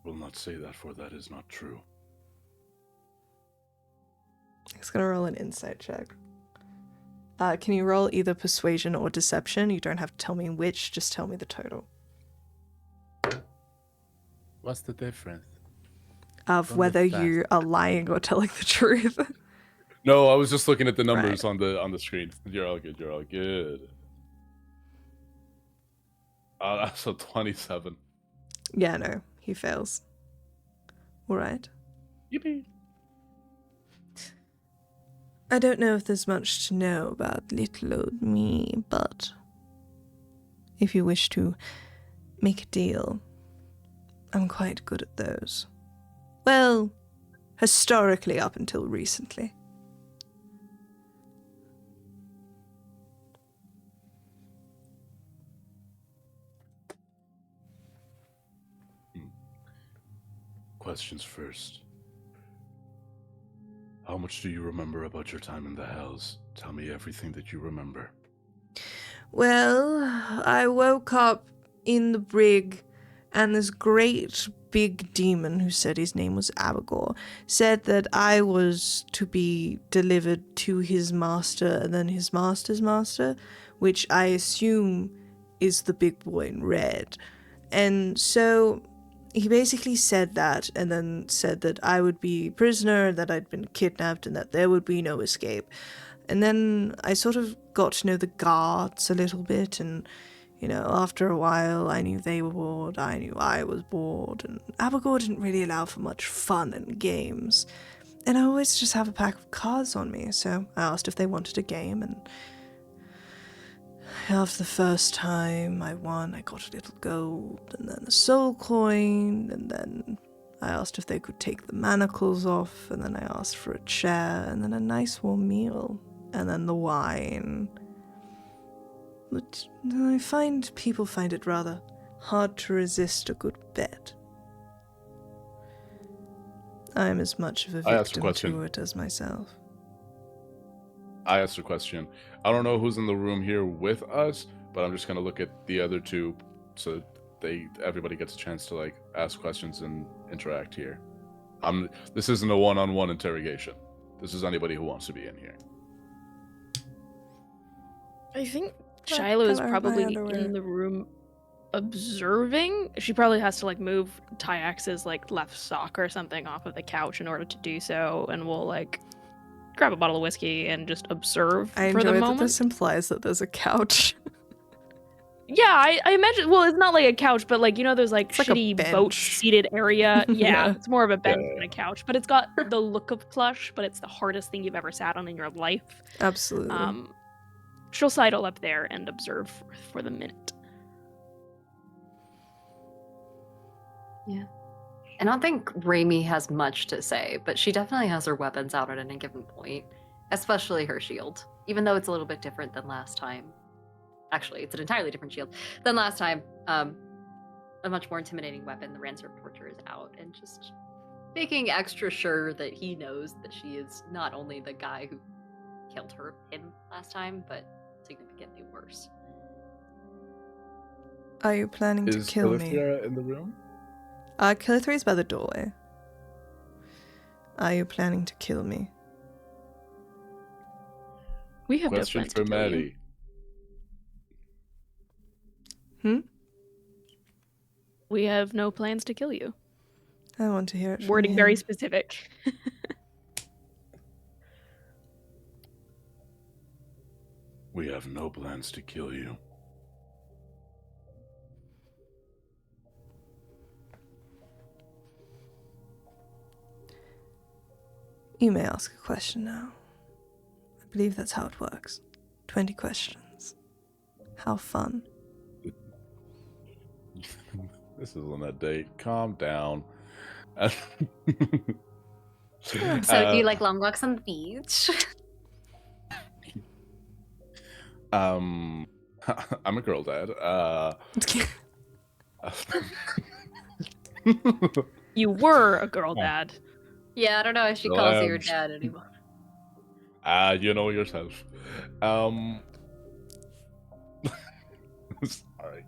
will not say that, for that is not true. He's gonna roll an insight check. Can you roll either persuasion or deception? You don't have to tell me which, just tell me the total. What's the difference? Of whether you are lying or telling the truth. No, I was just looking at the numbers Right. on the screen. You're all good. You're all good. That's a 27. Yeah, no, he fails. All right. Yippee. I don't know if there's much to know about little old me, but if you wish to make a deal, I'm quite good at those. Well, historically up until recently. Questions first. How much do you remember about your time in the Hells? Tell me everything that you remember. Well, I woke up in the brig, and this great big demon, who said his name was Abagor, said that I was to be delivered to his master and then his master's master, which I assume is the big boy in red. And so he basically said that, and then said that I would be prisoner, that I'd been kidnapped, and that there would be no escape. And then I sort of got to know the guards a little bit, and, you know, after a while I knew they were bored, I knew I was bored, and Abagor didn't really allow for much fun and games. And I always just have a pack of cards on me, so I asked if they wanted a game, and after the first time I won, I got a little gold, and then a soul coin, and then I asked if they could take the manacles off, and then I asked for a chair, and then a nice warm meal, and then the wine. But I find people find it rather hard to resist a good bet. I am as much of a victim to it as myself. I asked a question. I don't know who's in the room here with us, but I'm just gonna look at the other two so everybody gets a chance to like ask questions and interact here. This isn't a one-on-one interrogation. This is anybody who wants to be in here. I think Shiloh is probably in the room observing. She probably has to like move Tyax's like left sock or something off of the couch in order to do so, and we'll like grab a bottle of whiskey and just observe for the moment. I enjoy that this implies that there's a couch. Yeah, I imagine. Well, it's not like a couch, but like, you know, those like shitty boat-seated area. Yeah, it's more of a bench than a couch, but it's got the look of plush. But it's the hardest thing you've ever sat on in your life. Absolutely. She'll sidle up there and observe for the minute. Yeah. I don't think Raimi has much to say, but she definitely has her weapons out at any given point, especially her shield, even though it's a little bit different than last time. Actually, it's an entirely different shield than last time. A much more intimidating weapon. The Rancer of Torture is out, and just making extra sure that he knows that she is not only the guy who killed him last time, but significantly worse. Are you planning to kill me? Is Calithria in the room? Calithria is by the doorway. Are you planning to kill me? We have question no plans for to kill Maddie. You. We have no plans to kill you. I want to hear it from Wording him. very specific. We have no plans to kill you. You may ask a question now. I believe that's how it works. 20 questions. How fun. This isn't a date. Calm down. So do you like long walks on the beach? I'm a girl dad. You were a girl dad. Yeah, I don't know if she calls you your dad anymore. You know yourself. Sorry.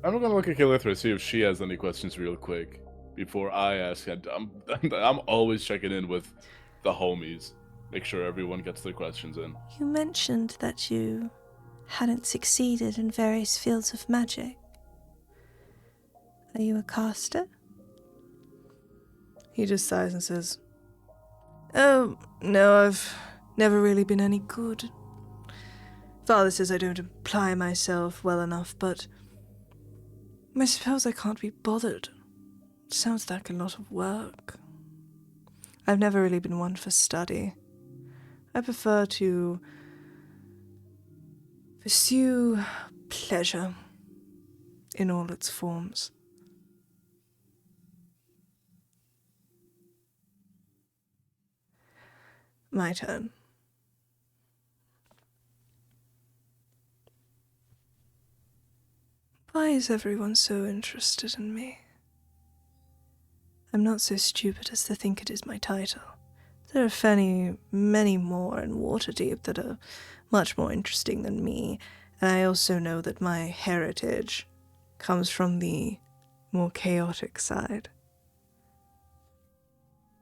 I'm gonna look at Calithra, see if she has any questions real quick before I ask. I'm always checking in with the homies. Make sure everyone gets their questions in. You mentioned that you hadn't succeeded in various fields of magic. Are you a caster? He just sighs and says, "Oh, no, I've never really been any good. Father says I don't apply myself well enough, but I suppose I can't be bothered. It sounds like a lot of work. I've never really been one for study. I prefer to pursue pleasure in all its forms." My turn. Why is everyone so interested in me? I'm not so stupid as to think it is my title. There are many more in Waterdeep that are much more interesting than me, and I also know that my heritage comes from the more chaotic side.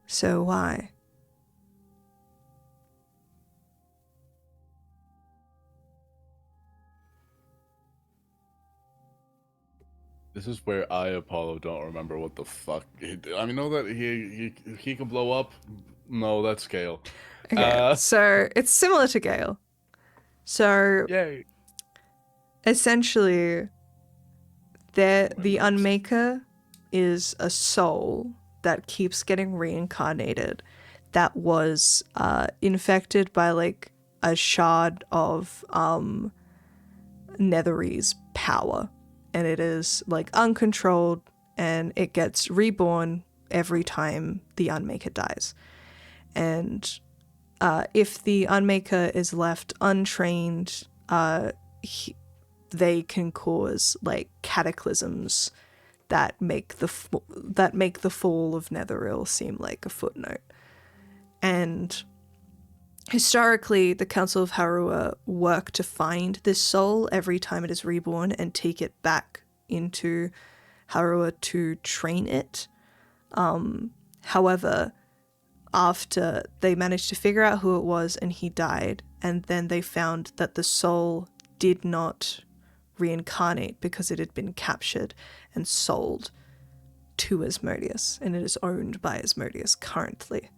So why? This is where I, Apollo, don't remember what the fuck. I mean, know that he can blow up. No, that's Gale. Okay, so it's similar to Gale. So Yay. Essentially, the Unmaker is a soul that keeps getting reincarnated that was infected by like a shard of Netherese power. And it is like uncontrolled, and it gets reborn every time the Unmaker dies. And if the Unmaker is left untrained, they can cause like cataclysms that make the fall of Netheril seem like a footnote. And historically, the Council of Harua work to find this soul every time it is reborn and take it back into Harua to train it. However, after they managed to figure out who it was and he died, and then they found that the soul did not reincarnate because it had been captured and sold to Asmodeus, and it is owned by Asmodeus currently.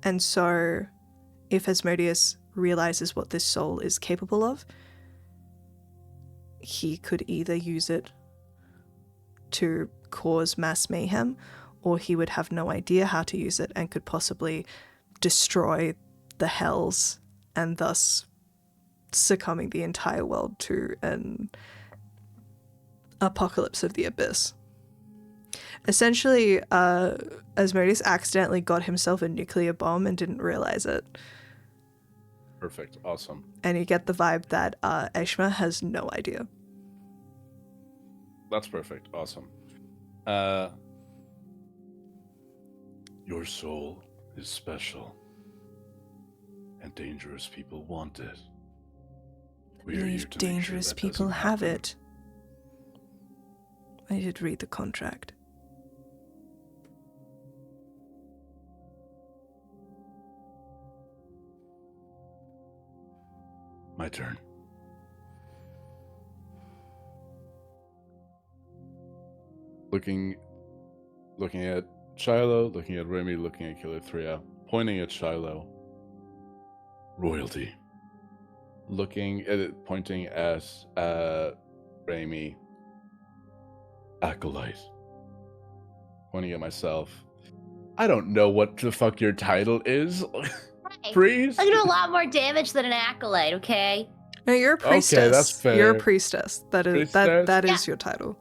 And so, if Asmodeus realizes what this soul is capable of, he could either use it to cause mass mayhem, or he would have no idea how to use it and could possibly destroy the hells and thus succumbing the entire world to an apocalypse of the abyss. Essentially, Asmodeus accidentally got himself a nuclear bomb and didn't realize it. Perfect. Awesome. And you get the vibe that Eshma has no idea. That's perfect. Awesome. Your soul is special, and dangerous people want it. I believe dangerous people have it. I did read the contract. My turn. Looking at Shiloh, looking at Remy, looking at Calithria, pointing at Shiloh. Royalty. Looking at it, pointing at Remy. Acolyte. Pointing at myself. I don't know what the fuck your title is. Hey, Freeze. I can do a lot more damage than an acolyte, okay? No, you're a priestess. Okay, that's fair. You're a priestess. That is that is your title.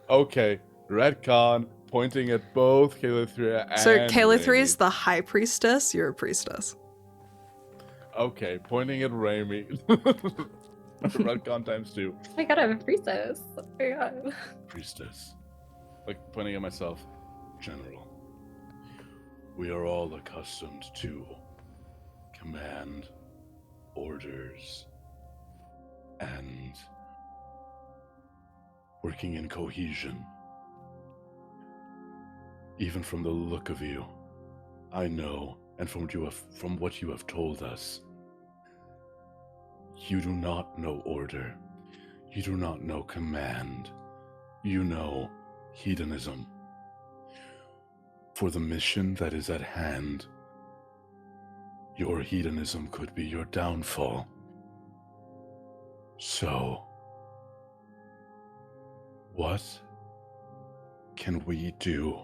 Okay, retcon, pointing at both Calithria and So Calithria is Raimi. the high priestess. You're a priestess. Okay, pointing at Raimi. Retcon times 2. I gotta have a priestess. Oh my god. Priestess. Like, pointing at myself. General. We are all accustomed to command, orders, and working in cohesion. Even from the look of you, I know, and from what you have told us, you do not know order. You do not know command. You know hedonism. For the mission that is at hand, your hedonism could be your downfall. So, what can we do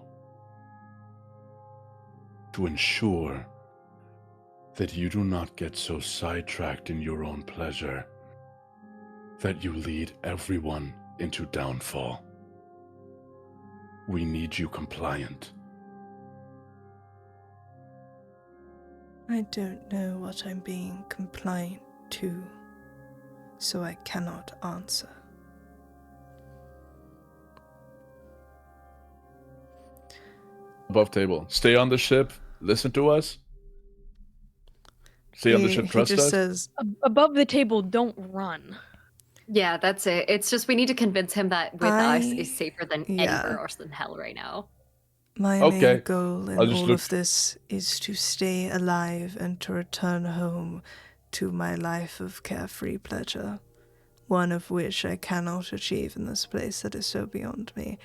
to ensure that you do not get so sidetracked in your own pleasure that you lead everyone into downfall? We need you compliant. I don't know what I'm being compliant to, so I cannot answer. Above table. Stay on the ship. Listen to us. Stay on the ship. Trust he just us. says, Above the table, don't run. Yeah, that's it. It's just we need to convince him that with us is safer than anywhere else in hell right now. My Okay. main goal in all of this is to stay alive and to return home to my life of carefree pleasure, one of which I cannot achieve in this place that is so beyond me.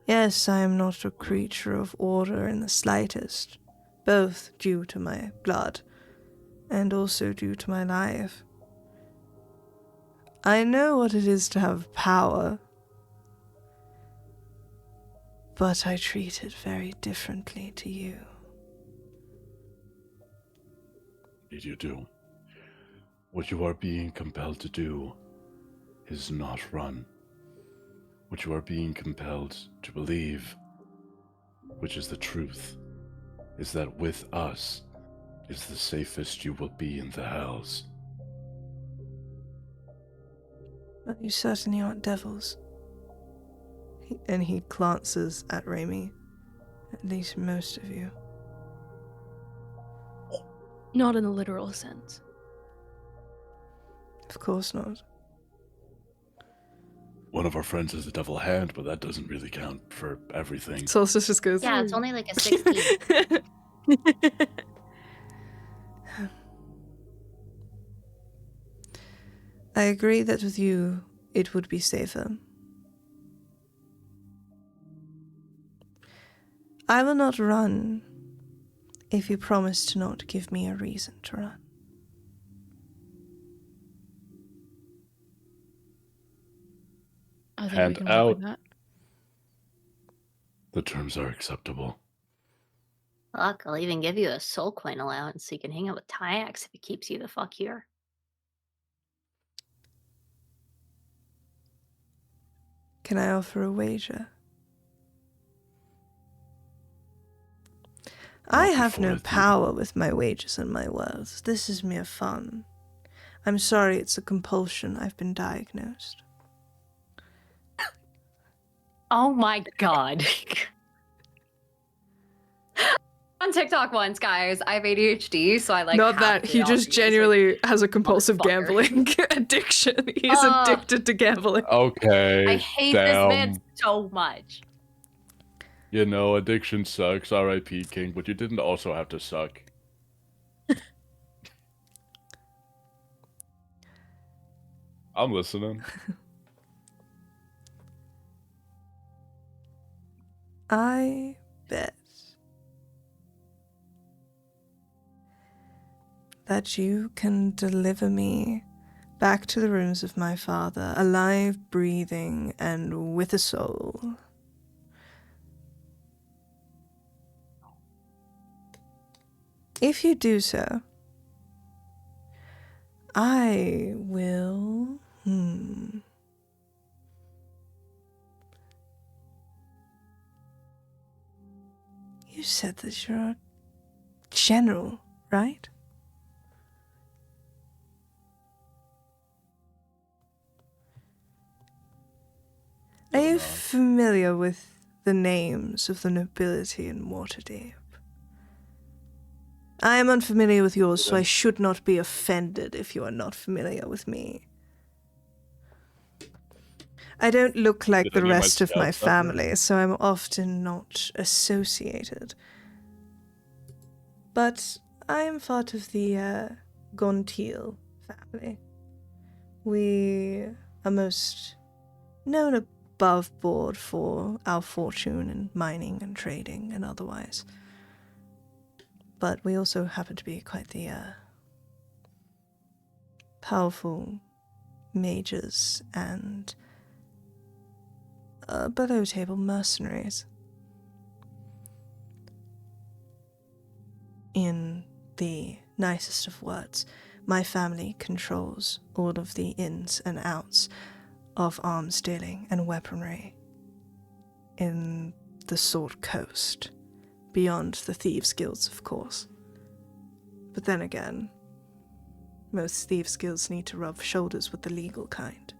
Yes, I am not a creature of order in the slightest, both due to my blood and also due to my life. I know what it is to have power, but I treat it very differently to you. Indeed you do. What you are being compelled to do is not run. What you are being compelled to believe, which is the truth, is that with us is the safest you will be in the hells. But you certainly aren't devils. and he glances at Raimi. At least most of you. Not in the literal sense. Of course not. One of our friends has a devil hand, but that doesn't really count for everything. Solstice just goes, Yeah, it's only like a 16. I agree that with you, it would be safer. I will not run if you promise to not give me a reason to run. I think Hand we can work with out. that. The terms are acceptable. Fuck, I'll even give you a soul coin allowance so you can hang out with Tyax if he keeps you the fuck here. Can I offer a wager? I have no power with my wages and my words. This is mere fun. I'm sorry it's a compulsion. I've been diagnosed. Oh my god. On TikTok once, guys, I have ADHD, so I like not that he just genuinely has a compulsive gambling addiction. He's addicted to gambling. Okay. I hate this man so much. You know, addiction sucks, R.I.P. King, but you didn't also have to suck. I'm listening. I bet that you can deliver me back to the rooms of my father, alive, breathing, and with a soul. If you do so, I will... You said that you're a general, right? Are you familiar with the names of the nobility in Waterdeep? I am unfamiliar with yours, so I should not be offended if you are not familiar with me. I don't look like the rest of my family, so I'm often not associated. But I am part of the Gontiel family. We are most known above board for our fortune in mining and trading and otherwise. But we also happen to be quite the powerful mages and below-table mercenaries. In the nicest of words, my family controls all of the ins and outs of arms dealing and weaponry in the Sword Coast, beyond the thieves' guilds, of course. But then again, most thieves' guilds need to rub shoulders with the legal kind.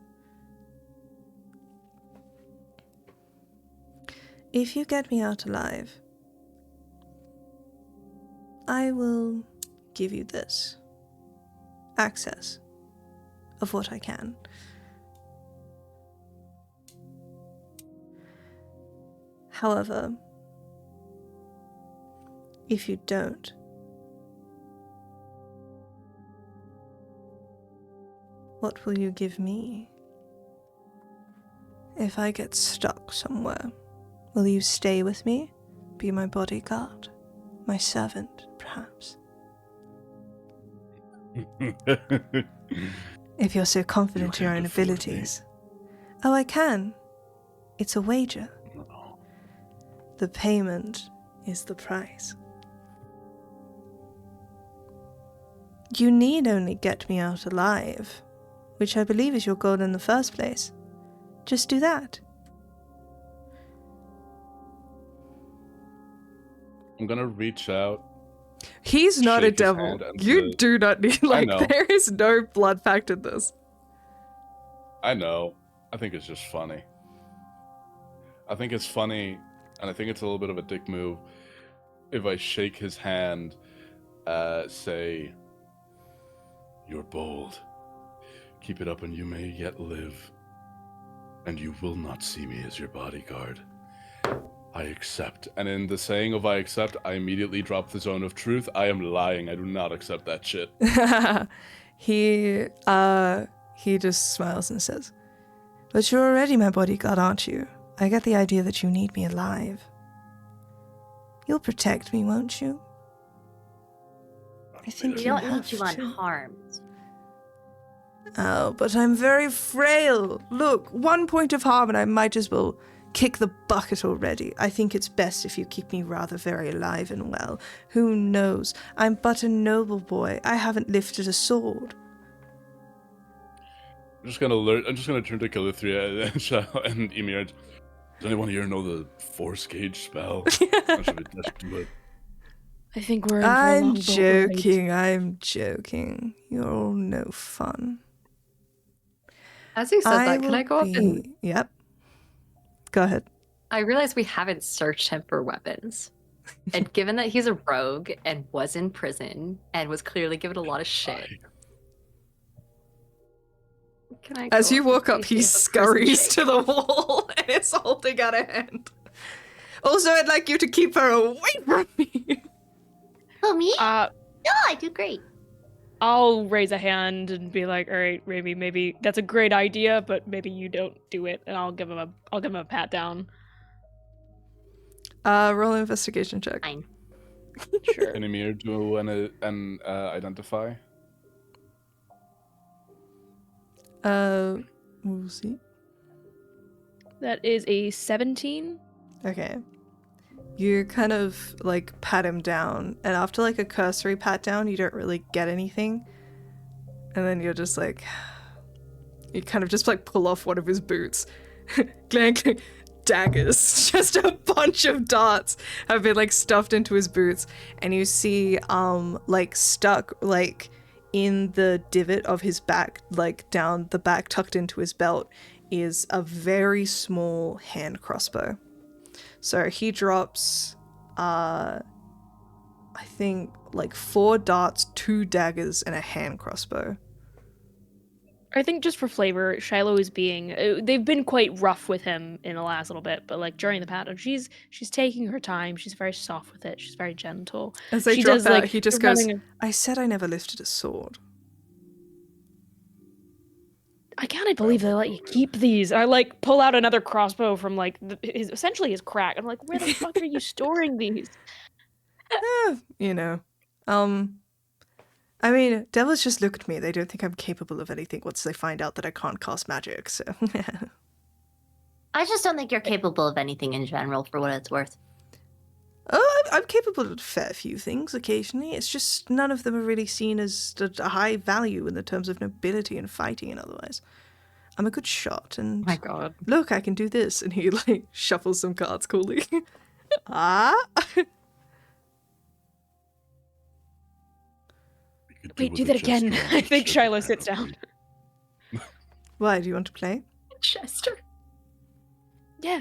If you get me out alive, I will give you this access of what I can. However, if you don't, what will you give me? If I get stuck somewhere, will you stay with me? Be my bodyguard? My servant, perhaps? If you're so confident in your own abilities. Oh, I can. It's a wager. No. The payment is the price. You need only get me out alive, which I believe is your goal in the first place. Just do that. I'm gonna reach out. He's not a shake his devil. hand and You say- do not need, I know. there is no blood fact in this. I know. I think it's just funny. I think it's funny, and I think it's a little bit of a dick move if I shake his hand, say, "You're bold. Keep it up and you may yet live. And you will not see me as your bodyguard. I accept." And in the saying of I accept, I immediately drop the zone of truth. I am lying. I do not accept that shit. He just smiles and says, "But you're already my bodyguard, aren't you? I get the idea that you need me alive. You'll protect me, won't you? I think We you don't have need you to." unharmed. Oh, but I'm very frail. Look, 1 point of harm and I might as well kick the bucket already. I think it's best if you keep me rather very alive and well. Who knows? I'm but a noble boy. I haven't lifted a sword. I'm just gonna turn to Calithria and Emir. Does anyone here know the Force Gauge spell? That should do it. I think we're in for a long I'm boat joking. I'm joking. You're all no fun. As you said that, can I go up and... Yep. Go ahead. I realize we haven't searched him for weapons. And given that he's a rogue and was in prison and was clearly given a lot of shit. Can I As go you up walk and up, see he if a prison scurries shake? to the wall and is holding out a hand. Also, I'd like you to keep her away from me. Who, me? Uh, No, I do great. I'll raise a hand and be like, "All right, maybe that's a great idea, but maybe you don't do it." And I'll give him a pat down. Roll an investigation check. Fine. Sure. Can Emir do an identify? We'll see. That is a 17. Okay. You kind of pat him down, and after a cursory pat down, you don't really get anything. And then you're just like, you kind of just like pull off one of his boots. Clang, clang, daggers. Just a bunch of darts have been like stuffed into his boots. And you see like stuck like in the divot of his back, like down the back tucked into his belt, is a very small hand crossbow. So he drops I think like 4 darts, 2 daggers, and a hand crossbow. I think just for flavor, Shiloh is being... they've been quite rough with him in the last little bit, but like during the pattern, she's taking her time. She's very soft with it. She's very gentle. As they she drop does, out, like, he just goes, I said I never lifted a sword. I can't believe they let you keep these. I like pull out another crossbow from like essentially his crack. I'm like, where the fuck are you storing these? You know. I mean, devils just look at me. They don't think I'm capable of anything once they find out that I can't cast magic, so... I just don't think you're capable of anything in general, for what it's worth. Oh, I'm capable of a fair few things occasionally. It's just none of them are really seen as a high value in the terms of nobility and fighting and otherwise. I'm a good shot, and... Oh my god. Look, I can do this. And he, like, shuffles some cards coolly. Ah! Wait, do that again. I think Shiloh sits down. Why, do you want to play? Chester. Yeah.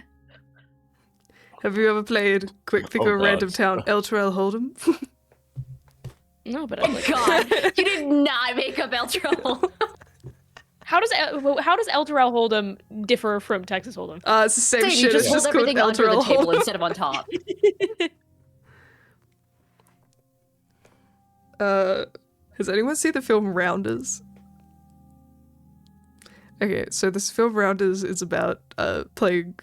Have you ever played Quick Pick a Random Town, El Terrell Hold'em? No, but I'm like... God, you did not make up El Terrell. How does El Terrell Hold'em differ from Texas Hold'em? It's the same You shit. just It's hold just called everything El under the Terrell table Hold'em. instead of on top. Has anyone seen the film Rounders? Okay, so this film Rounders is about playing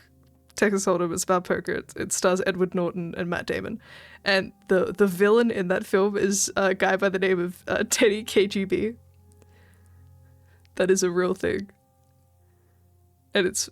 Texas Hold'em. It's about poker. It stars Edward Norton and Matt Damon. And the villain in that film is a guy by the name of Teddy KGB. That is a real thing. And it's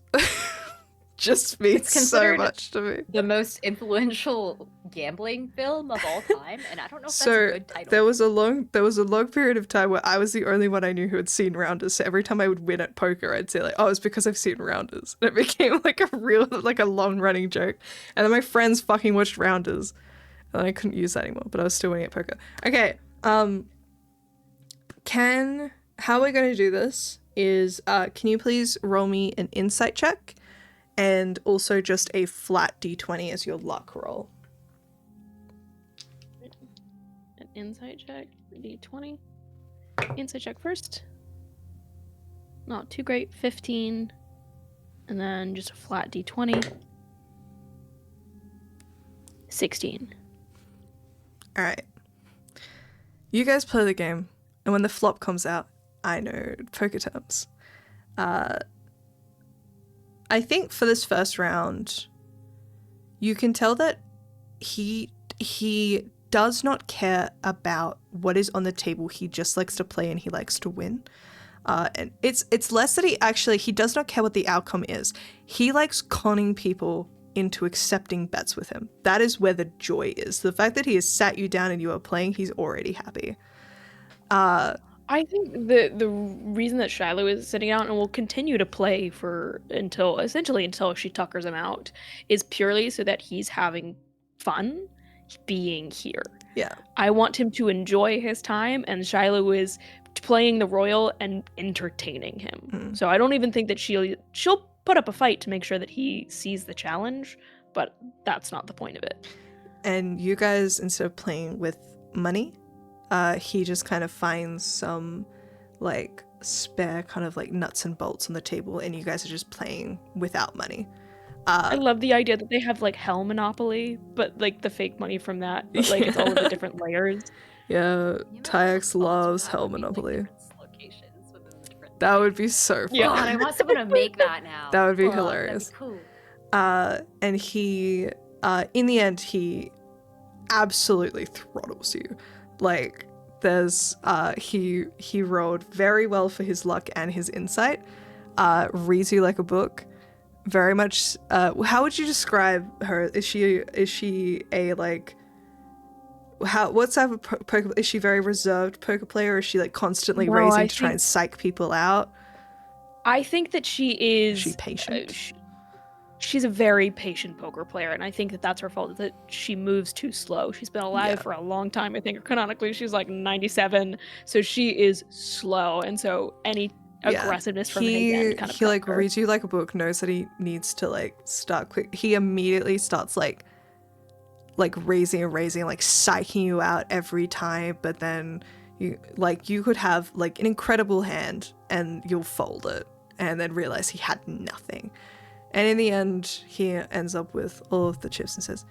just means so much to me. The most influential gambling film of all time, and I don't know if that's a good title. There was a long period of time where I was the only one I knew who had seen Rounders. So every time I would win at poker, I'd say like, "Oh, it's because I've seen Rounders." And it became like a long running joke. And then my friends fucking watched Rounders, and I couldn't use that anymore. But I was still winning at poker. Okay, how we're going to do this is, can you please roll me an insight check? And also just a flat d20 as your luck roll. An insight check, d20. Insight check first. Not too great, 15. And then just a flat d20. 16. Alright. You guys play the game, and when the flop comes out, I know poker terms. I think for this first round, you can tell that he does not care about what is on the table. He just likes to play and he likes to win. And it's less that he does not care what the outcome is. He likes conning people into accepting bets with him. That is where the joy is. The fact that he has sat you down and you are playing, he's already happy. I think the reason that Shiloh is sitting out and will continue to play until she tuckers him out is purely so that he's having fun being here. Yeah. I want him to enjoy his time, and Shiloh is playing the royal and entertaining him. So I don't even think that she'll put up a fight to make sure that he sees the challenge, but that's not the point of it. And you guys, instead of playing with money, he just kind of finds some like spare kind of like nuts and bolts on the table, and you guys are just playing without money. I love the idea that they have like Hell Monopoly, but like the fake money from that, but like it's all of the different layers. Yeah, Tyax loves Hell Monopoly. That would be so fun. Yeah. God, I want someone to make that now. That would be hilarious. That'd be cool. And he, in the end, he absolutely throttles you. Like, there's, he rolled very well for his luck and his insight, reads you like a book, very much, how would you describe her? Is she a, like, what type of poker? Is she very reserved poker player, or is she like constantly No, raising I to try think- and psych people out? I think that she is. Is she patient? She's a very patient poker player, and I think that that's her fault. That she moves too slow. She's been alive for a long time. I think canonically she's like 97, so she is slow, and so any aggressiveness from his end kind of he like her. reads you like a book, knows that he needs to like start quick. He immediately starts like raising, like psyching you out every time, but then you could have like an incredible hand and you'll fold it and then realize he had nothing. And in the end, he ends up with all of the chips and says,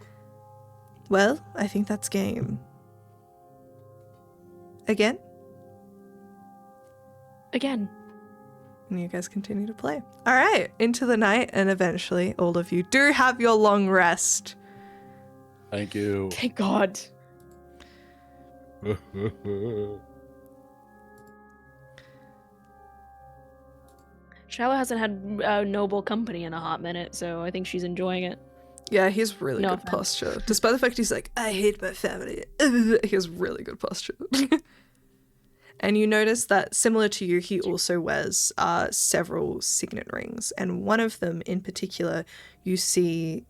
well, I think that's game. Again? Again. And you guys continue to play. All right, into the night, and eventually all of you do have your long rest. Thank you. Thank God. Shiloh hasn't had noble company in a hot minute, so I think she's enjoying it. Yeah, he has really No good offense. posture. Despite the fact he's like, I hate my family. He has really good posture. And you notice that, similar to you, he also wears several signet rings. And one of them in particular, you see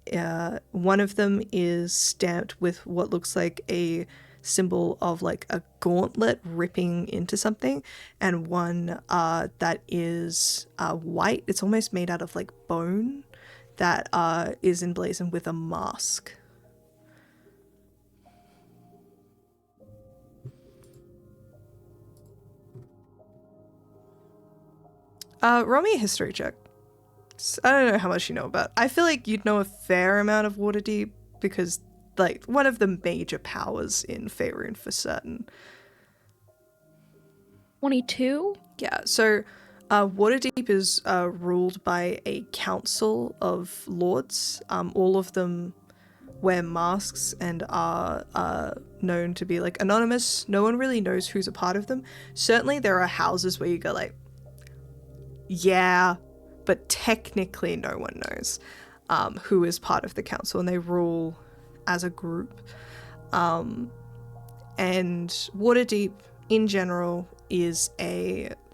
one of them is stamped with what looks like a symbol of like a gauntlet ripping into something, and one that is white. It's almost made out of like bone, that is emblazoned with a mask. Roll me a history check. I don't know how much you know about. I feel like you'd know a fair amount of Waterdeep because, like, one of the major powers in Faerun for certain. 22? Yeah, so Waterdeep is ruled by a council of lords. All of them wear masks and are known to be, like, anonymous. No one really knows who's a part of them. Certainly there are houses where you go, like, yeah, but technically no one knows who is part of the council, and they rule as a group. And Waterdeep, in general, is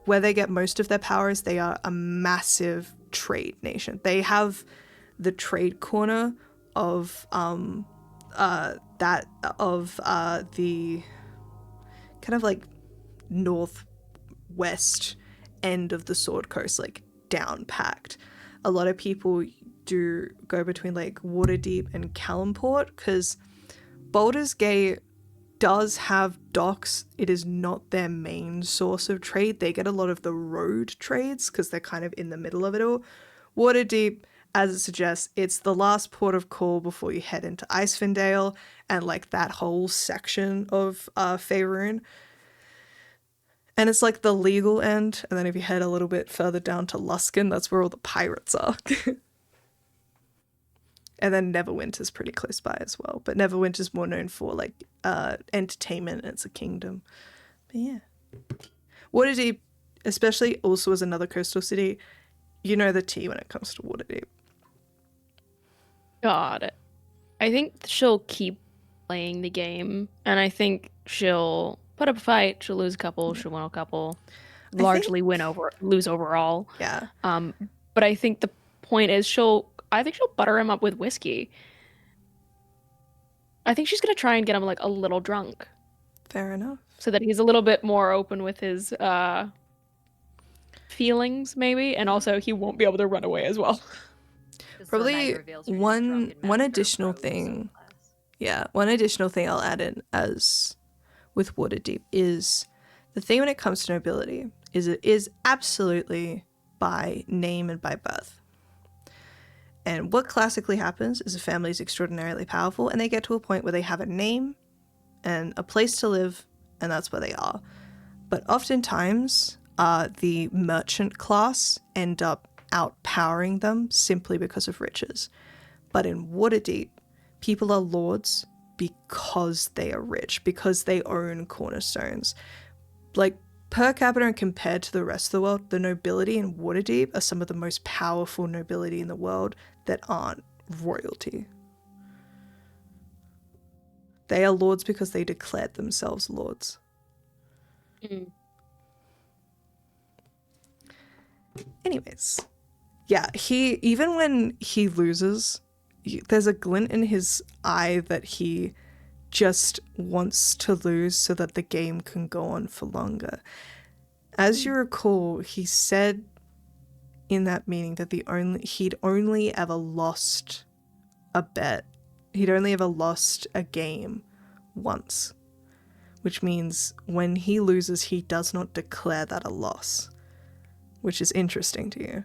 where they get most of their powers. They are a massive trade nation. They have the trade corner of the kind of like northwest end of the Sword Coast, like down packed. A lot of people do go between like Waterdeep and Calimport because Baldur's Gate does have docks. It is not their main source of trade. They get a lot of the road trades because they're kind of in the middle of it all. Waterdeep, as it suggests, it's the last port of call before you head into Icewind Dale and like that whole section of Faerun. And it's like the legal end, and then if you head a little bit further down to Luskan, that's where all the pirates are. And then Neverwinter's pretty close by as well, but Neverwinter's more known for like entertainment, and it's a kingdom. But yeah, Waterdeep, especially, also as another coastal city, you know the tea when it comes to Waterdeep. Got it. I think she'll keep playing the game, and I think she'll put up a fight. She'll lose a couple. She'll win a couple. Largely lose overall. Yeah. But I think the point is I think she'll butter him up with whiskey. I think she's gonna try and get him like a little drunk, Fair enough. so that he's a little bit more open with his feelings, maybe, and also he won't be able to run away as well. Probably one additional thing. Yeah, one additional thing I'll add in as with Waterdeep is the thing when it comes to nobility is it is absolutely by name and by birth. And what classically happens is a family is extraordinarily powerful and they get to a point where they have a name and a place to live, and that's where they are. But oftentimes, the merchant class end up outpowering them simply because of riches. But in Waterdeep, people are lords because they are rich, because they own cornerstones. Like, per capita and compared to the rest of the world, the nobility in Waterdeep are some of the most powerful nobility in the world that aren't royalty. They are lords because they declared themselves lords. Anyways, yeah, even when he loses, there's a glint in his eye that he just wants to lose so that the game can go on for longer. As you recall, he said in that meeting that he'd only ever lost a bet. He'd only ever lost a game once, which means when he loses, he does not declare that a loss, which is interesting to you.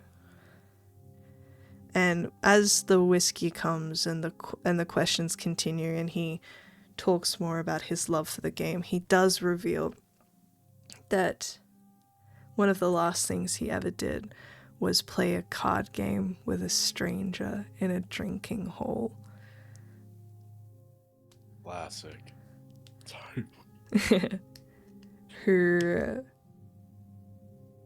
And as the whiskey comes and the questions continue and he talks more about his love for the game, he does reveal that one of the last things he ever did was play a card game with a stranger in a drinking hall. Classic. Who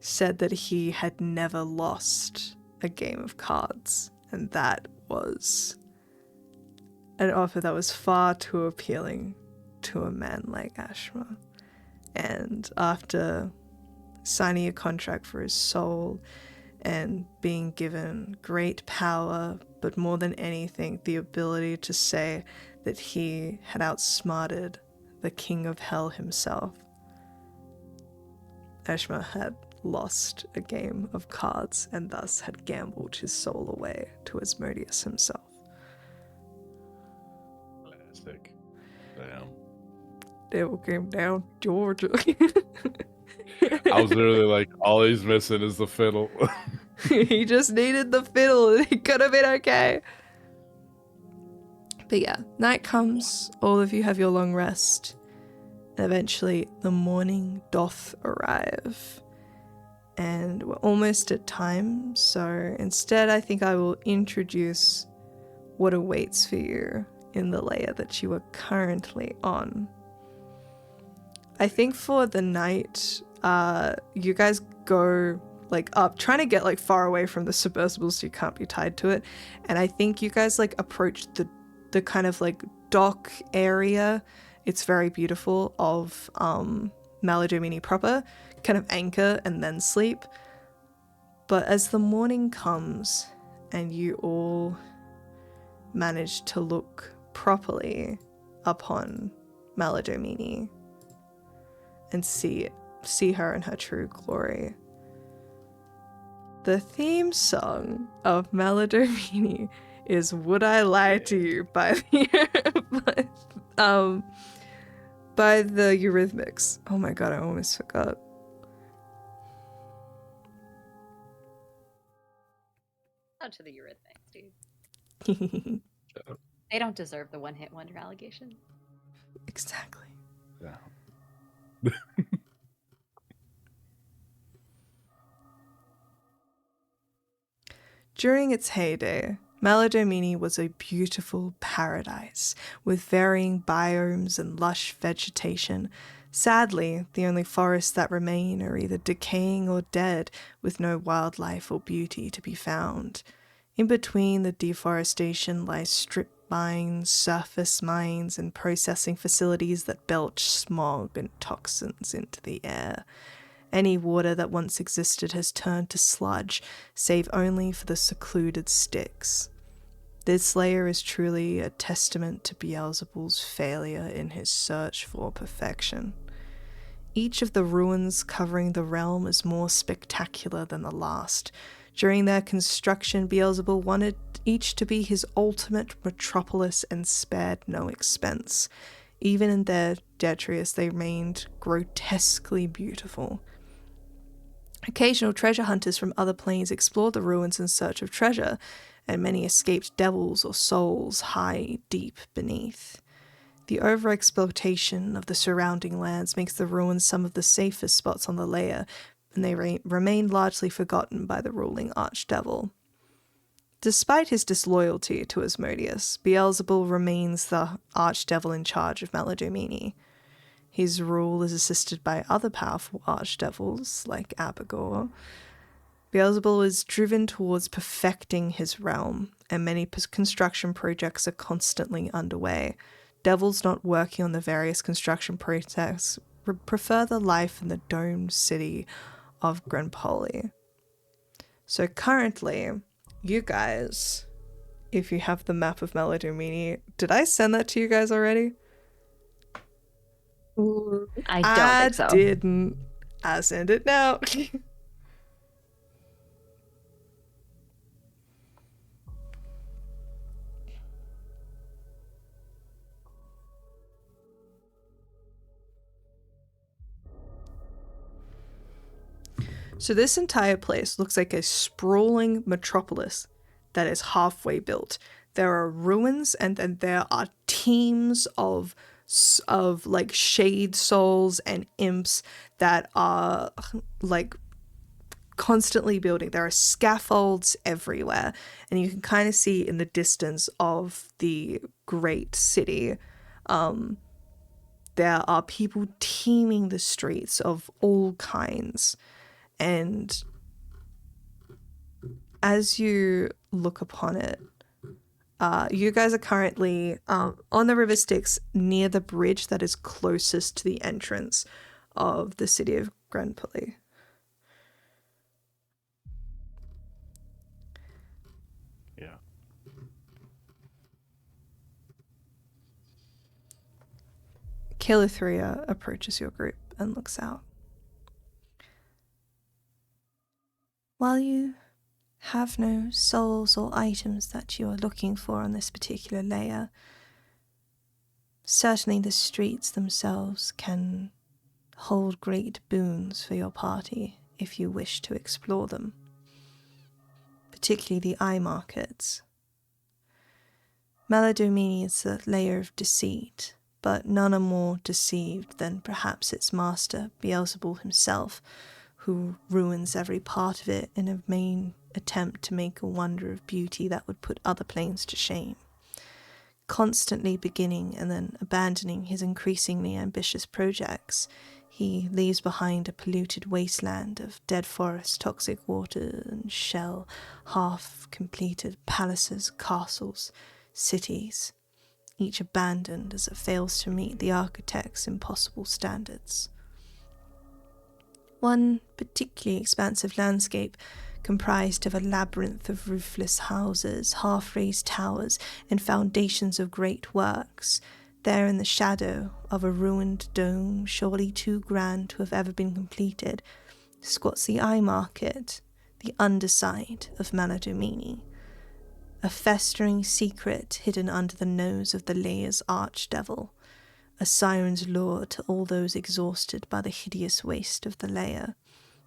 said that he had never lost a game of cards, and that was an offer that was far too appealing to a man like Ashma. And after signing a contract for his soul and being given great power, but more than anything, the ability to say that he had outsmarted the king of hell himself, Ashma had lost a game of cards and thus had gambled his soul away to Asmodeus himself. Classic. Damn. Devil came down, Georgia. I was literally like, all he's missing is the fiddle. He just needed the fiddle and he could have been okay. But yeah, night comes, all of you have your long rest, and eventually the morning doth arrive. And we're almost at time, so instead I think I will introduce what awaits for you in the layer that you are currently on. I think for the night, you guys go like up, trying to get like far away from the submersible so you can't be tied to it. And I think you guys like approach the kind of like dock area. It's very beautiful of Maladomini proper, kind of anchor and then sleep. But as the morning comes and you all manage to look properly upon Maladomini and see her in her true glory, the theme song of Maladomini is "Would I Lie to You" by the Eurythmics. Oh my god, I almost forgot. Out to the Eurythmics, dude. They don't deserve the one-hit wonder allegation. Exactly. Yeah. During its heyday, Maladomini was a beautiful paradise with varying biomes and lush vegetation. Sadly, the only forests that remain are either decaying or dead, with no wildlife or beauty to be found. In between the deforestation lie strip mines, surface mines, and processing facilities that belch smog and toxins into the air. Any water that once existed has turned to sludge, save only for the secluded Styx. This layer is truly a testament to Beelzebul's failure in his search for perfection. Each of the ruins covering the realm is more spectacular than the last. During their construction, Beelzebul wanted each to be his ultimate metropolis and spared no expense. Even in their detritus, they remained grotesquely beautiful. Occasional treasure hunters from other planes explored the ruins in search of treasure, and many escaped devils or souls high deep beneath. The overexploitation of the surrounding lands makes the ruins some of the safest spots on the layer, and they remain largely forgotten by the ruling archdevil. Despite his disloyalty to Asmodeus, Beelzebul remains the archdevil in charge of Maladomini. His rule is assisted by other powerful archdevils, like Abigor. Beelzebul is driven towards perfecting his realm, and many construction projects are constantly underway. devils not working on the various construction projects prefer the life in the domed city of Grenpoli. So currently, you guys, if you have the map of Maladomini, did I send that to you guys already? I don't think so. I didn't. I send it now. So this entire place looks like a sprawling metropolis that is halfway built. There are ruins, and then there are teams of like shade souls and imps that are like constantly building. There are scaffolds everywhere, and you can kind of see in the distance of the great city, there are people teeming the streets of all kinds. And as you look upon it, you guys are currently on the River Styx near the bridge that is closest to the entrance of the city of Grenpoli. Yeah. Calithria approaches your group and looks out. While you have no souls or items that you are looking for on this particular layer, certainly the streets themselves can hold great boons for your party if you wish to explore them, particularly the eye markets. Maladomini is a layer of deceit, but none are more deceived than perhaps its master, Beelzebul himself, who ruins every part of it in a main attempt to make a wonder of beauty that would put other planes to shame. Constantly beginning and then abandoning his increasingly ambitious projects, he leaves behind a polluted wasteland of dead forests, toxic water, and shell, half-completed palaces, castles, cities, each abandoned as it fails to meet the architect's impossible standards. One particularly expansive landscape comprised of a labyrinth of roofless houses, half-raised towers, and foundations of great works, there in the shadow of a ruined dome, surely too grand to have ever been completed, squats the eye market, the underside of Maladomini, a festering secret hidden under the nose of the layer's archdevil, a siren's lure to all those exhausted by the hideous waste of the layer,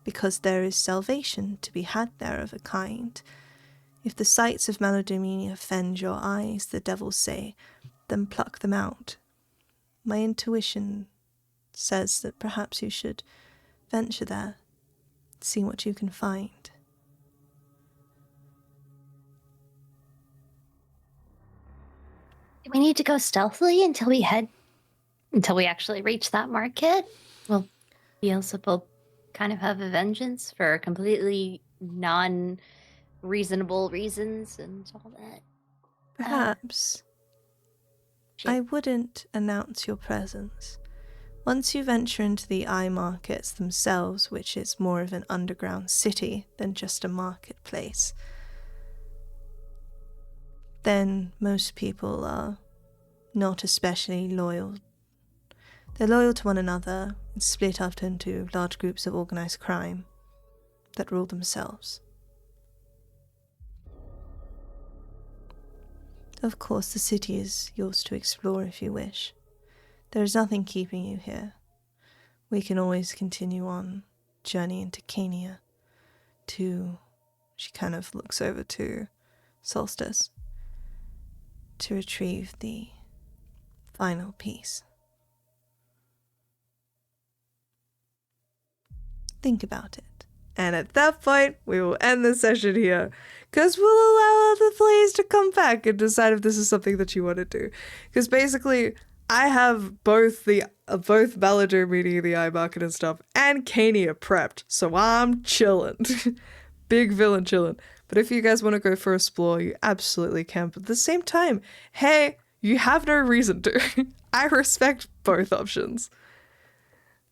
because there is salvation to be had there of a kind. If the sights of Maladomini offend your eyes, the devils say, then pluck them out. My intuition says that perhaps you should venture there, see what you can find. Do we need to go stealthily until we actually reach that market? Will Beelzebub kind of have a vengeance for completely non-reasonable reasons and all that? Perhaps. I wouldn't announce your presence. Once you venture into the eye markets themselves, which is more of an underground city than just a marketplace, then most people are not especially loyal. They're loyal to one another and split up into large groups of organized crime that rule themselves. Of course, the city is yours to explore if you wish. There is nothing keeping you here. We can always continue on, journey into Cania, to... She kind of looks over to Solstice, to retrieve the final piece. Think about it. And at that point, we will end the session here, because we'll allow other players to come back and decide if this is something that you want to do. Because basically, I have both Maladomini, the eye market and stuff, and Cania prepped, so I'm chilling. Big villain chilling. But if you guys want to go for a explore, you absolutely can. But at the same time, hey, You have no reason to. I respect both options.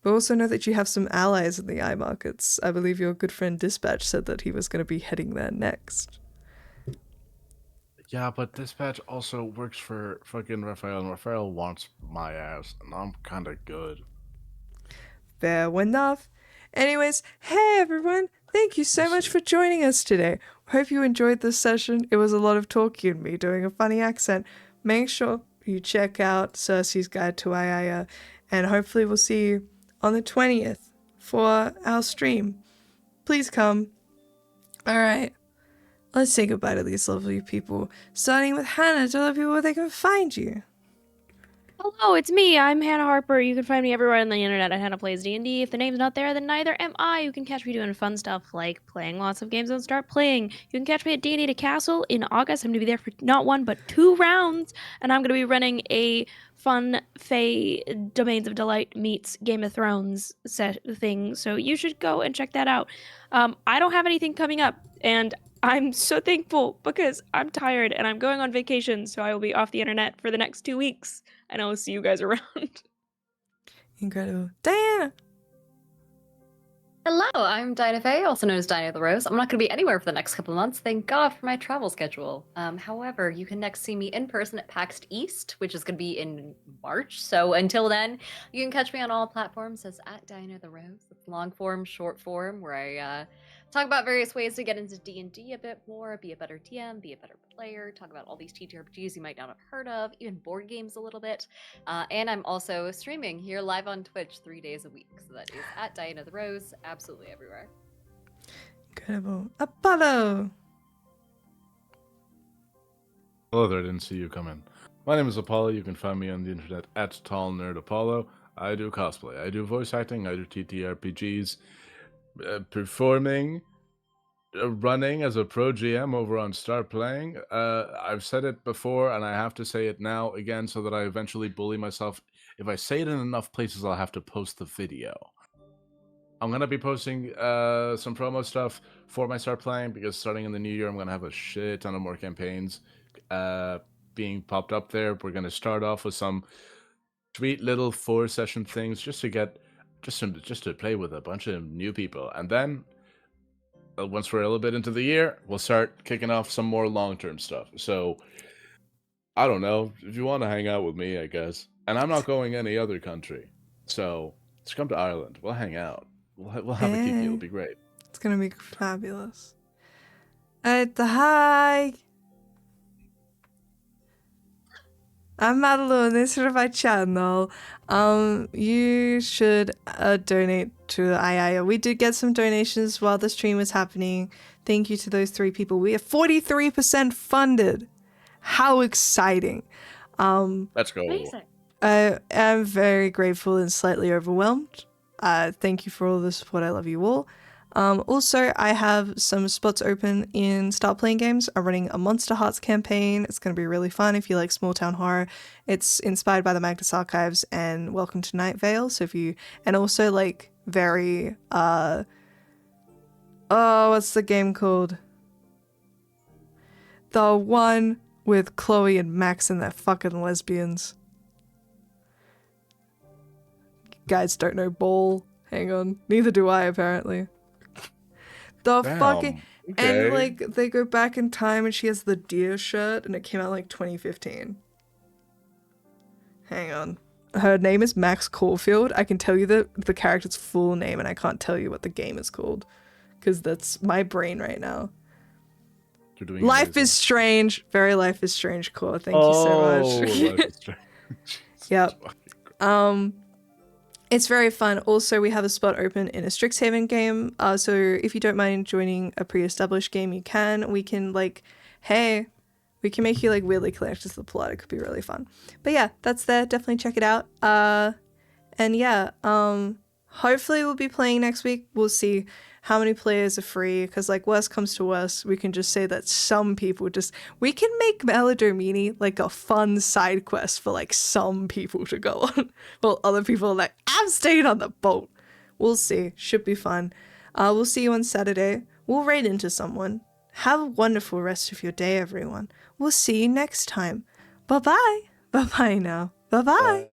But also know that you have some allies in the eye markets. I believe your good friend Dispatch said that he was going to be heading there next. Yeah, but Dispatch also works for fucking Raphael, and Raphael wants my ass, and I'm kind of good. Fair enough. Anyways, hey everyone! Thank you so much for joining us today. Hope you enjoyed this session. It was a lot of talking and me doing a funny accent. Make sure you check out Cersei's Guide to Ayaya, and hopefully we'll see you on the 20th for our stream. Please come. Alright, let's say goodbye to these lovely people. Starting with Hannah, tell the people where they can find you. Hello, it's me. I'm Hannah Harper. You can find me everywhere on the internet at Hannah Plays D&D. If the name's not there, then neither am I. You can catch me doing fun stuff like playing lots of games and start playing. You can catch me at D&D to Castle in August. I'm going to be there for not 1, but 2 rounds. And I'm going to be running a fun Fae Domains of Delight meets Game of Thrones thing. So you should go and check that out. I don't have anything coming up. And I'm so thankful because I'm tired and I'm going on vacation. So I will be off the internet for the next 2 weeks. And I will see you guys around. Incredible. Diana! Hello, I'm Dinah Faye, also known as Dinah the Rose. I'm not going to be anywhere for the next couple of months, thank God for my travel schedule. However, you can next see me in person at PAX East, which is going to be in March. So until then, you can catch me on all platforms as at Dinah the Rose. It's long form, short form, where I talk about various ways to get into D&D a bit more, be a better DM, be a better player, talk about all these TTRPGs you might not have heard of, even board games a little bit. And I'm also streaming here live on Twitch 3 days a week. So that is at Diana the Rose, absolutely everywhere. Incredible. Apollo! Hello there, I didn't see you come in. My name is Apollo. You can find me on the internet at TallNerdApollo. I do cosplay, I do voice acting, I do TTRPGs, performing, running as a pro GM over on Start Playing. I've said it before, and I have to say it now again so that I eventually bully myself. If I say it in enough places, I'll have to post the video. I'm going to be posting some promo stuff for my Start Playing, because starting in the new year, I'm going to have a shit ton of more campaigns being popped up there. We're going to start off with some sweet little 4-session things just to get just to play with a bunch of new people, and then once we're a little bit into the year, we'll start kicking off some more long-term stuff. So I don't know, if you want to hang out with me, I guess. And I'm not going any other country, so just come to Ireland. We'll hang out. We'll have a kiki. It'll be great. It's gonna be fabulous. Hi. I'm Madeline, this is my channel. You should donate to Ayaya. We did get some donations while the stream was happening. Thank you to those 3 people. We are 43% funded. How exciting. Let's go. Amazing. I'm very grateful and slightly overwhelmed. Thank you for all the support. I love you all. Also, I have some spots open in Start Playing Games. I'm running a Monster Hearts campaign. It's going to be really fun if you like small town horror. It's inspired by the Magnus Archives and Welcome to Night Vale. So if you, and also like very, what's the game called? The one with Chloe and Max and they're fucking lesbians. You guys don't know Ball. Hang on. Neither do I, apparently. The Damn, fucking okay. and like they go back in time and she has the deer shirt and it came out like 2015. Hang on. Her name is Max Caulfield. I can tell you the character's full name and I can't tell you what the game is called because that's my brain right now. You're doing Life amazing. is Strange. Very Life is Strange core. Thank you so much. Life is Strange. Yep. It's very fun. Also, we have a spot open in a Strixhaven game. So if you don't mind joining a pre-established game, you can. We can like, hey, we can make you like weirdly connected to the plot. It could be really fun. But yeah, that's there. Definitely check it out. And yeah, hopefully we'll be playing next week. We'll see how many players are free. Because like worst comes to worst, we can just say that some people we can make Melodomini like a fun side quest for like some people to go on. While other people are like, I'm staying on the boat. We'll see. Should be fun. We'll see you on Saturday. We'll raid into someone. Have a wonderful rest of your day, everyone. We'll see you next time. Bye-bye. Bye-bye now. Bye-bye.